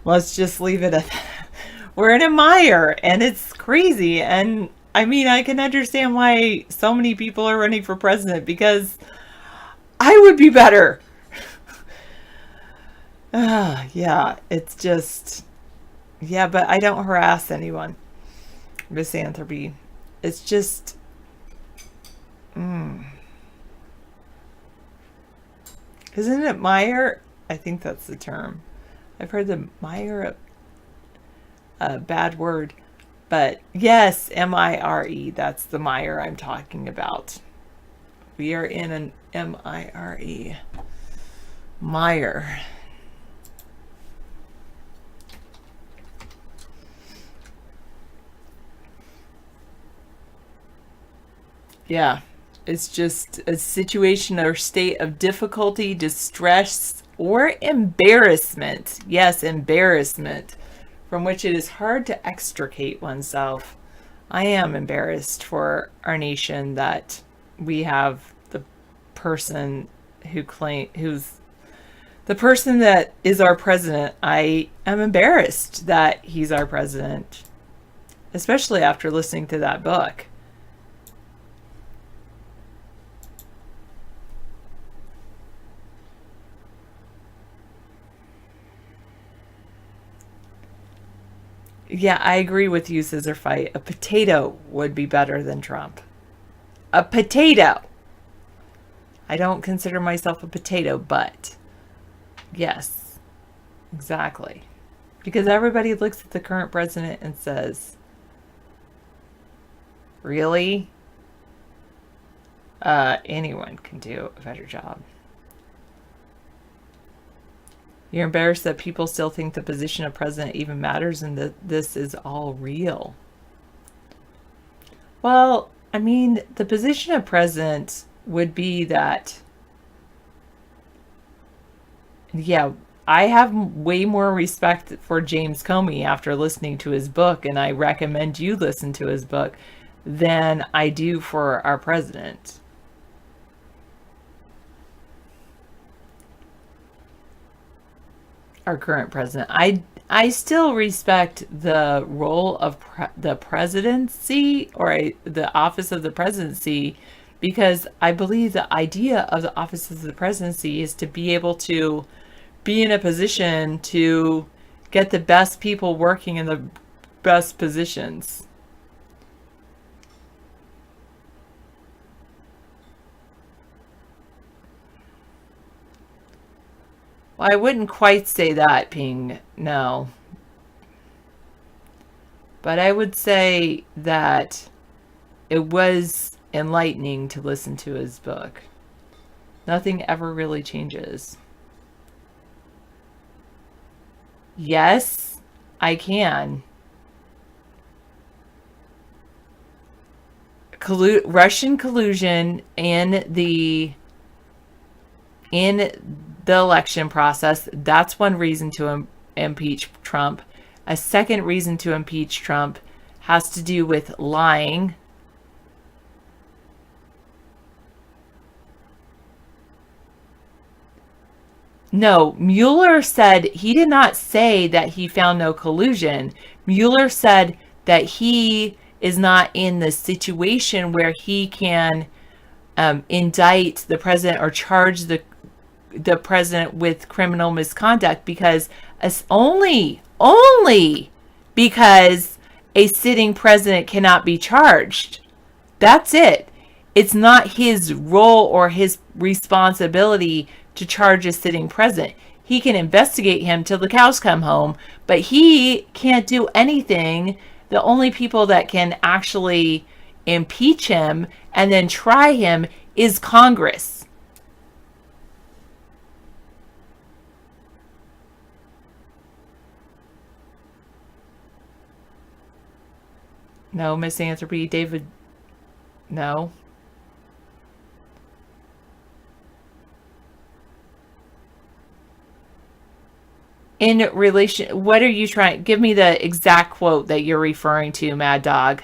Speaker 7: Let's just leave it at that. We're in a mire, and it's crazy, and I mean, I can understand why so many people are running for president, because I would be better. Yeah, it's just, yeah, but I don't harass anyone. Misanthropy. It's just, isn't it mire? I think that's the term. I've heard the mire, a bad word. But yes, M-I-R-E, that's the mire I'm talking about. We are in an M-I-R-E mire. Yeah, it's just a situation or state of difficulty, distress, or embarrassment. Yes, embarrassment, from which it is hard to extricate oneself. I am embarrassed for our nation that we have the person who's the person that is our president. I am embarrassed that he's our president, especially after listening to that book. Yeah, I agree with you, Scissor Fight. A potato would be better than Trump. A potato! I don't consider myself a potato, but yes, exactly. Because everybody looks at the current president and says, really? anyone can do a better job. You're embarrassed that people still think the position of president even matters and that this is all real. Well, I mean, the position of president would be that, yeah, I have way more respect for James Comey after listening to his book, and I recommend you listen to his book, than I do for our president. Our current president. I still respect the role of the presidency, or the office of the presidency, because I believe the idea of the office of the presidency is to be able to be in a position to get the best people working in the best positions. Well, I wouldn't quite say that, Ping, no. But I would say that it was enlightening to listen to his book. Nothing ever really changes. Yes, I can. Russian collusion in the election process, that's one reason to impeach Trump. A second reason to impeach Trump has to do with lying. No, Mueller said he did not say that he found no collusion. Mueller said that he is not in the situation where he can indict the president or charge the president with criminal misconduct, because only because a sitting president cannot be charged. That's it. It's not his role or his responsibility to charge a sitting president. He can investigate him till the cows come home, but he can't do anything. The only people that can actually impeach him and then try him is Congress. No, misanthropy, David. No. In relation, what are you trying? Give me the exact quote that you're referring to, Mad Dog.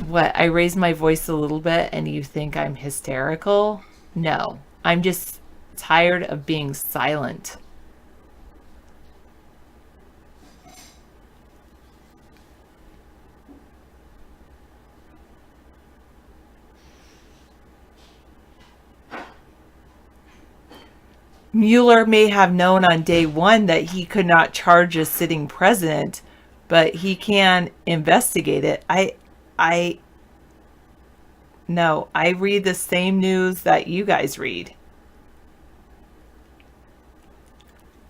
Speaker 7: What, I raised my voice a little bit and you think I'm hysterical? No, I'm just tired of being silent. Mueller may have known on day one that he could not charge a sitting president, but he can investigate it. No, I read the same news that you guys read.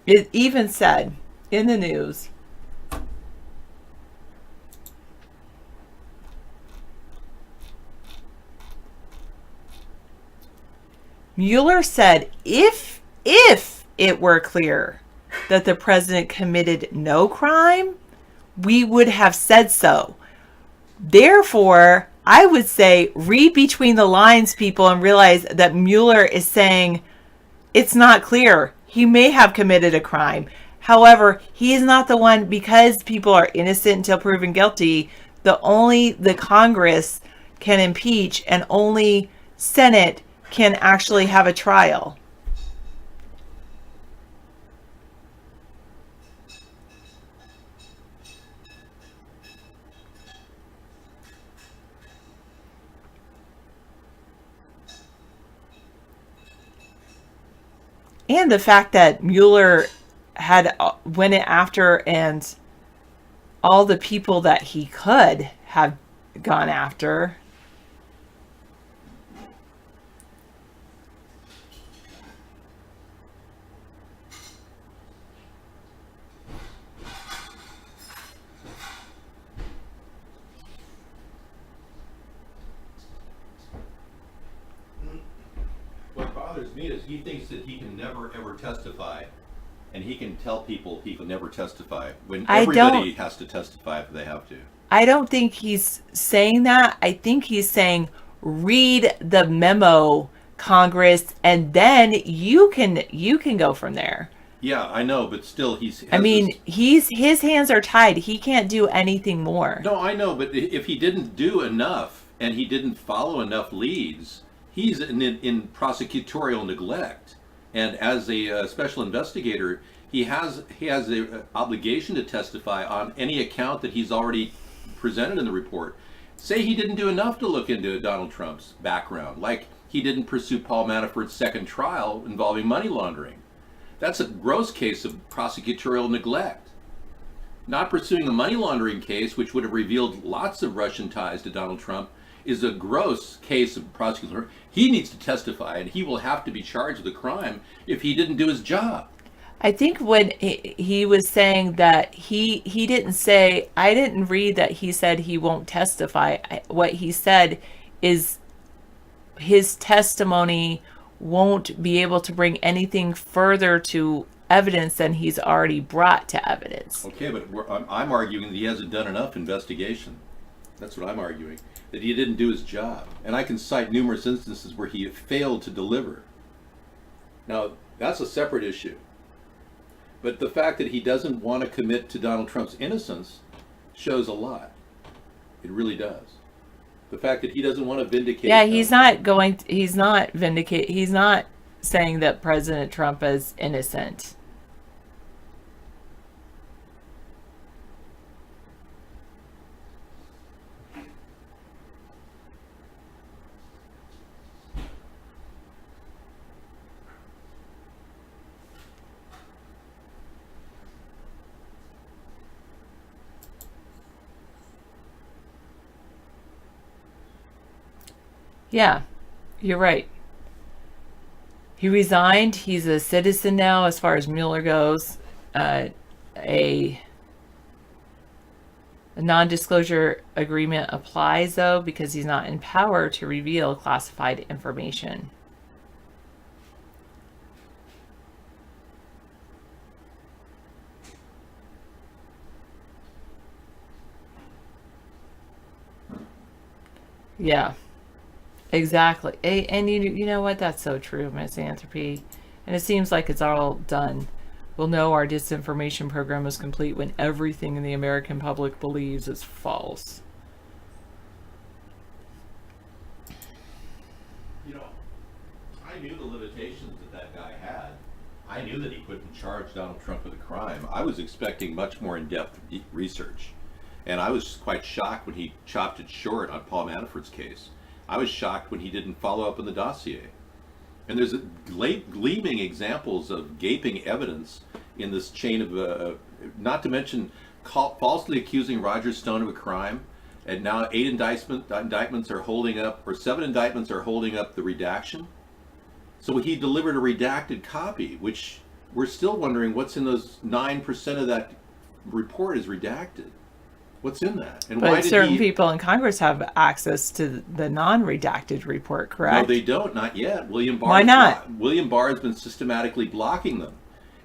Speaker 7: It even said in the news, Mueller said if it were clear that the president committed no crime, we would have said so. Therefore, I would say read between the lines, people, and realize that Mueller is saying it's not clear. He may have committed a crime. However, he is not the one, because people are innocent until proven guilty. The Congress can impeach, and only Senate can actually have a trial. And the fact that Mueller had went after, and all the people that he could have gone after.
Speaker 1: with me is he thinks that he can never ever testify, and he can tell people he can never testify when everybody has to testify if they have to.
Speaker 7: I don't think he's saying that. I think he's saying, read the memo, Congress, and then you can go from there.
Speaker 1: Yeah, I know, but still his
Speaker 7: hands are tied. He can't do anything more.
Speaker 1: No, I know, but if he didn't do enough and he didn't follow enough leads, he's in prosecutorial neglect. And as a special investigator, he has the obligation to testify on any account that he's already presented in the report. Say he didn't do enough to look into Donald Trump's background, like he didn't pursue Paul Manafort's second trial involving money laundering. That's a gross case of prosecutorial neglect. Not pursuing a money laundering case, which would have revealed lots of Russian ties to Donald Trump, is a gross case of prosecutorial. He needs to testify, and he will have to be charged with a crime if he didn't do his job.
Speaker 7: I think when he was saying that he didn't say, I didn't read that he said he won't testify. What he said is his testimony won't be able to bring anything further to evidence than he's already brought to evidence.
Speaker 1: Okay, but I'm arguing that he hasn't done enough investigation. That's what I'm arguing, that he didn't do his job. And I can cite numerous instances where he failed to deliver. Now, that's a separate issue. But the fact that he doesn't want to commit to Donald Trump's innocence shows a lot. It really does. The fact that he doesn't want to vindicate.
Speaker 7: Yeah, he's not saying that President Trump is innocent. Yeah, you're right. He resigned. He's a citizen now as far as Mueller goes. A non-disclosure agreement applies, though, because he's not in power to reveal classified information. Yeah. Exactly. And you know what? That's so true, Misanthropy. And it seems like it's all done. We'll know our disinformation program is complete when everything in the American public believes is false.
Speaker 1: You know, I knew the limitations that guy had. I knew that he couldn't charge Donald Trump with a crime. I was expecting much more in-depth research. And I was quite shocked when he chopped it short on Paul Manafort's case. I was shocked when he didn't follow up on the dossier. And there's gleaming examples of gaping evidence in this chain of, not to mention falsely accusing Roger Stone of a crime. And now 8 indictments are holding up, or 7 indictments are holding up the redaction. So he delivered a redacted copy, which we're still wondering what's in those 9% of that report is redacted. What's in that? And
Speaker 7: but
Speaker 1: why did
Speaker 7: certain people in Congress have access to the non-redacted report, correct?
Speaker 1: No, they don't. Not yet. William Barr.
Speaker 7: Why not?
Speaker 1: William Barr has been systematically blocking them,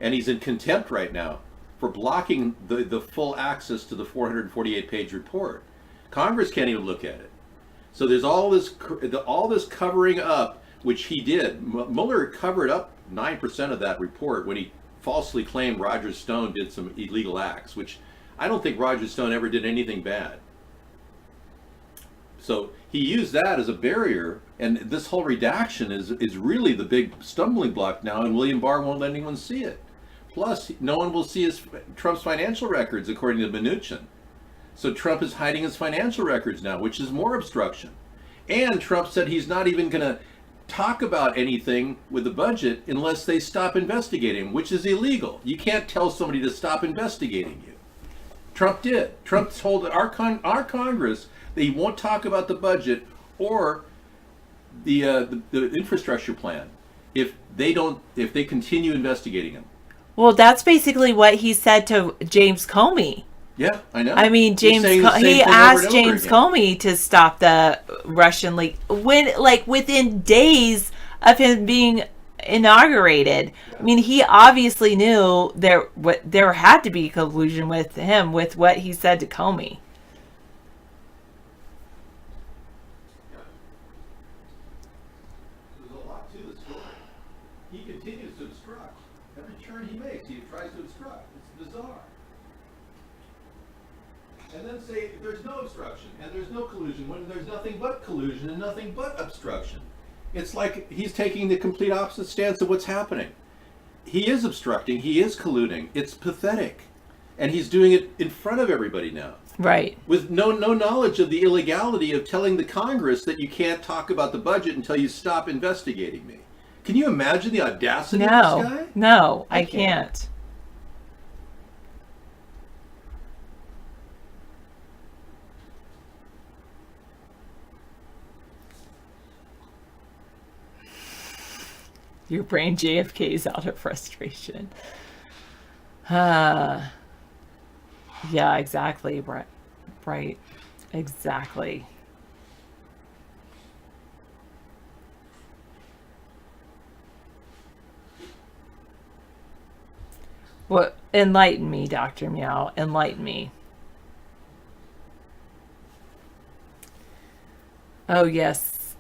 Speaker 1: and he's in contempt right now for blocking the full access to the 448-page report. Congress can't even look at it. So there's all this covering up, which he did. Mueller covered up 9% of that report when he falsely claimed Roger Stone did some illegal acts, which I don't think Roger Stone ever did anything bad. So he used that as a barrier, and this whole redaction is really the big stumbling block now, and William Barr won't let anyone see it. Plus, no one will see Trump's financial records, according to Mnuchin. So Trump is hiding his financial records now, which is more obstruction. And Trump said he's not even going to talk about anything with the budget unless they stop investigating, which is illegal. You can't tell somebody to stop investigating you. Trump did. Trump told our Congress that he won't talk about the budget or the infrastructure plan if they continue investigating him.
Speaker 7: Well, that's basically what he said to James Comey.
Speaker 1: Yeah, I know.
Speaker 7: I mean, he asked James Comey to stop the Russian leak within days of him being inaugurated. I mean, he obviously knew there had to be collusion with him with what he said to Comey.
Speaker 1: There's a lot to the story. He continues to obstruct. Every turn he makes, he tries to obstruct. It's bizarre. And then say there's no obstruction and there's no collusion when there's nothing but collusion and nothing but obstruction. It's like he's taking the complete opposite stance of what's happening. He is obstructing, he is colluding. It's pathetic. And he's doing it in front of everybody now.
Speaker 7: Right.
Speaker 1: With no knowledge of the illegality of telling the Congress that you can't talk about the budget until you stop investigating me. Can you imagine the audacity of this guy?
Speaker 7: No, I can't. Your brain JFK's out of frustration. Yeah, exactly. Right. Exactly. What? Enlighten me, Dr. Meow. Enlighten me. Oh, yes.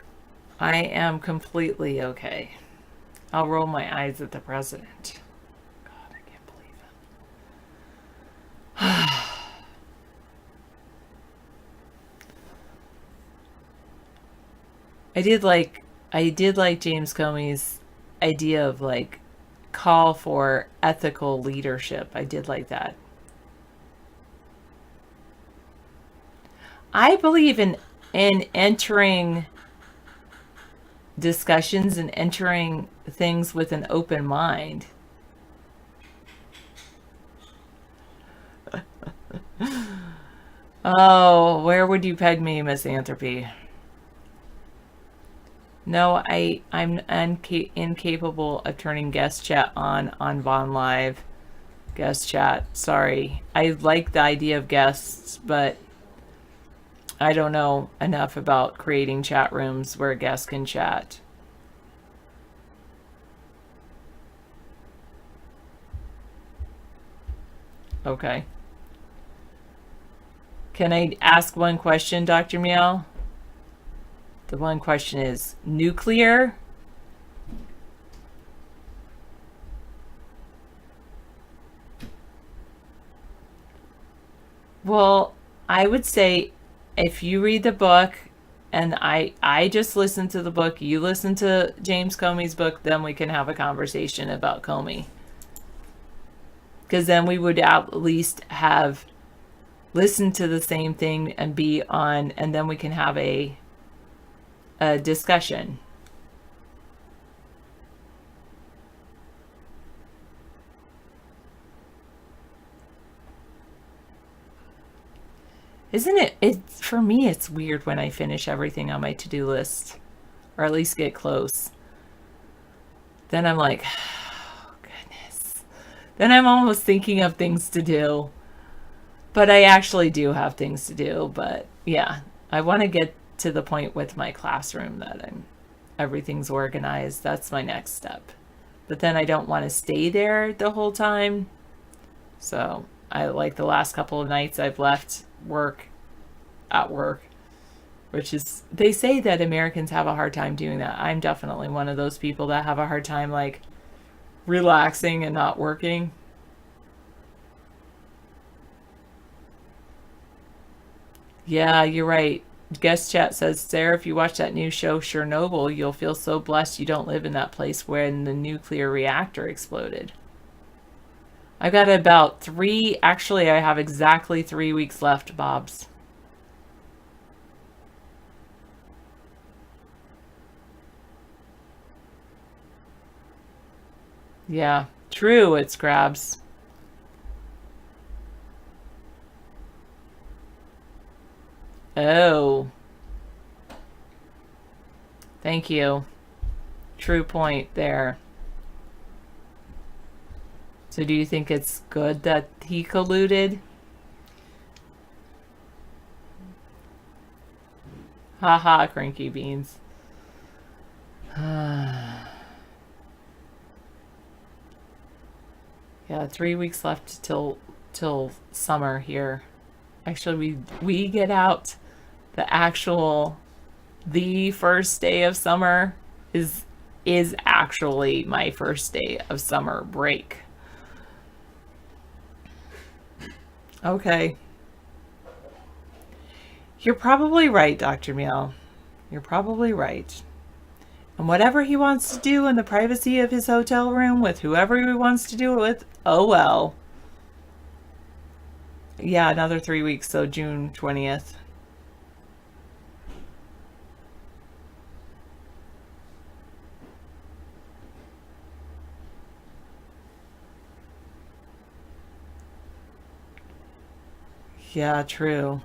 Speaker 7: I am completely okay. I'll roll my eyes at the president. God, I can't believe it. I did like James Comey's idea of like call for ethical leadership. I did like that. I believe in entering discussions and entering things with an open mind. Oh, where would you peg me, Misanthropy? No, I'm incapable of turning guest chat on Vaughn Live. Guest chat, sorry. I like the idea of guests, but I don't know enough about creating chat rooms where guests can chat. Okay. Can I ask one question, Dr. Meow? The one question is, nuclear? Well, I would say if you read the book, and I just listen to the book, you listen to James Comey's book, then we can have a conversation about Comey. Because then we would at least have listened to the same thing and be on, and then we can have a discussion. Isn't it for me, it's weird when I finish everything on my to-do list, or at least get close. Then I'm like, oh, goodness. Then I'm almost thinking of things to do. But I actually do have things to do. But yeah, I want to get to the point with my classroom that everything's organized. That's my next step. But then I don't want to stay there the whole time. So I like the last couple of nights I've left at work, which is, they say that Americans have a hard time doing that. I'm definitely one of those people that have a hard time like relaxing and not working. Yeah, you're right. Guest chat says, Sarah, if you watch that new show Chernobyl, you'll feel so blessed you don't live in that place when the nuclear reactor exploded. I've got about I have exactly 3 weeks left, Bobs. Yeah, true, it's Grabs. Oh. Thank you. True point there. So do you think it's good that he colluded? Haha, Cranky Beans. Yeah, 3 weeks left till summer here. Actually, we get out the first day of summer is actually my first day of summer break. Okay. You're probably right, Dr. Meow. You're probably right. And whatever he wants to do in the privacy of his hotel room with whoever he wants to do it with, oh well. Yeah, another 3 weeks, so June 20th. Yeah, true.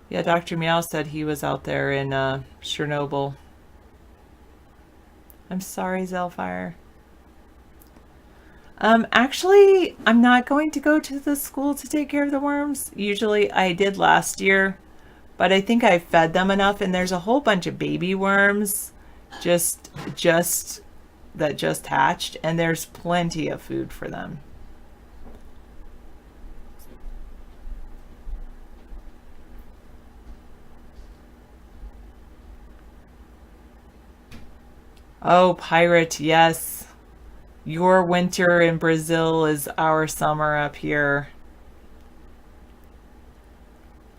Speaker 7: Yeah, Dr. Meow said he was out there in Chernobyl. I'm sorry, Zellfire. Actually, I'm not going to go to the school to take care of the worms. Usually I did last year, but I think I fed them enough, and there's a whole bunch of baby worms that just hatched, and there's plenty of food for them. Oh, pirate, yes. Your winter in Brazil is our summer up here.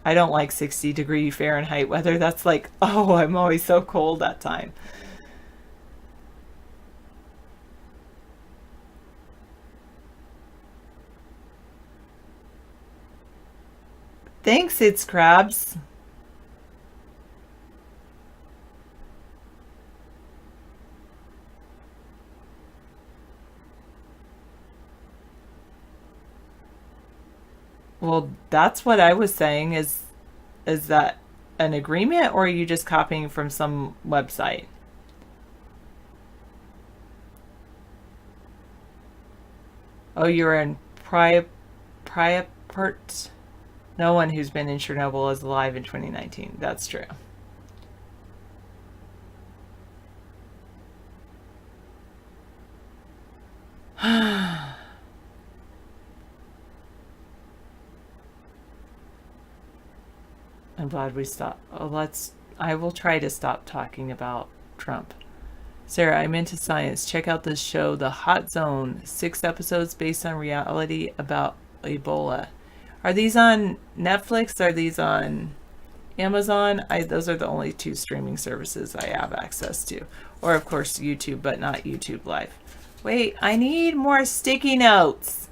Speaker 7: I don't like 60-degree Fahrenheit weather. That's like, oh, I'm always so cold that time. Thanks, It's Crabs. Well, that's what I was saying. Is that an agreement, or are you just copying from some website? Oh, you're in Pripyat. No one who's been in Chernobyl is alive in 2019. That's true. I'm glad we stopped. Oh, I will try to stop talking about Trump. Sarah, I'm into science. Check out this show, The Hot Zone. 6 episodes based on reality about Ebola. Are these on Netflix? Are these on Amazon? Those are the only 2 streaming services I have access to. Or, of course, YouTube, but not YouTube Live. Wait, I need more sticky notes.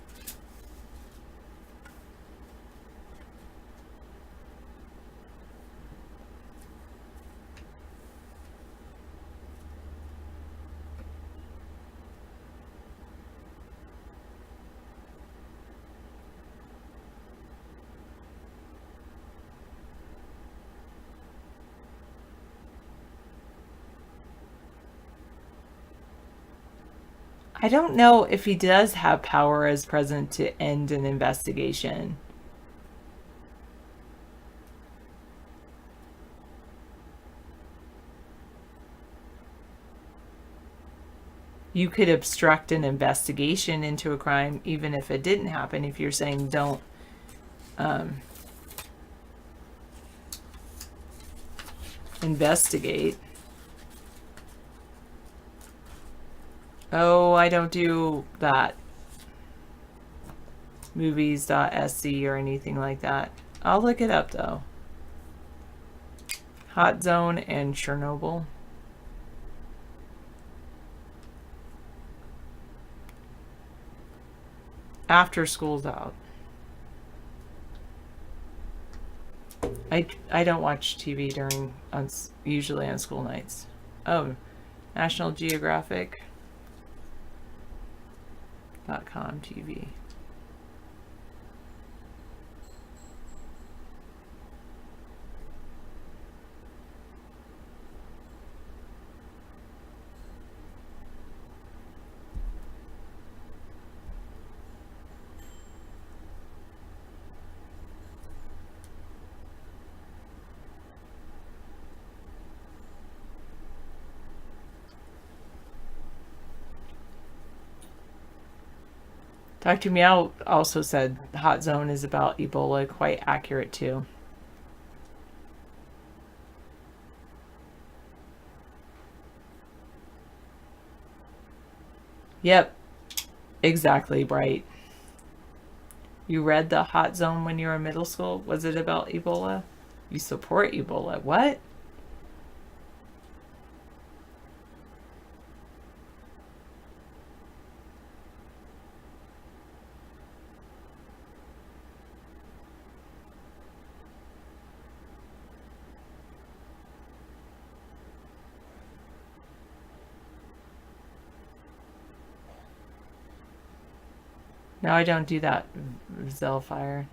Speaker 7: I don't know if he does have power as president to end an investigation. You could obstruct an investigation into a crime even if it didn't happen, if you're saying don't investigate. Oh, I don't do that. Movies.sc or anything like that. I'll look it up though. Hot Zone and Chernobyl. After school's out. I don't watch TV usually on school nights. Oh, National Geographic. .com TV. Dr. Meow also said Hot Zone is about Ebola, quite accurate too. Yep, exactly, Bright. You read the Hot Zone when you were in middle school? Was it about Ebola? You support Ebola. What? No, I don't do that, Zellfire.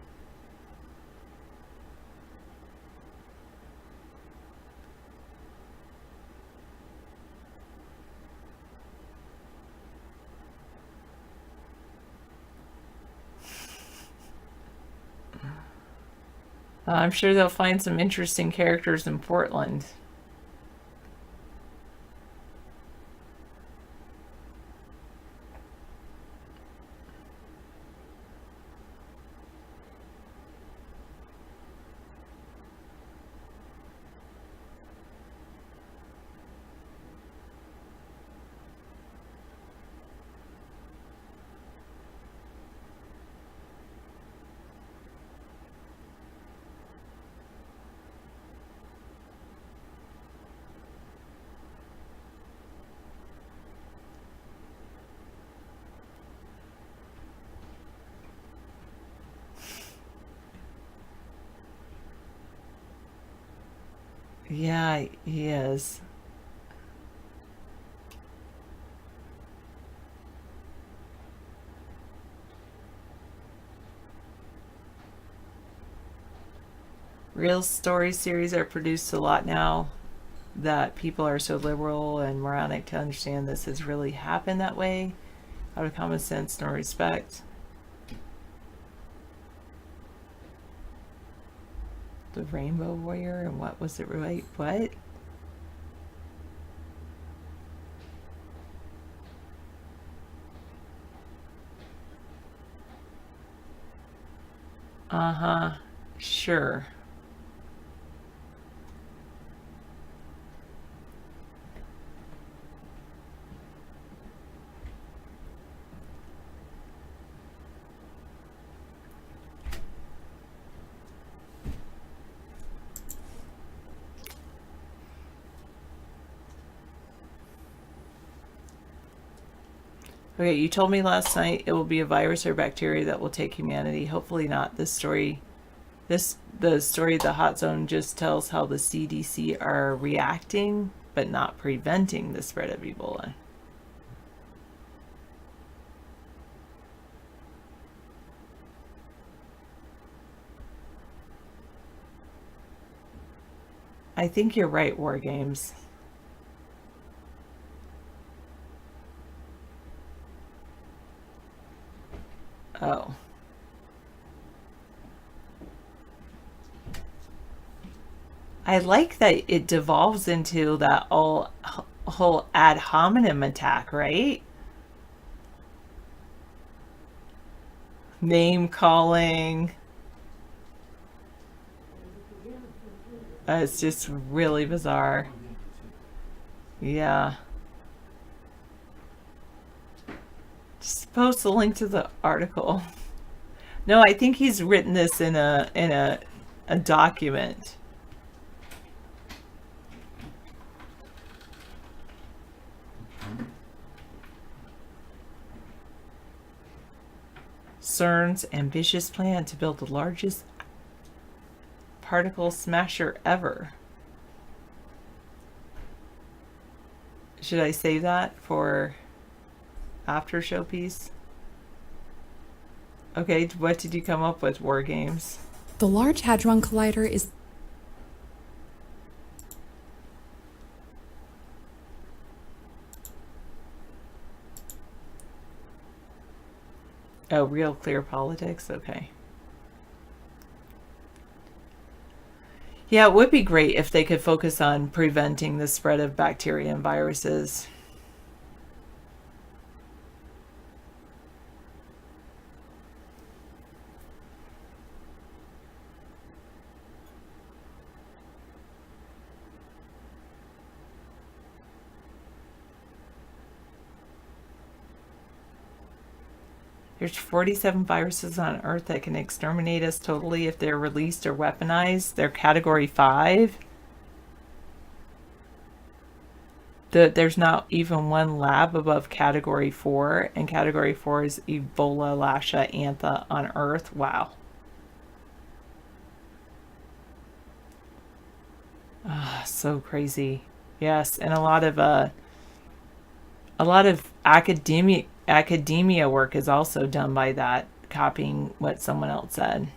Speaker 7: I'm sure they'll find some interesting characters in Portland. Yeah, he is. Real story series are produced a lot now that people are so liberal and moronic to understand this has really happened that way out of common sense nor respect. The Rainbow Warrior, and what was it, right? What? Uh-huh. Sure. Okay, you told me last night it will be a virus or bacteria that will take humanity. Hopefully not. The story of the Hot Zone just tells how the CDC are reacting, but not preventing the spread of Ebola. I think you're right, War Games. Oh. I like that it devolves into that whole ad hominem attack, right? Name calling. It's just really bizarre. Yeah. Just post the link to the article. No, I think he's written this in a document. CERN's ambitious plan to build the largest particle smasher ever. Should I save that for after show piece? Okay, what did you come up with, War Games?
Speaker 3: The Large Hadron Collider is
Speaker 7: Oh, Real Clear Politics? Okay. Yeah, it would be great if they could focus on preventing the spread of bacteria and viruses. There's 47 viruses on Earth that can exterminate us totally if they're released or weaponized. They're category 5. There's not even one lab above category 4, and category 4 is Ebola, Lasha, Antha on Earth. Wow. So crazy. Yes, and a lot of academia work is also done by that, copying what someone else said.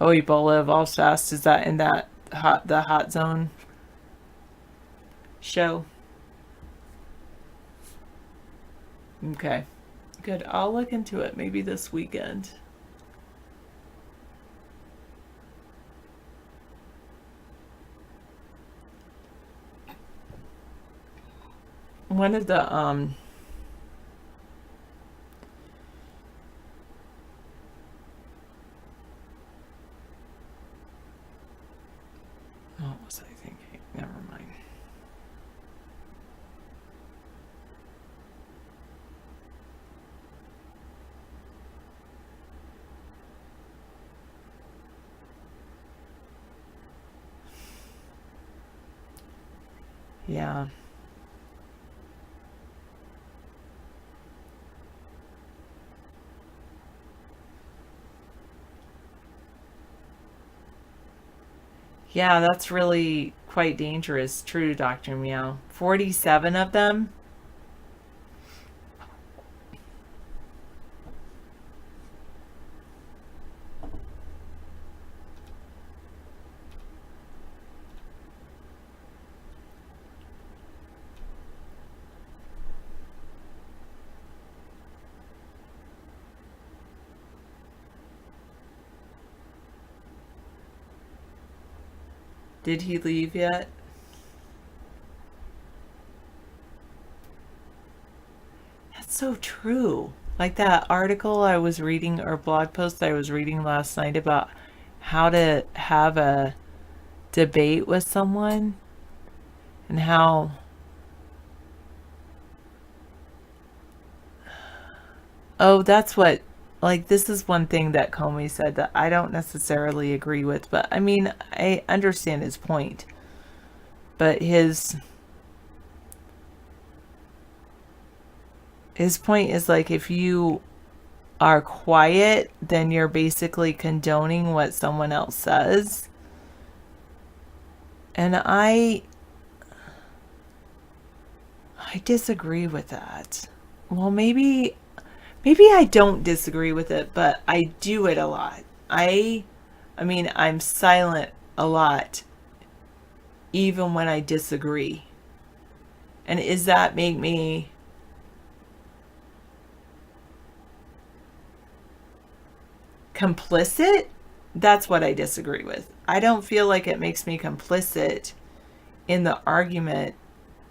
Speaker 7: Oh, Ebola evolves fast. Is that in the Hot Zone show? Okay, good. I'll look into it maybe this weekend. One of the what was I thinking? Never mind. Yeah. Yeah, that's really quite dangerous. True, Dr. Meow. 47 of them? Did he leave yet? That's so true. Like that article I was reading, or blog post I was reading last night about how to have a debate with someone and how that's what, like, this is one thing that Comey said that I don't necessarily agree with, but I mean, I understand his point. But his point is like, if you are quiet, then you're basically condoning what someone else says. And I disagree with that. Well, maybe I don't disagree with it, but I do it a lot. I mean, I'm silent a lot, even when I disagree. And does that make me complicit? That's what I disagree with. I don't feel like it makes me complicit in the argument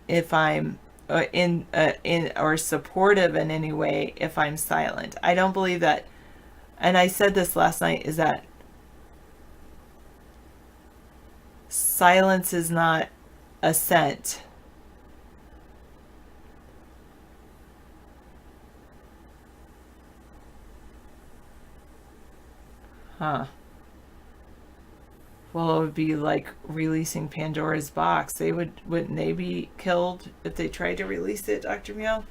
Speaker 7: if I'm in or supportive in any way if I'm silent. I don't believe that, and I said this last night, is that silence is not assent. Huh. Well, it would be like releasing Pandora's box. Wouldn't they be killed if they tried to release it, Dr. Meow?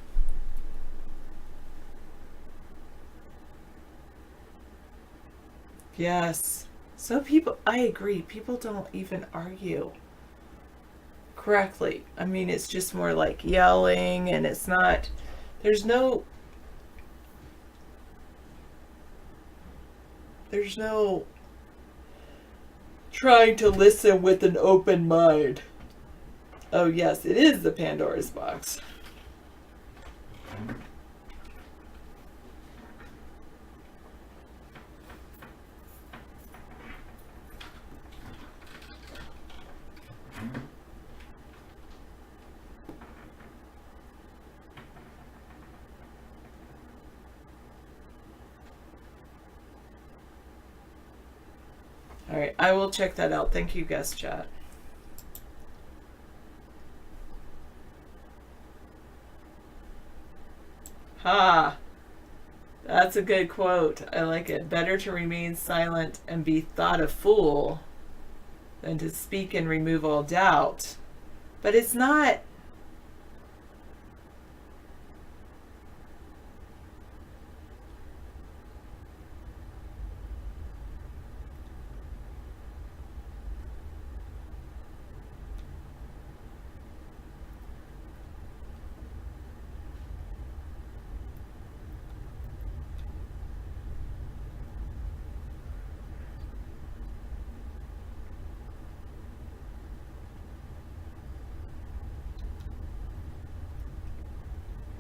Speaker 7: Yes. So I agree, people don't even argue correctly. I mean, it's just more like yelling, and it's not, there's no trying to listen with an open mind. Oh yes, it is the Pandora's box. All right, I will check that out. Thank you, guest chat. Ha! That's a good quote. I like it. Better to remain silent and be thought a fool than to speak and remove all doubt. But it's not.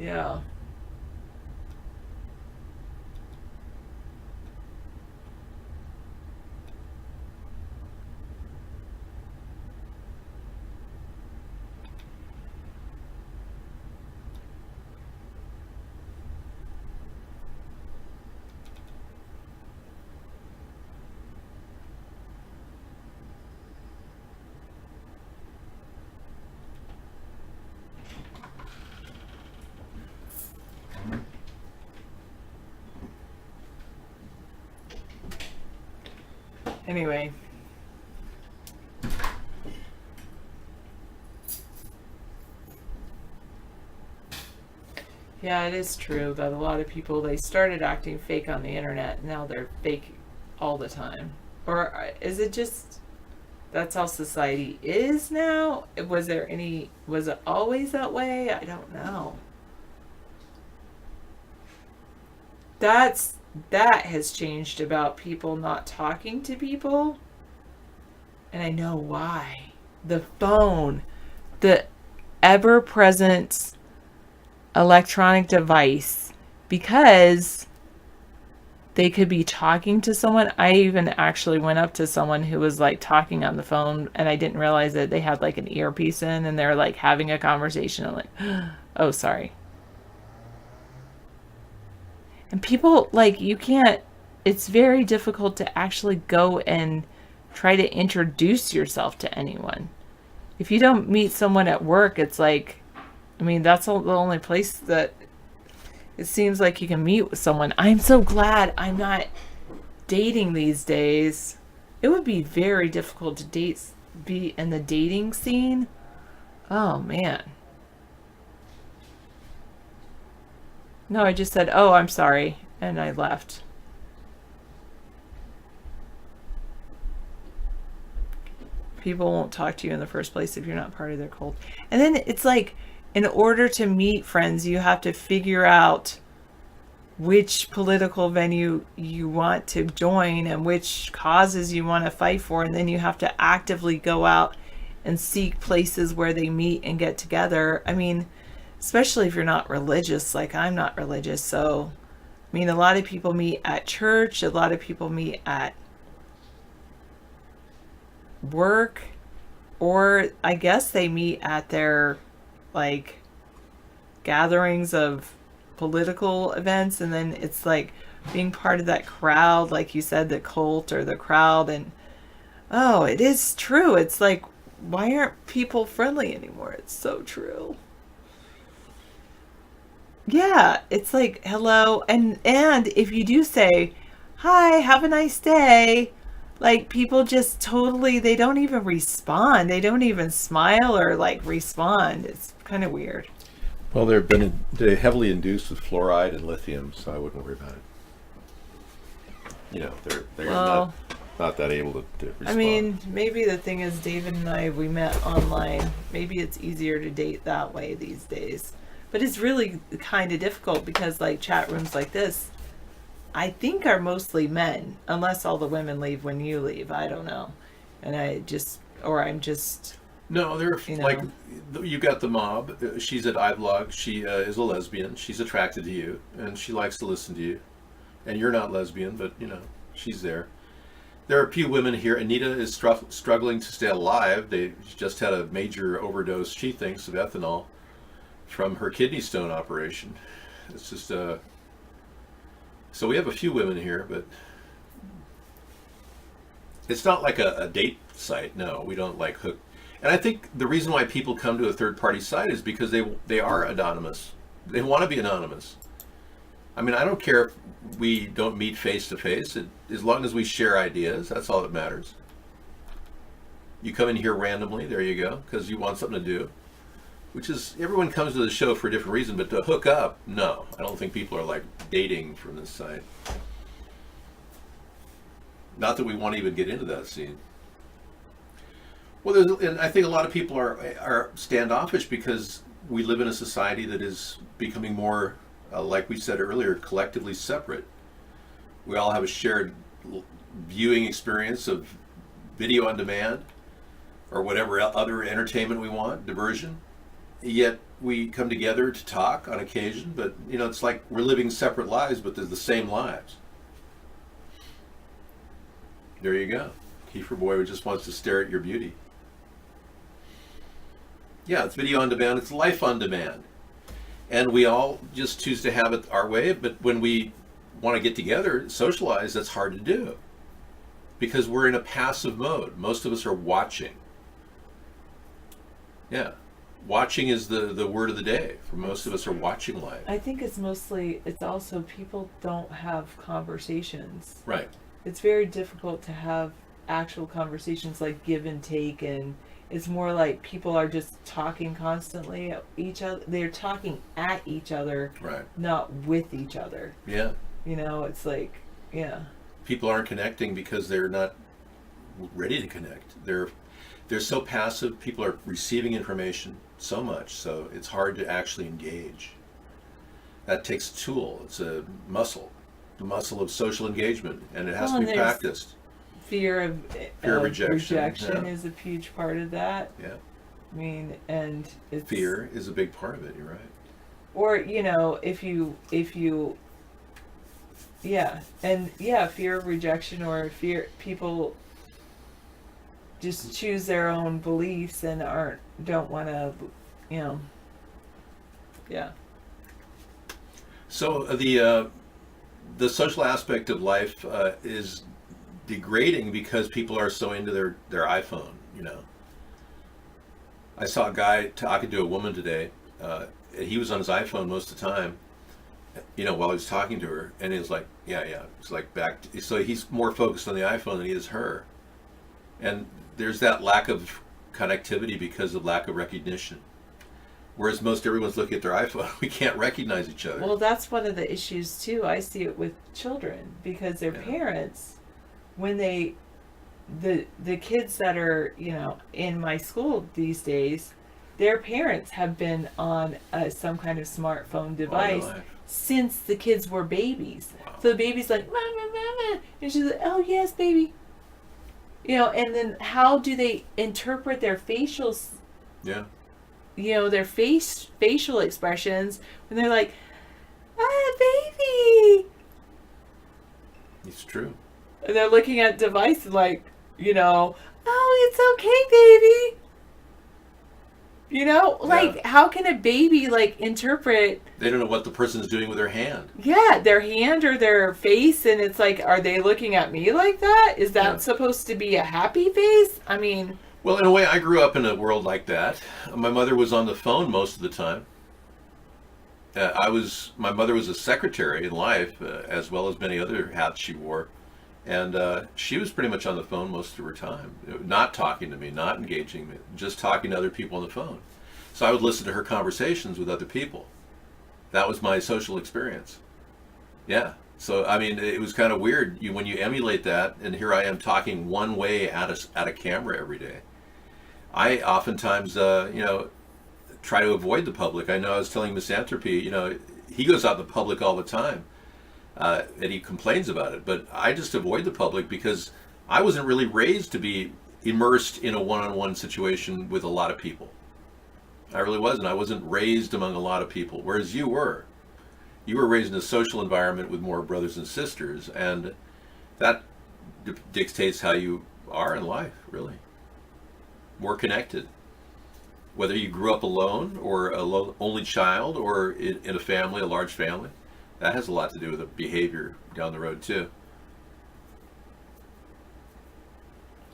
Speaker 7: Yeah. Anyway. Yeah, it is true that a lot of people, they started acting fake on the internet. Now they're fake all the time. Or is it just that's how society is now? Was it always that way? I don't know. That has changed about people not talking to people. And I know why. The phone, the ever-present electronic device, because they could be talking to someone. I even actually went up to someone who was like talking on the phone, and I didn't realize that they had like an earpiece in, and they're like having a conversation. I'm like, oh, sorry. And people, like, you can't, it's very difficult to actually go and try to introduce yourself to anyone. If you don't meet someone at work, it's like, I mean, that's the only place that it seems like you can meet with someone. I'm so glad I'm not dating these days. It would be very difficult to be in the dating scene. Oh, man. No, I just said, oh, I'm sorry, and I left. People won't talk to you in the first place if you're not part of their cult. And then it's like, in order to meet friends, you have to figure out which political venue you want to join and which causes you want to fight for. And then you have to actively go out and seek places where they meet and get together. I mean, especially if you're not religious, like I'm not religious. So, I mean, a lot of people meet at church. A lot of people meet at work. Or I guess they meet at their, like, gatherings of political events. And then it's like being part of that crowd, like you said, the cult or the crowd. And, oh, it is true. It's like, why aren't people friendly anymore? It's so true. Yeah, it's like, hello. And if you do say, hi, have a nice day, like, people just totally, they don't even respond. They don't even smile or, like, respond. It's kind of weird.
Speaker 1: Well, they're heavily induced with fluoride and lithium, so I wouldn't worry about it. You know, they're not that able to respond.
Speaker 7: I mean, maybe the thing is, David and I, we met online. Maybe it's easier to date that way these days. But it's really kind of difficult because, like, chat rooms like this, I think are mostly men, unless all the women leave when you leave. I don't know. And I'm just...
Speaker 1: No, they're like, you got the mob. She's at iBlog. She is a lesbian. She's attracted to you, and she likes to listen to you. And you're not lesbian, but, you know, she's there. There are a few women here. Anita is struggling to stay alive. She just had a major overdose, she thinks, of ethanol from her kidney stone operation. It's just so we have a few women here, but It's not like a date site. No, we don't like hook. And I think the reason why people come to a third-party site is because they are anonymous. They want to be anonymous. I mean, I don't care if we don't meet face-to-face. As long as we share ideas, that's all that matters. You come in here randomly, there you go, because you want something to do. Which is, everyone comes to the show for a different reason, but to hook up, no. I don't think people are like dating from this site. Not that we want to even get into that scene. Well, and I think a lot of people are standoffish because we live in a society that is becoming more, like we said earlier, collectively separate. We all have a shared viewing experience of video on demand or whatever other entertainment we want, diversion. Yet we come together to talk on occasion, but it's like we're living separate lives, but they're the same lives. There you go. Kiefer Boy just wants to stare at your beauty. Yeah, it's video on demand. It's life on demand. And we all just choose to have it our way. But when we want to get together, socialize, that's hard to do. Because we're in a passive mode. Most of us are watching. Yeah. Watching is the word of the day. For most of us are watching life.
Speaker 7: I think it's also people don't have conversations.
Speaker 1: Right.
Speaker 7: It's very difficult to have actual conversations like give and take, and it's more like people are just talking constantly at each other. They're talking at each other,
Speaker 1: right?
Speaker 7: Not with each other.
Speaker 1: Yeah.
Speaker 7: It's like, yeah.
Speaker 1: People aren't connecting because they're not ready to connect. They're so passive. People are receiving information so much, so it's hard to actually engage. That takes a tool. It's a muscle. The muscle of social engagement, and it has to be practiced.
Speaker 7: Fear of rejection
Speaker 1: yeah.
Speaker 7: is a huge part of that.
Speaker 1: Yeah.
Speaker 7: I mean, and it's
Speaker 1: fear is a big part of it. You're right.
Speaker 7: Or if you fear of rejection, or fear people just choose their own beliefs and don't want to, yeah.
Speaker 1: So the social aspect of life is degrading because people are so into their iPhone. I saw a guy talking to a woman today. He was on his iPhone most of the time, while he was talking to her, and he was like, yeah. It's like so he's more focused on the iPhone than he is her. And there's that lack of connectivity because of lack of recognition. Whereas most everyone's looking at their iPhone, we can't recognize each other.
Speaker 7: Well, that's one of the issues too. I see it with children because their parents, when the kids that are in my school these days, their parents have been on some kind of smartphone device since the kids were babies. Wow. So the baby's like, "Mama, mama," and she's like, "Oh yes, baby." And then how do they interpret their facials?
Speaker 1: Yeah.
Speaker 7: Their facial expressions when they're like, baby.
Speaker 1: It's true.
Speaker 7: And they're looking at devices like, oh, it's okay, baby. How can a baby interpret?
Speaker 1: They don't know what the person's doing with their hand.
Speaker 7: Yeah, their hand or their face, and it's like, are they looking at me like that? Is that supposed to be a happy face? I mean.
Speaker 1: Well, in a way, I grew up in a world like that. My mother was on the phone most of the time. My mother was a secretary in life, as well as many other hats she wore. And she was pretty much on the phone most of her time, not talking to me, not engaging me, just talking to other people on the phone. So I would listen to her conversations with other people. That was my social experience. Yeah. So, I mean, it was kind of weird when you emulate that, and here I am talking one way at a camera every day. I oftentimes, try to avoid the public. I know I was telling Misanthropy, he goes out in the public all the time, and he complains about it. But I just avoid the public because I wasn't really raised to be immersed in a one-on-one situation with a lot of people. I really wasn't. I wasn't raised among a lot of people, whereas you were. You were raised in a social environment with more brothers and sisters, and that dictates how you are in life, really. More connected. Whether you grew up alone or an only child or in a family, a large family, that has a lot to do with the behavior down the road too.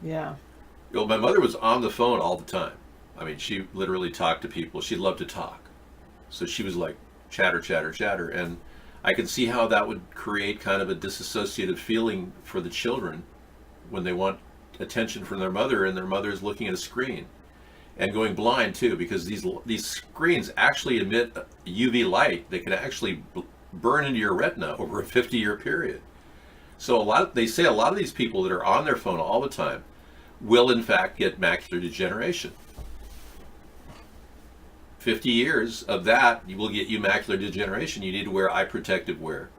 Speaker 7: Yeah.
Speaker 1: Well, my mother was on the phone all the time. I mean, she literally talked to people. She loved to talk. So she was like chatter, chatter, chatter. And I could see how that would create kind of a disassociative feeling for the children when they want attention from their mother and their mother is looking at a screen and going blind too, because these screens actually emit UV light that can actually burn into your retina over a 50-year period. So they say a lot of these people that are on their phone all the time will in fact get macular degeneration. 50 years of that will get you macular degeneration. You need to wear eye protective wear.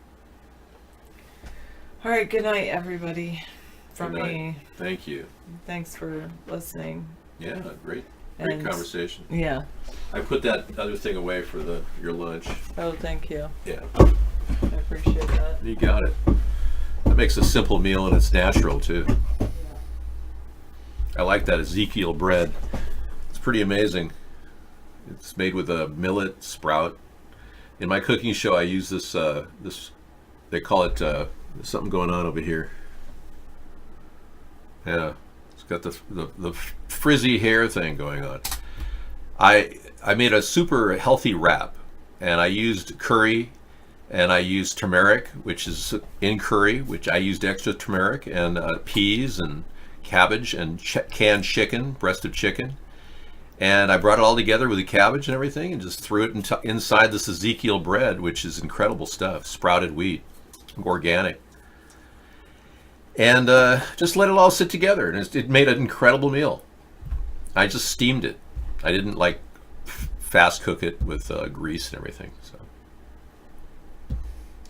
Speaker 7: All right, good night, everybody. From
Speaker 1: Good night.
Speaker 7: me.
Speaker 1: Thank you.
Speaker 7: Thanks for listening.
Speaker 1: Yeah, great
Speaker 7: And-
Speaker 1: conversation.
Speaker 7: Yeah.
Speaker 1: I put that other thing away for your lunch.
Speaker 7: Oh, thank you.
Speaker 1: Yeah.
Speaker 7: I appreciate that.
Speaker 1: You got it. That makes a simple meal and it's natural too. I like that Ezekiel bread. It's pretty amazing. It's made with a millet sprout. In my cooking show, I use this. They call it there's something going on over here. Yeah, it's got the frizzy hair thing going on. I made a super healthy wrap, and I used curry, and I used turmeric, which is in curry, which I used extra turmeric, and peas and cabbage and canned chicken, breast of chicken. And I brought it all together with the cabbage and everything and just threw it inside this Ezekiel bread, which is incredible stuff, sprouted wheat, organic. And just let it all sit together. And it made an incredible meal. I just steamed it. I didn't like fast cook it with grease and everything. So,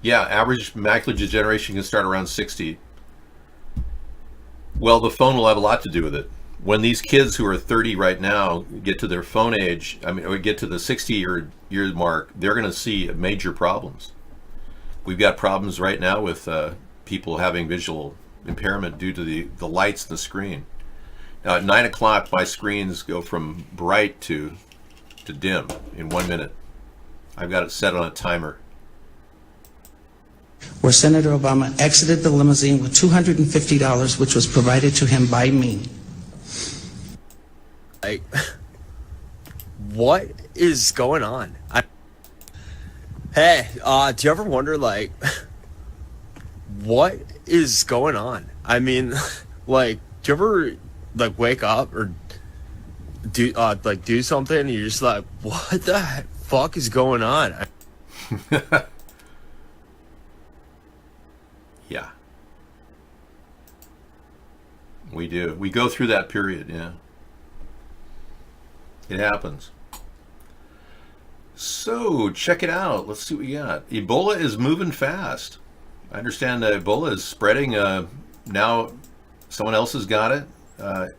Speaker 1: yeah, average macular degeneration can start around 60. Well, the phone will have a lot to do with it. When these kids who are 30 right now get to their phone age, or get to the 60-year mark, they're going to see major problems. We've got problems right now with people having visual impairment due to the lights in the screen. Now, at 9 o'clock, my screens go from bright to dim in 1 minute. I've got it set on a timer.
Speaker 6: Where Senator Obama exited the limousine with $250, which was provided to him by me.
Speaker 4: Like, what is going on? Hey, do you ever wonder, like, what is going on? I mean, like, do you ever, like, wake up or do something and you're just like, what the fuck is going on?
Speaker 1: Yeah. We do. We go through that period, yeah. It happens. So, check it out. Let's see what we got. Ebola is moving fast. I understand that Ebola is spreading. Now, someone else has got it. Let's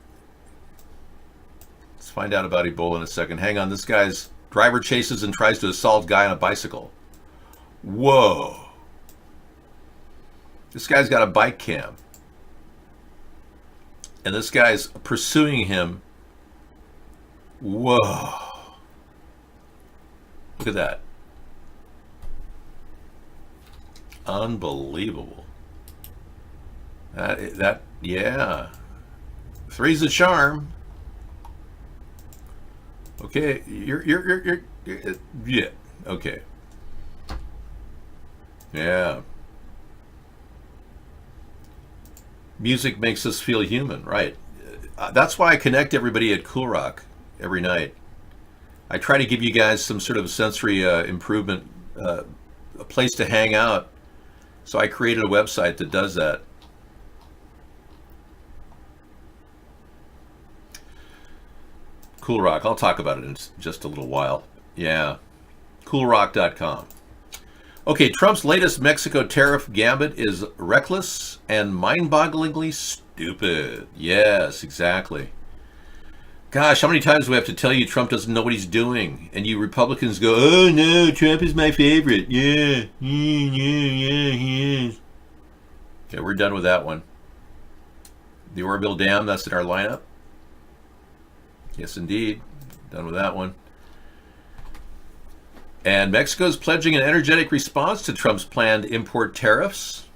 Speaker 1: find out about Ebola in a second. Hang on. This guy's driver chases and tries to assault guy on a bicycle. Whoa. This guy's got a bike cam. And this guy's pursuing him. Whoa. Look at that. Unbelievable. That yeah. Three's a charm. Okay, you're yeah. Okay. Yeah. Music makes us feel human, right? That's why I connect everybody at Cool Rock every night. I try to give you guys some sort of sensory improvement, a place to hang out. So I created a website that does that. Cool Rock, I'll talk about it in just a little while. Yeah, coolrock.com. Okay, Trump's latest Mexico tariff gambit is reckless and mind-bogglingly stupid. Yes, exactly. Gosh, how many times do we have to tell you Trump doesn't know what he's doing? And you Republicans go, oh no, Trump is my favorite. Yeah, he is. Okay, we're done with that one. The Oroville Dam, that's in our lineup. Yes, indeed. Done with that one. And Mexico's pledging an energetic response to Trump's planned import tariffs.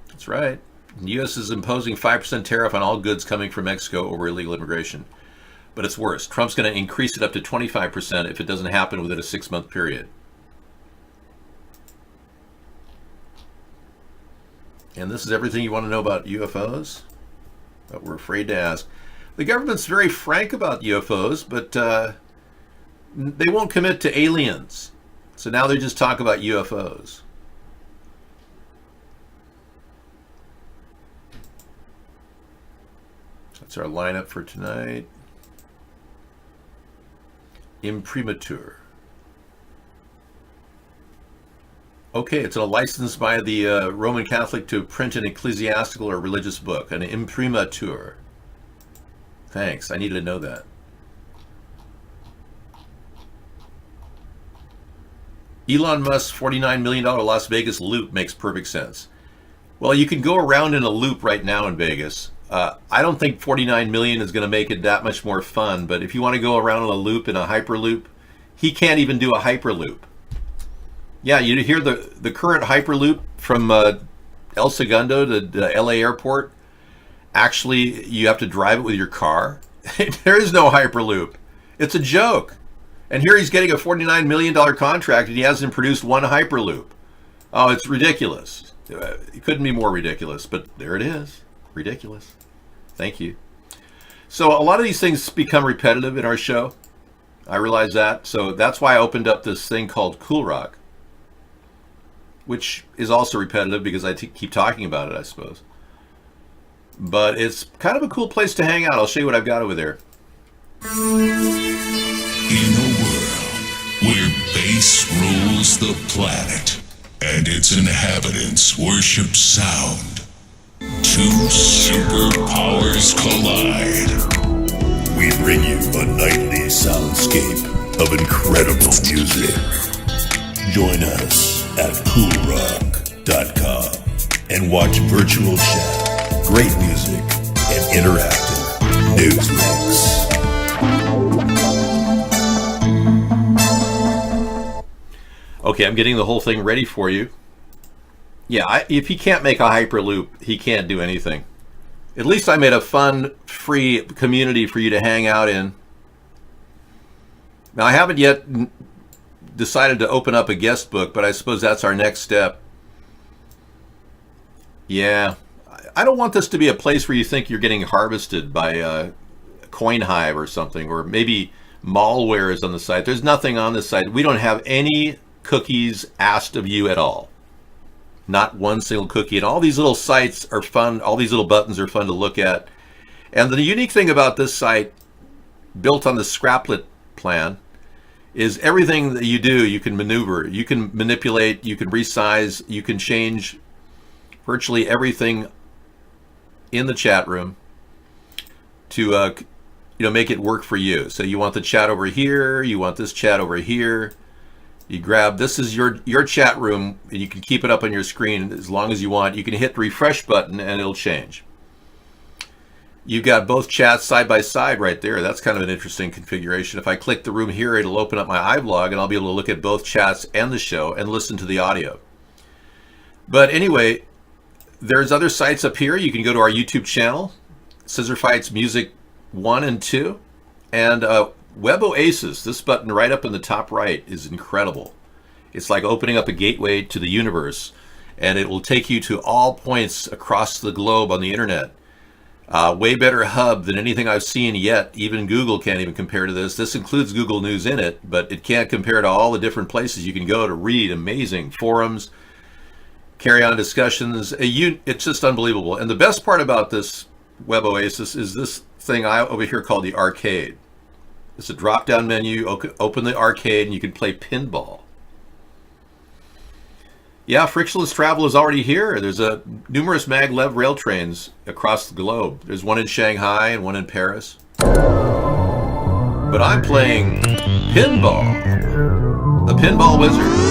Speaker 1: That's right. The U.S. is imposing 5% tariff on all goods coming from Mexico over illegal immigration. But it's worse. Trump's going to increase it up to 25% if it doesn't happen within a 6-month period. And this is everything you want to know about UFOs? But we're afraid to ask. The government's very frank about UFOs, but they won't commit to aliens. So now they just talk about UFOs. That's our lineup for tonight. Imprimatur. Okay, it's a license by the Roman Catholic to print an ecclesiastical or religious book, an imprimatur. Thanks, I needed to know that. Elon Musk's $49 million Las Vegas loop makes perfect sense. Well, you can go around in a loop right now in Vegas. I don't think 49 million is going to make it that much more fun, but if you want to go around in a loop, in a hyperloop, he can't even do a hyperloop. Yeah, you hear the current hyperloop from El Segundo to the LA airport. Actually, you have to drive it with your car. There is no hyperloop. It's a joke. And here he's getting a $49 million contract and he hasn't produced one hyperloop. Oh, it's ridiculous. It couldn't be more ridiculous, but there it is. Ridiculous. Thank you. So a lot of these things become repetitive in our show. I realize that. So that's why I opened up this thing called Cool Rock, which is also repetitive because I keep talking about it, I suppose. But it's kind of a cool place to hang out. I'll show you what I've got over there.
Speaker 8: In a world where bass rules the planet and its inhabitants worship sound, two superpowers collide.
Speaker 22: We bring you a nightly soundscape of incredible music. Join us at coolrock.com and watch virtual chat, great music, and interactive news links.
Speaker 1: Okay, I'm getting the whole thing ready for you. Yeah, if he can't make a hyperloop, he can't do anything. At least I made a fun, free community for you to hang out in. Now, I haven't yet decided to open up a guest book, but I suppose that's our next step. Yeah, I don't want this to be a place where you think you're getting harvested by CoinHive or something, or maybe malware is on the site. There's nothing on this site. We don't have any cookies asked of you at all. Not one single cookie. And all these little sites are fun. All these little buttons are fun to look at. And the unique thing about this site, built on the Scraplet plan, is everything that you do, you can maneuver, you can manipulate, you can resize, you can change virtually everything in the chat room to make it work for you. So you want the chat over here, you want this chat over here. You grab, this is your chat room, and you can keep it up on your screen as long as you want. You can hit the refresh button and it'll change. You've got both chats side by side right there. That's kind of an interesting configuration. If I click the room here, it'll open up my iVlog and I'll be able to look at both chats and the show and listen to the audio. But anyway, there's other sites up here. You can go to our YouTube channel, Scissor Fights Music 1 and 2, and Web Oasis, this button right up in the top right, is incredible. It's like opening up a gateway to the universe, and it will take you to all points across the globe on the internet. Way better hub than anything I've seen yet. Even Google can't even compare to this. This includes Google News in it, but it can't compare to all the different places you can go to read amazing forums, carry on discussions. It's just unbelievable. And the best part about this Web Oasis is this thing over here called the arcade. It's a drop-down menu. Open the arcade and you can play pinball. Yeah, frictionless travel is already here. There's numerous maglev rail trains across the globe. There's one in Shanghai and one in Paris. But I'm playing pinball. The Pinball Wizard.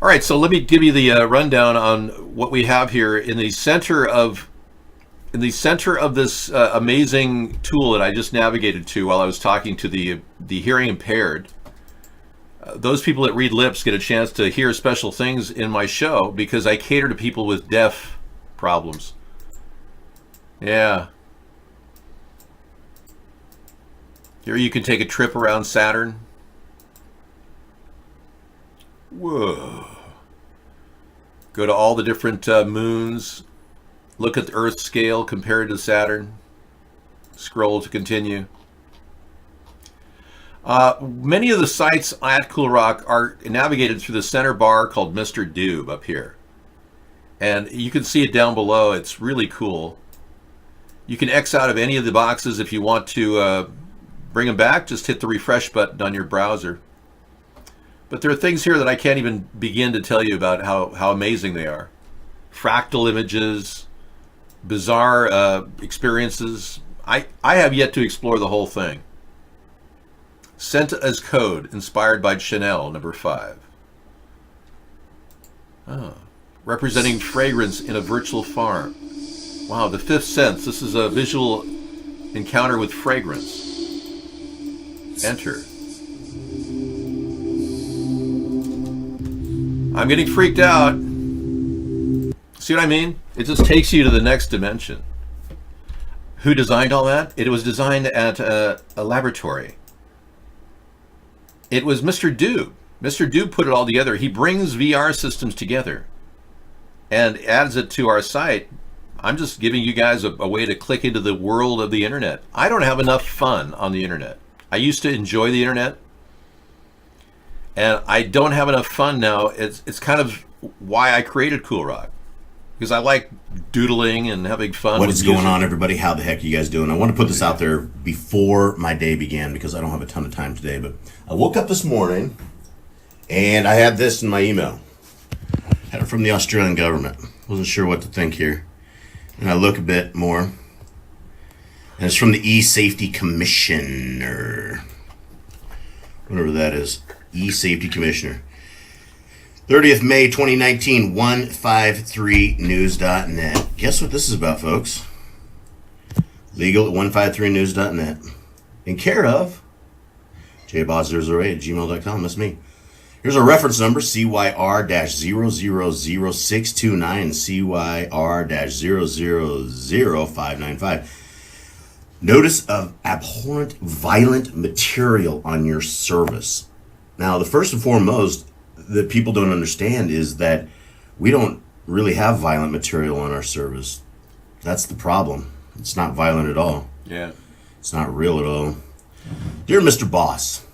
Speaker 1: All right, so let me give you the rundown on what we have here in the center of this amazing tool that I just navigated to while I was talking to the hearing impaired. Those people that read lips get a chance to hear special things in my show because I cater to people with deaf problems. Yeah. Here you can take a trip around Saturn. Whoa. Go to all the different moons. Look at the Earth scale compared to Saturn. Scroll to continue. Many of the sites at Cool Rock are navigated through the center bar called Mr. Doob up here. And you can see it down below. It's really cool. You can X out of any of the boxes if you want to bring them back. Just hit the refresh button on your browser. But there are things here that I can't even begin to tell you about how amazing they are. Fractal images, bizarre experiences. I have yet to explore the whole thing. Sent as Code, inspired by Chanel, number 5. Oh. Representing fragrance in a virtual farm. Wow, the fifth sense. This is a visual encounter with fragrance. Enter. I'm getting freaked out. See what I mean? It just takes you to the next dimension. Who designed all that? It was designed at a laboratory. It was Mr. Doob. Mr. Doob put it all together. He brings VR systems together and adds it to our site. I'm just giving you guys a way to click into the world of the internet. I don't have enough fun on the internet. I used to enjoy the internet, and I don't have enough fun now. It's kind of why I created Cool Rock, because I like doodling and having fun.
Speaker 17: What is going on, everybody? How the heck are you guys doing? I want to put this out there before my day began because I don't have a ton of time today, but I woke up this morning and I had this in my email. Had it from the Australian government. Wasn't sure what to think here. And I look a bit more. And it's from the E-Safety Commissioner. Whatever that is. E-Safety Commissioner. 30th May 2019, 153news.net. Guess what this is about, folks? Legal at 153news.net. In care of jboss008@gmail.com. That's me. Here's our reference number, CYR-000629, CYR-000595. Notice of abhorrent, violent material on your service. Now, the first and foremost that people don't understand is that we don't really have violent material on our service. That's the problem. It's not violent at all.
Speaker 1: Yeah.
Speaker 17: It's not real at all. Dear Mr. Boss.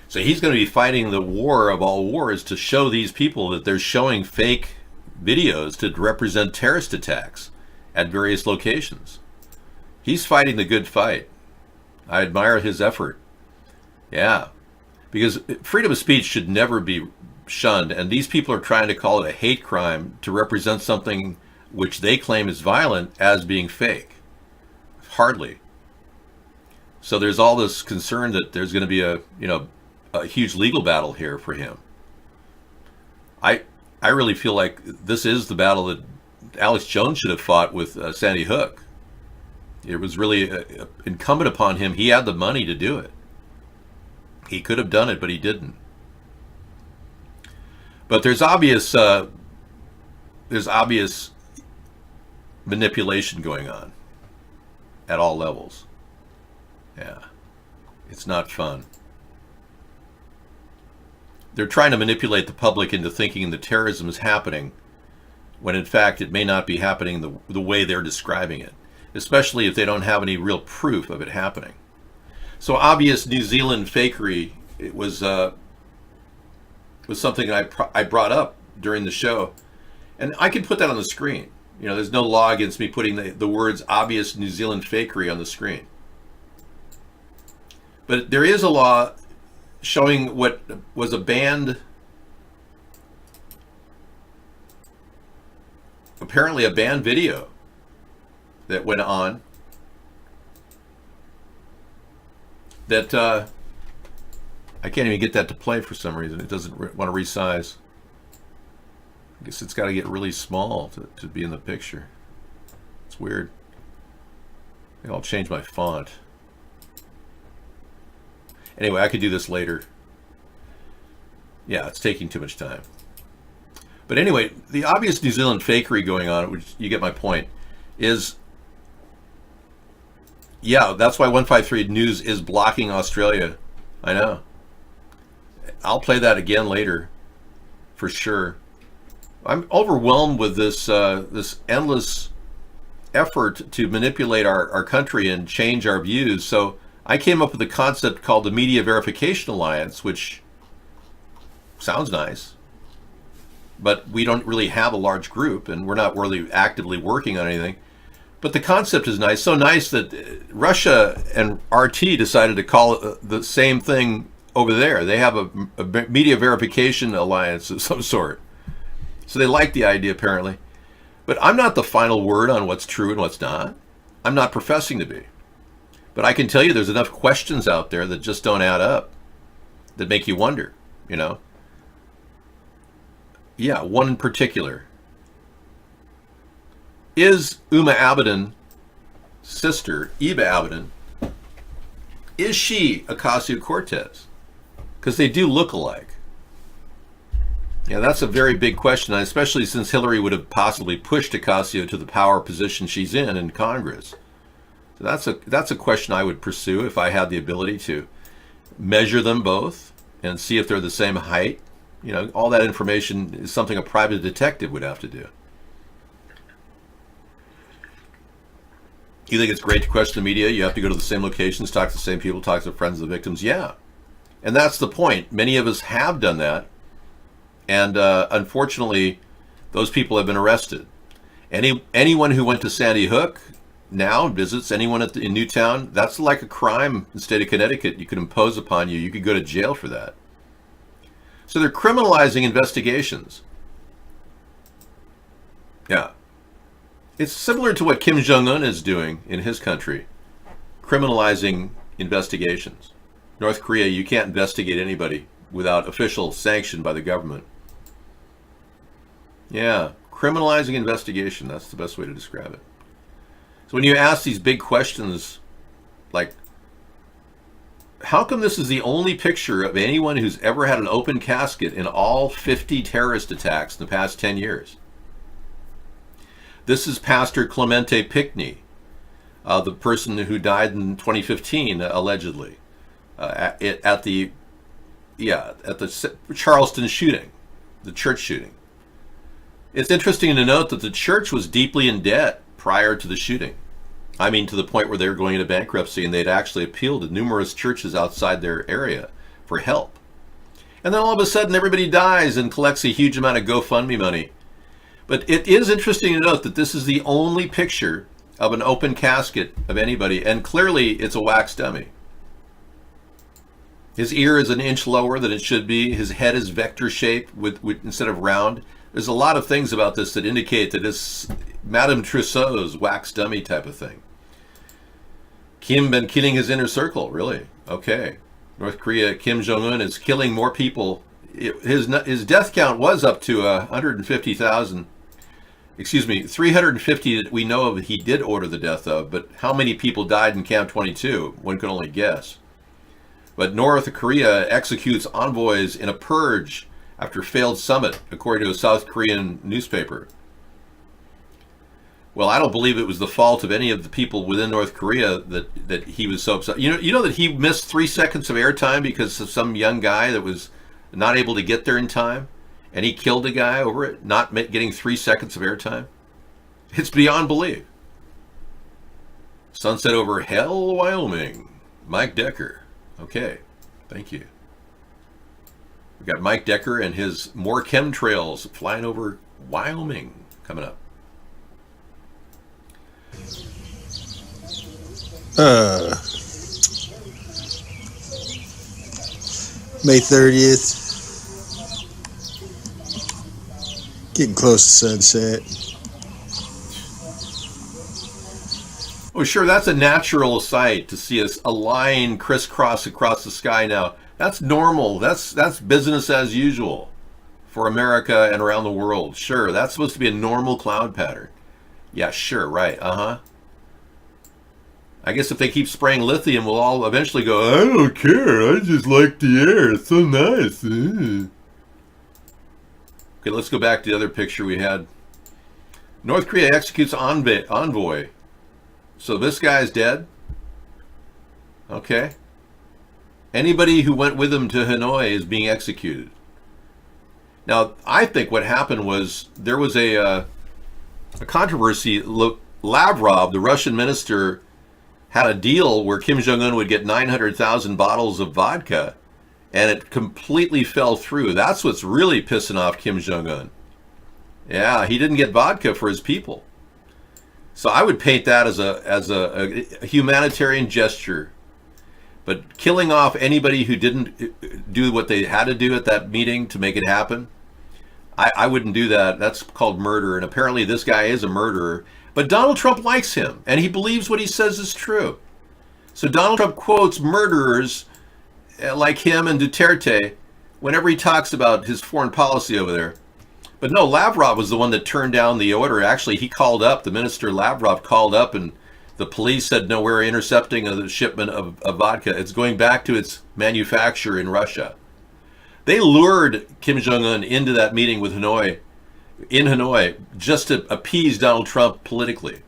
Speaker 1: So he's going to be fighting the war of all wars to show these people that they're showing fake videos to represent terrorist attacks at various locations. He's fighting the good fight. I admire his effort. Yeah. Because freedom of speech should never be shunned, and these people are trying to call it a hate crime to represent something which they claim is violent as being fake. Hardly. So there's all this concern that there's going to be a huge legal battle here for him. I really feel like this is the battle that Alex Jones should have fought with Sandy Hook. It was really incumbent upon him. He had the money to do it. He could have done it, but he didn't. But there's obvious manipulation going on at all levels. Yeah, it's not fun. They're trying to manipulate the public into thinking that terrorism is happening, when in fact it may not be happening the way they're describing it, especially if they don't have any real proof of it happening. So obvious New Zealand fakery, it was something I brought up during the show, and I can put that on the screen. You know, there's no law against me putting the words obvious New Zealand fakery on the screen. But there is a law showing what was apparently a banned video that went on that I can't even get that to play for some reason. It doesn't want to resize. I guess it's got to get really small to be in the picture. It's weird. Maybe I'll change my font. Anyway, I could do this later. Yeah, it's taking too much time. But anyway, the obvious New Zealand fakery going on, which you get my point, is, yeah, that's why 153 News is blocking Australia. I know. I'll play that again later, for sure. I'm overwhelmed with this this endless effort to manipulate our country and change our views. So I came up with a concept called the Media Verification Alliance, which sounds nice, but we don't really have a large group, and we're not really actively working on anything. But the concept is nice, so nice that Russia and RT decided to call it the same thing over there. They have a media verification alliance of some sort. So they like the idea, apparently. But I'm not the final word on what's true and what's not. I'm not professing to be. But I can tell you there's enough questions out there that just don't add up, that make you wonder, you know? Yeah, one in particular. Is Uma Abedin, sister, Eva Abedin, is she Ocasio-Cortez? Because they do look alike. Yeah, that's a very big question, especially since Hillary would have possibly pushed Ocasio to the power position she's in Congress. So that's a question I would pursue if I had the ability to measure them both and see if they're the same height. You know, all that information is something a private detective would have to do. You think it's great to question the media? You have to go to the same locations, talk to the same people, talk to friends of the victims? Yeah. And that's the point. Many of us have done that. And unfortunately, those people have been arrested. Anyone who went to Sandy Hook now visits anyone in Newtown, that's like a crime in the state of Connecticut. You could impose upon you. You could go to jail for that. So they're criminalizing investigations. Yeah. It's similar to what Kim Jong-un is doing in his country, criminalizing investigations. North Korea, you can't investigate anybody without official sanction by the government. Yeah, criminalizing investigation, that's the best way to describe it. So when you ask these big questions, like, how come this is the only picture of anyone who's ever had an open casket in all 50 terrorist attacks in the past 10 years? This is Pastor Clemente Pickney, the person who died in 2015, allegedly, at the Charleston shooting, the church shooting. It's interesting to note that the church was deeply in debt prior to the shooting. I mean, to the point where they were going into bankruptcy, and they'd actually appealed to numerous churches outside their area for help. And then all of a sudden, everybody dies and collects a huge amount of GoFundMe money. But it is interesting to note that this is the only picture of an open casket of anybody, and clearly it's a wax dummy. His ear is an inch lower than it should be. His head is vector shaped with instead of round. There's a lot of things about this that indicate that it's Madame Tussauds wax dummy type of thing. Kim been killing his inner circle, really? Okay. North Korea, Kim Jong-un is killing more people. His death count was up to 150,000. Excuse me, 350 that we know of he did order the death of, but how many people died in Camp 22? One can only guess. But North Korea executes envoys in a purge after failed summit, according to a South Korean newspaper. Well, I don't believe it was the fault of any of the people within North Korea that he was so upset. You know that he missed 3 seconds of airtime because of some young guy that was not able to get there in time, and he killed a guy over it, not getting 3 seconds of airtime? It's beyond belief. Sunset over Hell, Wyoming. Mike Decker. Okay, thank you. We've got Mike Decker and his more chemtrails flying over Wyoming coming up.
Speaker 5: May 30th. Getting close to sunset.
Speaker 1: Oh, sure, that's a natural sight to see a line crisscross across the sky now. That's normal. That's business as usual. for America and around the world. Sure, that's supposed to be a normal cloud pattern. Yeah, sure, right. I guess if they keep spraying lithium, we'll all eventually go, I don't care, I just like the air, it's so nice. Okay, let's go back to the other picture we had. North Korea executes envoy. So this guy's dead? Okay. Anybody who went with him to Hanoi is being executed. Now, I think what happened was there was a controversy. Lavrov, the Russian minister, had a deal where Kim Jong-un would get 900,000 bottles of vodka, and it completely fell through. That's what's really pissing off Kim Jong-un. Yeah, he didn't get vodka for his people. So I would paint that as a humanitarian gesture. But killing off anybody who didn't do what they had to do at that meeting to make it happen, I wouldn't do that. That's called murder. And apparently this guy is a murderer. But Donald Trump likes him, and he believes what he says is true. So Donald Trump quotes murderers like him and Duterte whenever he talks about his foreign policy over there. But no, Lavrov was the one that turned down the order. Actually, he called up, the minister Lavrov called up, and the police said, no, we're intercepting a shipment of vodka. It's going back to its manufacturer in Russia. They lured Kim Jong-un into that meeting with in Hanoi, just to appease Donald Trump politically.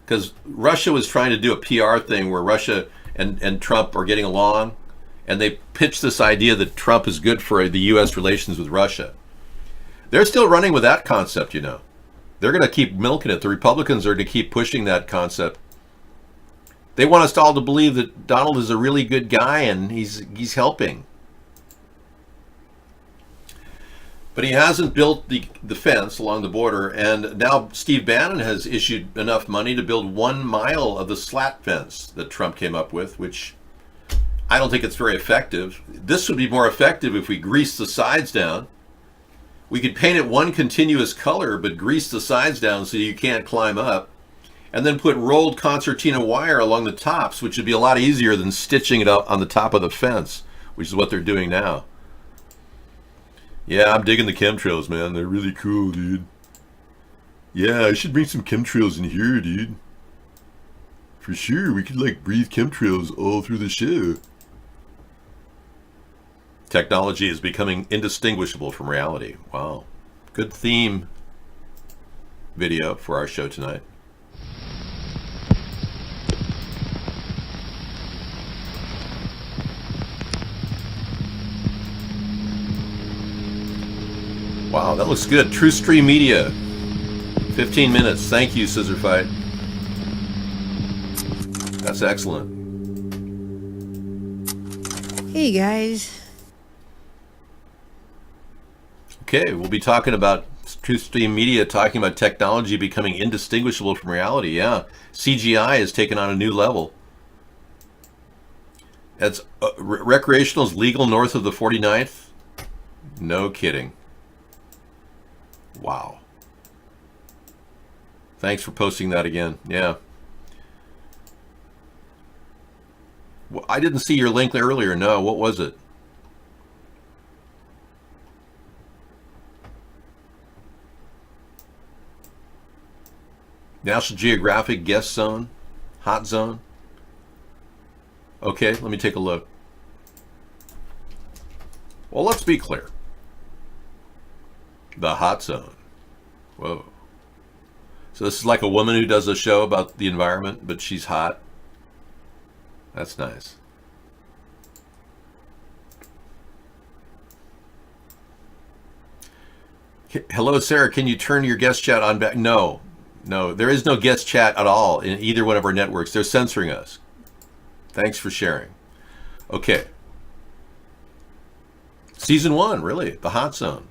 Speaker 1: Because Russia was trying to do a PR thing where Russia and Trump are getting along, and they pitched this idea that Trump is good for the U.S. relations with Russia. They're still running with that concept, you know. They're going to keep milking it. The Republicans are to keep pushing that concept. They want us all to believe that Donald is a really good guy and he's helping. But he hasn't built the fence along the border, and now Steve Bannon has issued enough money to build 1 mile of the slat fence that Trump came up with, which I don't think it's very effective. This would be more effective if we greased the sides down. We could paint it one continuous color, but grease the sides down so you can't climb up, and then put rolled concertina wire along the tops, which would be a lot easier than stitching it up on the top of the fence, which is what they're doing now. Yeah, I'm digging the chemtrails, man. They're really cool, dude. Yeah, I should bring some chemtrails in here, dude. For sure, we could like breathe chemtrails all through the show. Technology is becoming indistinguishable from reality. Wow. Good theme video for our show tonight. Wow, that looks good. True Stream Media. 15 minutes. Thank you, Scissor Fight. That's excellent.
Speaker 9: Hey, guys.
Speaker 1: Okay, we'll be talking about True Stream Media, talking about technology becoming indistinguishable from reality. Yeah, CGI has taken on a new level. It's recreational is legal north of the 49th. No kidding. Wow. Thanks for posting that again. Yeah. Well, I didn't see your link earlier. No, what was it? National Geographic Guest Zone? Hot Zone? Okay, let me take a look. Well, let's be clear. The Hot Zone. Whoa. So this is like a woman who does a show about the environment, but she's hot. That's nice. Hello, Sarah. Can you turn your guest chat on back? No. No, there is no guest chat at all in either one of our networks. They're censoring us. Thanks for sharing. Okay. Season 1, really. The Hot Zone.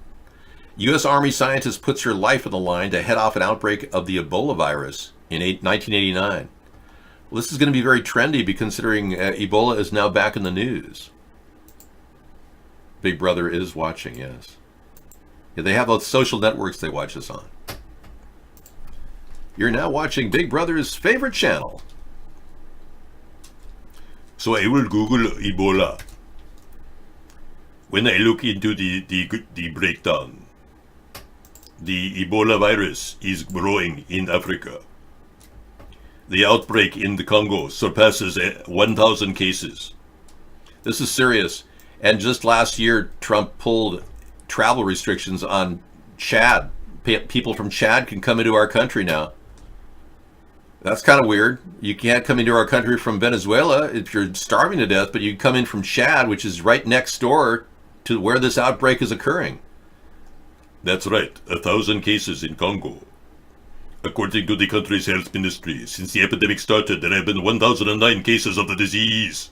Speaker 1: U.S. Army scientist puts her life on the line to head off an outbreak of the Ebola virus in 1989. Well, this is going to be very trendy, considering Ebola is now back in the news. Big Brother is watching, yes. Yeah, they have those social networks they watch us on. You're now watching Big Brother's favorite channel. So I will Google Ebola.
Speaker 22: when I look into the breakdown, the Ebola virus is growing in Africa. The outbreak in the Congo surpasses 1,000 cases. This is serious. And just last year, Trump pulled travel restrictions on Chad. People from Chad can come into our country now. That's kind of weird. You can't come into our country from Venezuela if you're starving to death, but you can come in from Chad, which is right next door to where this outbreak is occurring. That's right, 1,000 cases in Congo. According to the country's health ministry, since the epidemic started, there have been 1,009 cases of the disease.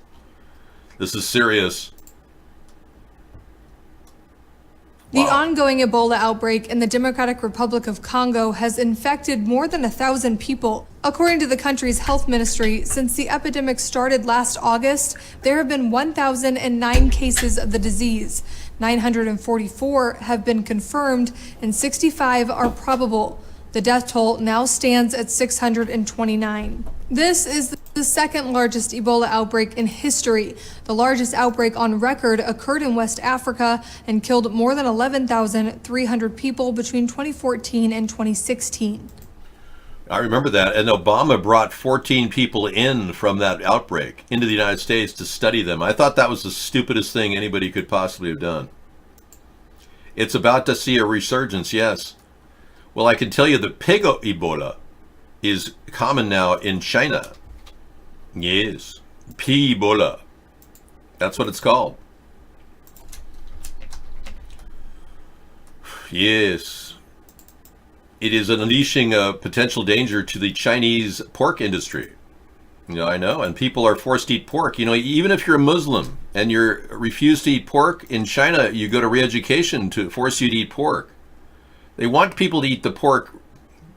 Speaker 22: This is serious.
Speaker 3: The ongoing Ebola outbreak in the Democratic Republic of Congo has infected more than 1,000 people. According to the country's health ministry, since the epidemic started last August, there have been 1,009 cases of the disease. 944 have been confirmed and 65 are probable. The death toll now stands at 629. This is the second largest Ebola outbreak in history. The largest outbreak on record occurred in West Africa and killed more than 11,300 people between 2014 and 2016.
Speaker 1: I remember that, and Obama brought 14 people in from that outbreak into the United States to study them. I thought that was the stupidest thing anybody could possibly have done. It's about to see a resurgence, yes. Well, I can tell you the pig Ebola is common now in China. Yes, pig Ebola. That's what it's called. Yes. It is unleashing a potential danger to the Chinese pork industry. You know, I know, and people are forced to eat pork. You know, even if you're a Muslim and you're refused to eat pork in China, you go to re-education to force you to eat pork. They want people to eat the pork,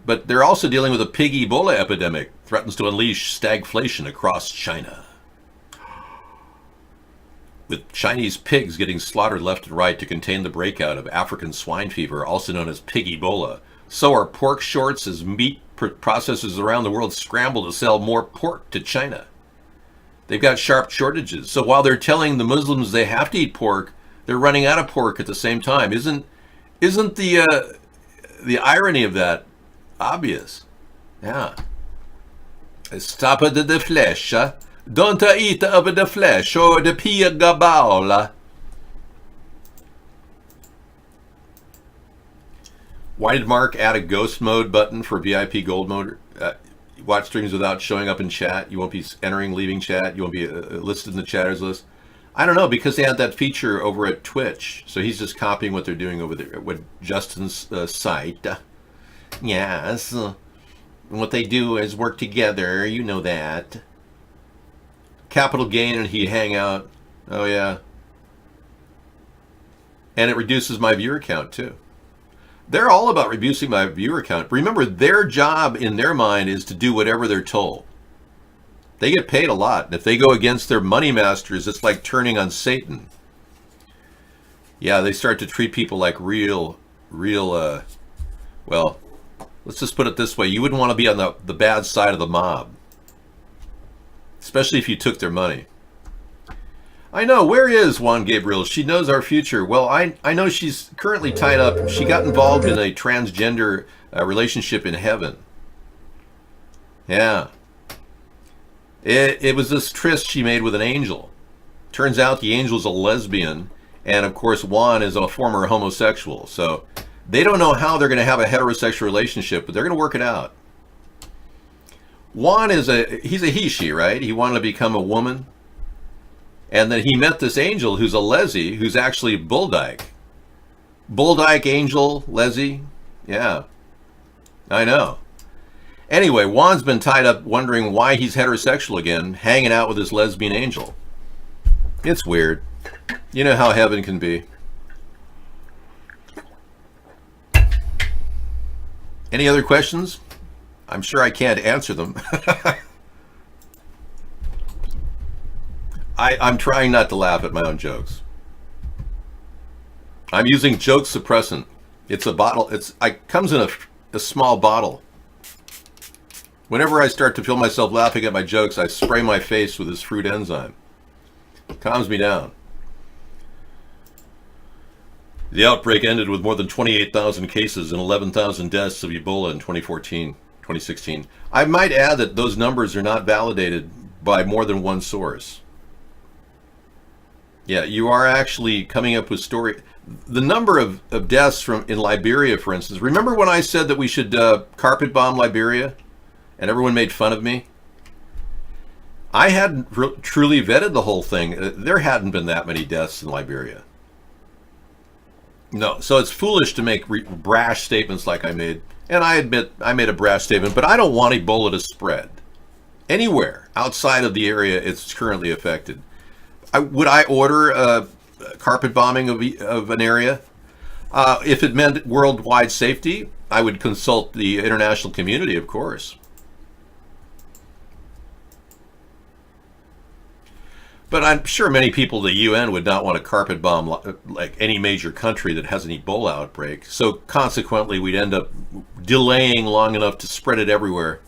Speaker 1: but they're also dealing with a pig Ebola epidemic, threatens to unleash stagflation across China. With Chinese pigs getting slaughtered left and right to contain the breakout of African swine fever, also known as pig Ebola, so are pork shorts as meat processors around the world scramble to sell more pork to China. They've got sharp shortages. So while they're telling the Muslims they have to eat pork, they're running out of pork at the same time. Isn't the irony of that obvious? Yeah. Stop at the flesh. Don't eat of the flesh or the pig Ebola. Why did Mark add a ghost mode button for VIP gold mode? Watch streams without showing up in chat. You won't be entering, leaving chat. You won't be listed in the chatters list. I don't know, because they had that feature over at Twitch. So he's just copying what they're doing over there with Justin's site. Yes. What they do is work together. You know that. Capital Gain and he hang out. Oh, yeah. And it reduces my viewer count, too. They're all about reducing my viewer count. Remember, their job in their mind is to do whatever they're told. They get paid a lot. And if they go against their money masters, it's like turning on Satan. Yeah, they start to treat people like real, well, let's just put it this way. You wouldn't want to be on the bad side of the mob. Especially if you took their money. I know. Where is Juan Gabriel? She knows our future. Well, I know she's currently tied up. She got involved in a transgender relationship in heaven. Yeah. It was this tryst she made with an angel. Turns out the angel's a lesbian. And, of course, Juan is a former homosexual. So they don't know how they're going to have a heterosexual relationship, but they're going to work it out. Juan he's a he-she, right? He wanted to become a woman. And then he met this angel who's a lesi, who's actually Bulldyke. Bulldyke, angel, lesi. Yeah, I know. Anyway, Juan's been tied up wondering why he's heterosexual again, hanging out with his lesbian angel. It's weird. You know how heaven can be. Any other questions? I'm sure I can't answer them. I'm trying not to laugh at my own jokes. I'm using joke suppressant. It's a bottle. It comes in a small bottle. Whenever I start to feel myself laughing at my jokes, I spray my face with this fruit enzyme. It calms me down.
Speaker 22: The outbreak ended with more than 28,000 cases and 11,000 deaths of Ebola in 2016. I might add that those numbers are not validated by more than one source. Yeah, you are actually coming up with story. The number of deaths in Liberia, for instance. Remember when I said that we should carpet bomb Liberia, and everyone made fun of me? I hadn't truly vetted the whole thing. There hadn't been that many deaths in Liberia. No, so it's foolish to make brash statements like I made. And I admit I made a brash statement, but I don't want Ebola to spread anywhere outside of the area it's currently affected. Would I order a carpet bombing of an area? If it meant worldwide safety, I would consult the international community, of course. But I'm sure many people at the UN would not want to carpet bomb like any major country that has an Ebola outbreak. So consequently, we'd end up delaying long enough to spread it everywhere.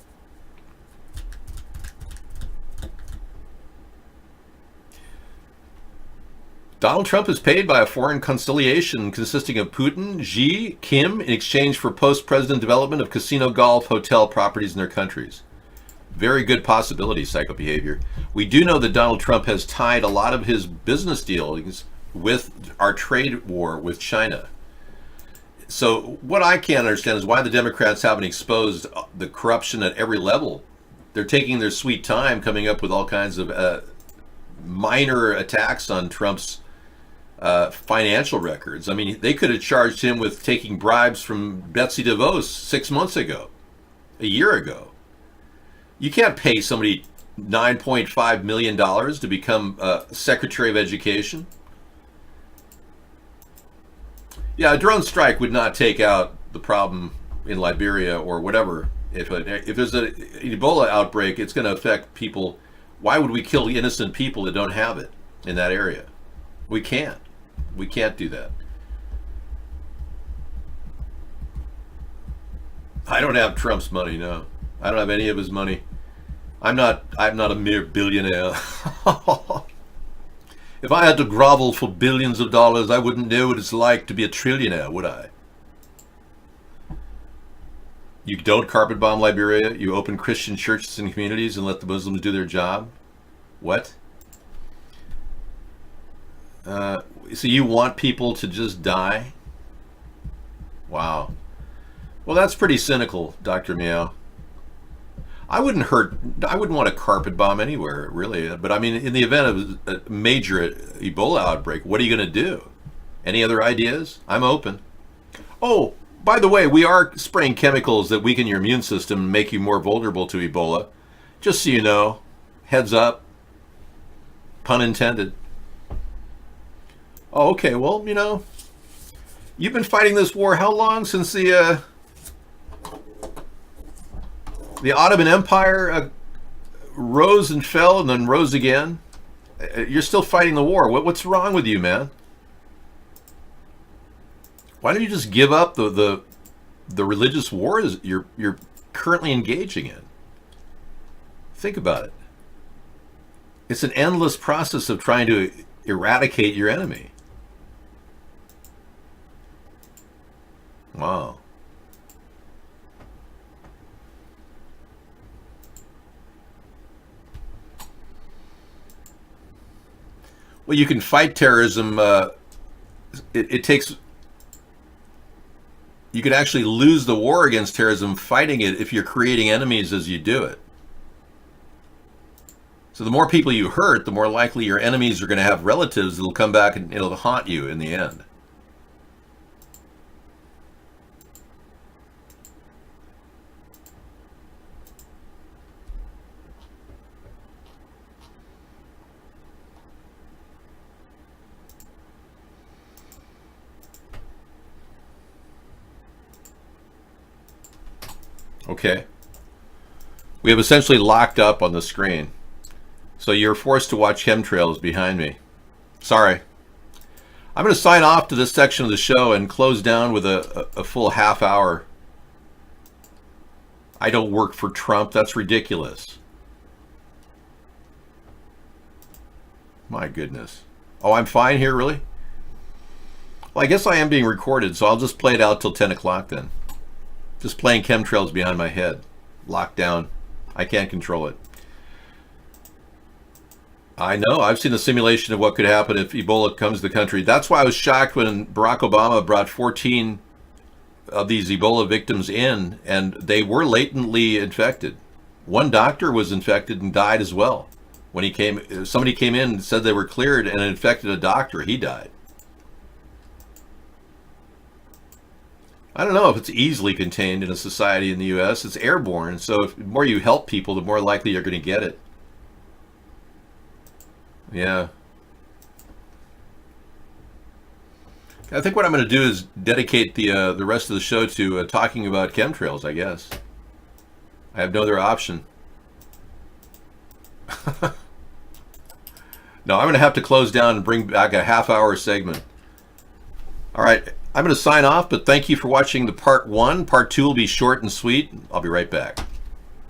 Speaker 22: Donald Trump is paid by a foreign conciliation consisting of Putin, Xi, Kim in exchange for post-president development of casino, golf, hotel properties in their countries. Very good possibility, psychobehavior. We do know that Donald Trump has tied a lot of his business dealings with our trade war with China. So what I can't understand is why the Democrats haven't exposed the corruption at every level. They're taking their sweet time coming up with all kinds of minor attacks on Trump's financial records. I mean, they could have charged him with taking bribes from Betsy DeVos 6 months ago, a year ago. You can't pay somebody $9.5 million to become Secretary of Education. Yeah, a drone strike would not take out the problem in Liberia or whatever. If there's an Ebola outbreak, it's going to affect people. Why would we kill innocent people that don't have it in that area? We can't. We can't do that. I don't have Trump's money, no. I don't have any of his money. I'm not a mere billionaire. If I had to grovel for billions of dollars, I wouldn't know what it's like to be a trillionaire, would I? You don't carpet bomb Liberia. You open Christian churches and communities and let the Muslims do their job. What? So you want people to just die? Wow. Well, that's pretty cynical, Dr. Meow. I wouldn't want to carpet bomb anywhere, really. But I mean, in the event of a major Ebola outbreak, what are you going to do? Any other ideas? I'm open. Oh, by the way, we are spraying chemicals that weaken your immune system and make you more vulnerable to Ebola. Just so you know, heads up. Pun intended. Oh, okay. Well, you know, you've been fighting this war how long? Since the Ottoman Empire rose and fell and then rose again? You're still fighting the war. What's wrong with you, man? Why don't you just give up the religious wars you're currently engaging in? Think about it. It's an endless process of trying to eradicate your enemy. Wow. Well, you can fight terrorism. It takes. You can actually lose the war against terrorism fighting it if you're creating enemies as you do it. So the more people you hurt, the more likely your enemies are going to have relatives that'll come back and it'll haunt you in the end. Okay. We have essentially locked up on the screen. So you're forced to watch chemtrails behind me. Sorry. I'm going to sign off to this section of the show and close down with a full half hour. I don't work for Trump. That's ridiculous. My goodness. Oh, I'm fine here, really?
Speaker 1: Well, I guess I am being recorded, so I'll just play it out till 10 o'clock then. Just playing chemtrails behind my head. Locked down. I can't control it. I know. I've seen a simulation of what could happen if Ebola comes to the country. That's why I was shocked when Barack Obama brought 14 of these Ebola victims in, and they were latently infected. One doctor was infected and died as well. When he came, somebody came in and said they were cleared and infected a doctor. He died. I don't know if it's easily contained in a society in the U.S. It's airborne, so if the more you help people, the more likely you're going to get it. Yeah. I think what I'm going to do is dedicate the rest of the show to talking about chemtrails, I guess. I have no other option. No, I'm going to have to close down and bring back a half-hour segment. All right, I'm going to sign off, but thank you for watching the part 1. Part 2 will be short and sweet. I'll be right back.